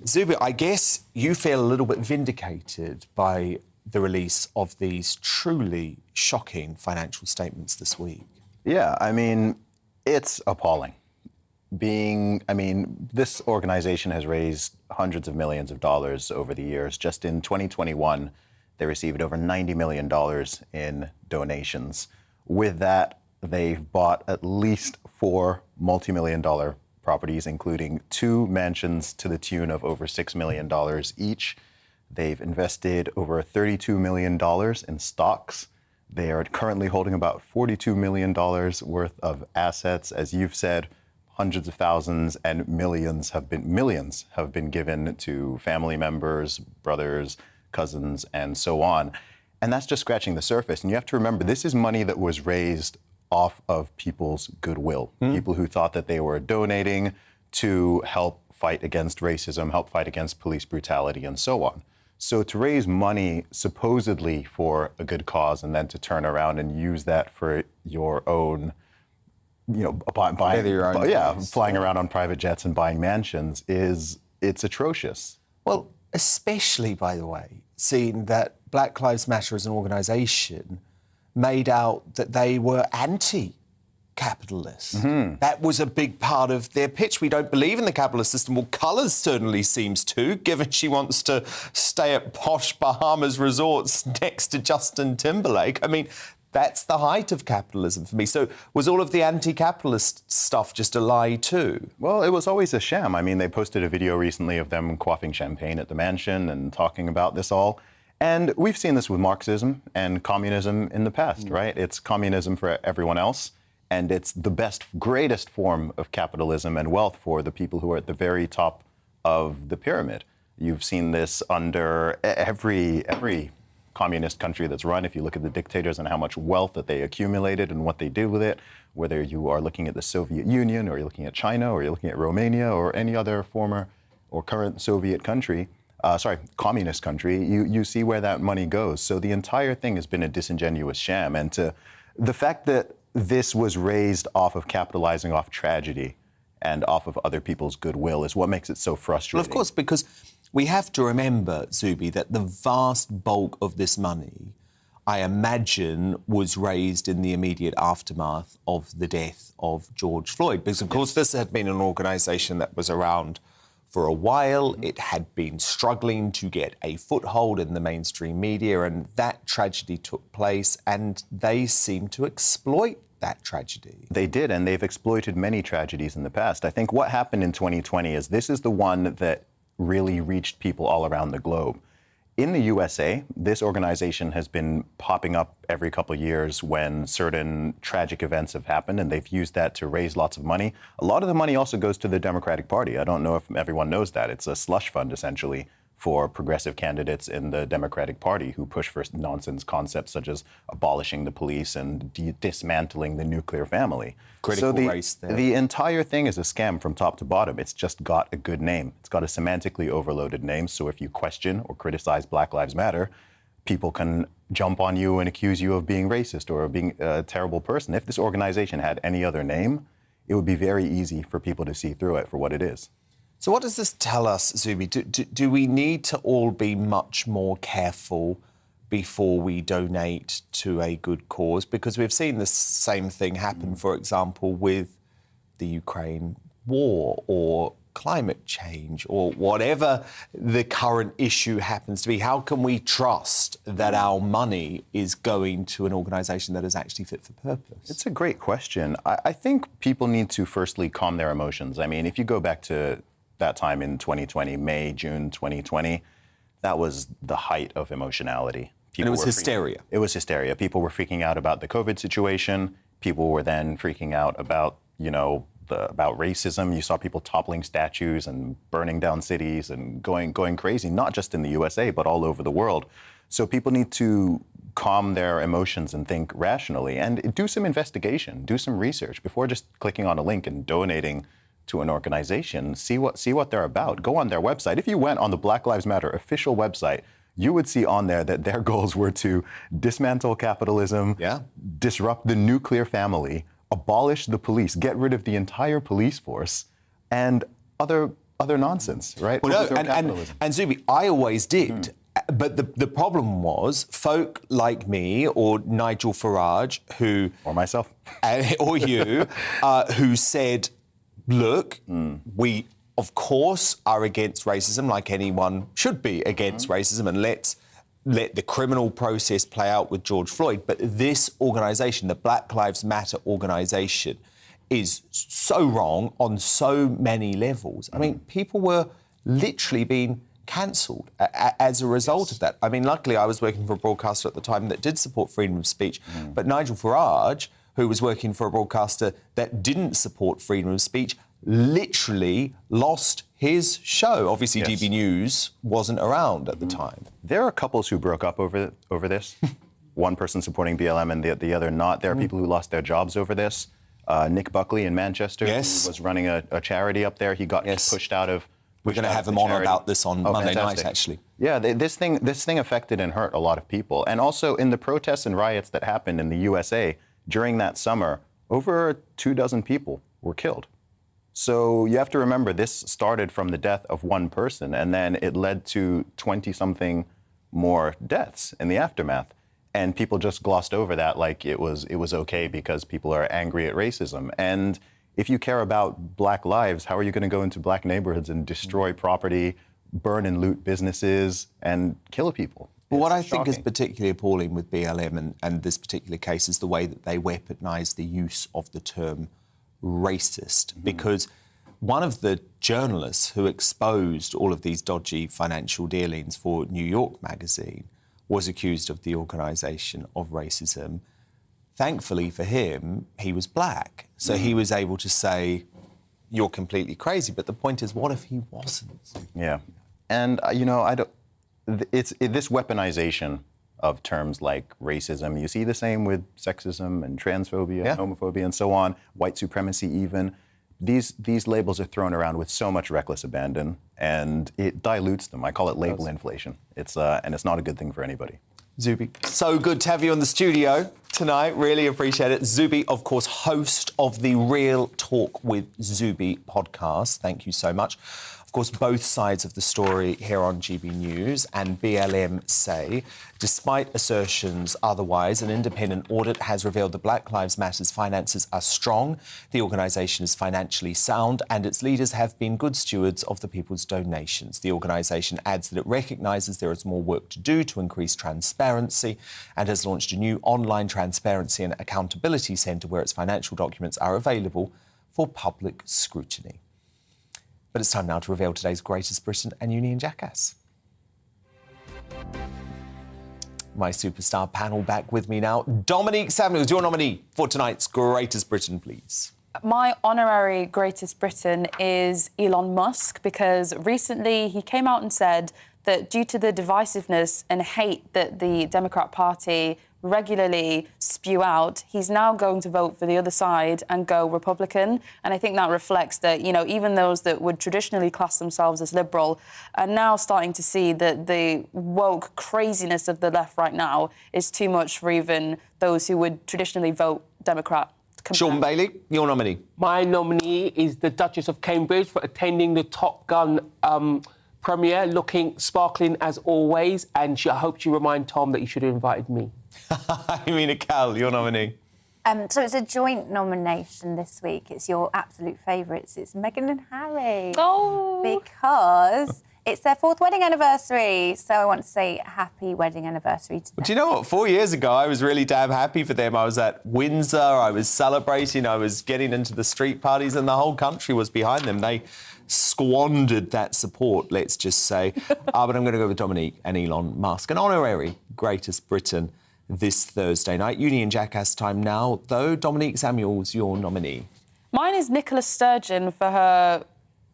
Zubi, I guess you feel a little bit vindicated by the release of these truly shocking financial statements this week. Yeah, I mean, it's appalling. This organization has raised hundreds of millions of dollars over the years. Just in 2021, they received over $90 million in donations. With that, they've bought at least 4 multi-million-dollar properties, including 2 mansions to the tune of over $6 million each. They've invested over $32 million in stocks. They are currently holding about $42 million worth of assets. As you've said, hundreds of thousands and millions have been given to family members, brothers, cousins, and so on. And that's just scratching the surface. And you have to remember, this is money that was raised off of people's goodwill. People who thought that they were donating to help fight against racism, help fight against police brutality, and so on. So to raise money supposedly for a good cause and then to turn around and use that for your own, flying around on private jets and buying mansions it's atrocious. Well, especially, by the way, seeing that Black Lives Matter as an organisation made out that they were anti-capitalist. That was a big part of their pitch. We don't believe in the capitalist system. Well, Cullors certainly seems to, given she wants to stay at posh Bahamas resorts next to Justin Timberlake. I mean, that's the height of capitalism for me. So was all of the anti-capitalist stuff just a lie too? Well, it was always a sham. I mean, they posted a video recently of them quaffing champagne at the mansion and talking about this all. And we've seen this with Marxism and communism in the past, right? It's communism for everyone else. And it's the greatest form of capitalism and wealth for the people who are at the very top of the pyramid. You've seen this under every communist country that's run. If you look at the dictators and how much wealth that they accumulated and what they did with it, whether you are looking at the Soviet Union or you're looking at China or you're looking at Romania or any other former or current Soviet country, communist country, you see where that money goes. So the entire thing has been a disingenuous sham. And the fact that this was raised off of capitalizing off tragedy and off of other people's goodwill is what makes it so frustrating. Well, of course, because we have to remember, Zubi, that the vast bulk of this money, I imagine, was raised in the immediate aftermath of the death of George Floyd. Because, of course, this had been an organisation that was around for a while. It had been struggling to get a foothold in the mainstream media, and that tragedy took place, and they seemed to exploit that tragedy. They did, and they've exploited many tragedies in the past. I think what happened in 2020 is this is the one that really reached people all around the globe. In the USA, this organization has been popping up every couple of years when certain tragic events have happened, and they've used that to raise lots of money. A lot of the money also goes to the Democratic Party. I don't know if everyone knows that. It's a slush fund, essentially, for progressive candidates in the Democratic Party who push for nonsense concepts such as abolishing the police and dismantling the nuclear family. Critical race there. The entire thing is a scam from top to bottom. It's just got a good name. It's got a semantically overloaded name, so if you question or criticize Black Lives Matter, people can jump on you and accuse you of being racist or being a terrible person. If this organization had any other name, it would be very easy for people to see through it for what it is. So what does this tell us, Zubi? Do we need to all be much more careful before we donate to a good cause? Because we've seen the same thing happen, for example, with the Ukraine war or climate change or whatever the current issue happens to be, how can we trust that our money is going to an organisation that is actually fit for purpose? It's a great question. I think people need to firstly calm their emotions. I mean, if you go back to that time in 2020, May, June 2020, that was the height of emotionality. And it was hysteria. It was hysteria. People were freaking out about the COVID situation. People were then freaking out about, about racism. You saw people toppling statues and burning down cities and going crazy, not just in the USA, but all over the world. So people need to calm their emotions and think rationally and do some investigation, do some research before just clicking on a link and donating to an organization. See what they're about. Go on their website. If you went on the Black Lives Matter official website, you would see on there that their goals were to dismantle capitalism, disrupt the nuclear family, abolish the police, get rid of the entire police force, and other nonsense, right? Well, no, and Zubi, I always did. But the problem was folk like me or Nigel Farage, who... Or myself. Or you, who said, look, we, of course, are against racism, like anyone should be against racism, and let's let the criminal process play out with George Floyd. But this organisation, the Black Lives Matter organisation, is so wrong on so many levels. I mean, people were literally being cancelled as a result of that. I mean, luckily, I was working for a broadcaster at the time that did support freedom of speech, but Nigel Farage, who was working for a broadcaster that didn't support freedom of speech, literally lost his show. Obviously, GBNews wasn't around at the time. There are couples who broke up over this. One person supporting BLM and the other not. There are people who lost their jobs over this. Nick Buckley in Manchester who was running a charity up there. He got pushed out of. We're going to have him on about this on Monday night, actually. Yeah, this thing affected and hurt a lot of people. And also in the protests and riots that happened in the USA during that summer, over 24 people were killed. So you have to remember this started from the death of one person, and then it led to 20-something more deaths in the aftermath. And people just glossed over that like it was okay because people are angry at racism. And if you care about Black lives, how are you going to go into Black neighborhoods and destroy property, burn and loot businesses, and kill people? Well, what I think is particularly appalling with BLM and this particular case is the way that they weaponise the use of the term racist, because one of the journalists who exposed all of these dodgy financial dealings for New York magazine was accused of the organisation of racism. Thankfully for him, he was black, so he was able to say, you're completely crazy. But the point is, what if he wasn't? Yeah, and this weaponization of terms like racism. You see the same with sexism and transphobia, and homophobia, and so on. White supremacy, even. These labels are thrown around with so much reckless abandon, and it dilutes them. I call it label inflation. And it's not a good thing for anybody. Zubi, so good to have you on the studio tonight. Really appreciate it. Zubi, of course, host of the Real Talk with Zubi podcast. Thank you so much. Of course, both sides of the story here on GBNews, and BLM say, despite assertions otherwise, an independent audit has revealed that Black Lives Matter's finances are strong, the organisation is financially sound, and its leaders have been good stewards of the people's donations. The organisation adds that it recognises there is more work to do to increase transparency and has launched a new online transparency and accountability centre where its financial documents are available for public scrutiny. But it's time now to reveal today's Greatest Britain and Union Jackass. My superstar panel back with me now. Dominique Samuels, your nominee for tonight's Greatest Britain, please. My honorary Greatest Britain is Elon Musk, because recently he came out and said that due to the divisiveness and hate that the Democrat Party regularly spew out, he's now going to vote for the other side and go Republican. And I think that reflects that, even those that would traditionally class themselves as liberal are now starting to see that the woke craziness of the left right now is too much for even those who would traditionally vote Democrat. Sean Bailey, your nominee. My nominee is the Duchess of Cambridge for attending the Top Gun premiere, looking sparkling as always, and I hope you remind Tom that he should have invited me. Amina Cal, your nominee. So it's a joint nomination this week. It's your absolute favourites. It's Meghan and Harry. Oh! Because it's their 4th wedding anniversary. So I want to say happy wedding anniversary to them. Do you know what? 4 years ago, I was really damn happy for them. I was at Windsor, I was celebrating, I was getting into the street parties, and the whole country was behind them. They squandered that support, let's just say. But I'm going to go with Dominique and Elon Musk, an honorary Greatest Britain this Thursday night. Union Jackass time now, though. Dominique Samuel's your nominee. Mine is Nicola Sturgeon for her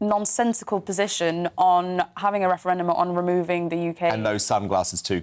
nonsensical position on having a referendum on removing the UK... And those sunglasses too.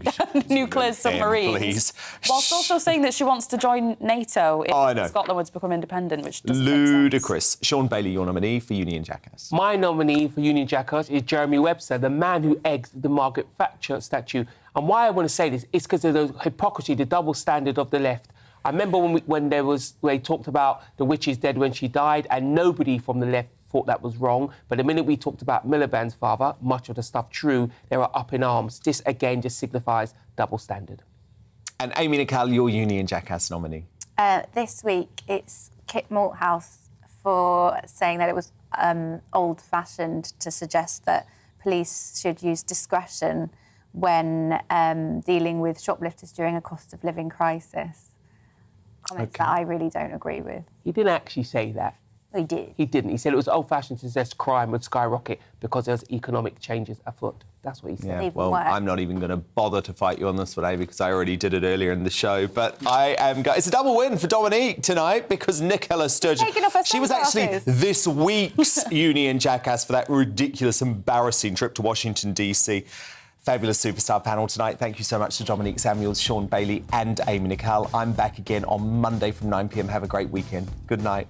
nuclear submarines. Please. Whilst also saying that she wants to join NATO if I know. Scotland were to become independent, which doesn't make Ludicrous. Sean Bailey, your nominee for Union Jackass. My nominee for Union Jackass is Jeremy Webster, the man who egged the Margaret Thatcher statue. And why I want to say this is because of the hypocrisy, the double standard of the left. I remember when they talked about the witch is dead when she died, and nobody from the left thought that was wrong. But the minute we talked about Miliband's father, much of the stuff true, they were up in arms. This, again, just signifies double standard. And Amy Nicole, your Union Jackass nominee. This week, it's Kit Malthouse for saying that it was old-fashioned to suggest that police should use discretion when dealing with shoplifters during a cost of living crisis. Comments that I really don't agree with. He didn't actually say that. He did. He didn't. He said it was old-fashioned to suggest crime would skyrocket because there's economic changes afoot. That's what he said. Yeah, well, I'm not even going to bother to fight you on this today because I already did it earlier in the show. But I am... It's a double win for Dominique tonight because Nicola Sturgeon... She was actually this week's Union Jackass for that ridiculous, embarrassing trip to Washington, D.C. Fabulous superstar panel tonight. Thank you so much to Dominique Samuels, Sean Bailey and Amy Nicole. I'm back again on Monday from 9 p.m. Have a great weekend. Good night.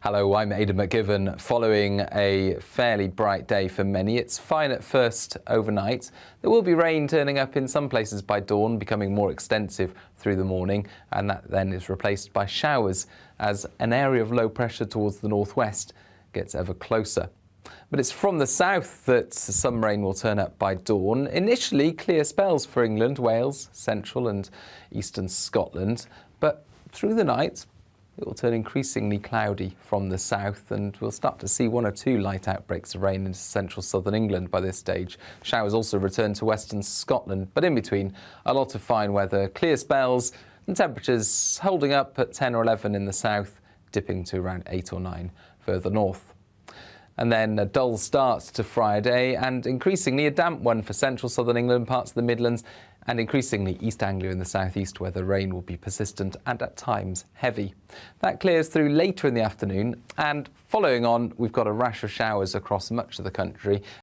Hello, I'm Aidan McGivern. Following a fairly bright day for many, it's fine at first overnight. There will be rain turning up in some places by dawn, becoming more extensive through the morning, and that then is replaced by showers as an area of low pressure towards the northwest gets ever closer. But it's from the south that some rain will turn up by dawn. Initially, clear spells for England, Wales, central and eastern Scotland, but through the night, it will turn increasingly cloudy from the south, and we'll start to see 1 or 2 light outbreaks of rain into central southern England by this stage. Showers also return to western Scotland, but in between, a lot of fine weather, clear spells, and temperatures holding up at 10 or 11 in the south, dipping to around 8 or 9 further north. And then a dull start to Friday, and increasingly a damp one for central southern England, parts of the Midlands, and increasingly East Anglia in the southeast, where the rain will be persistent and at times heavy. That clears through later in the afternoon, and following on, we've got a rash of showers across much of the country.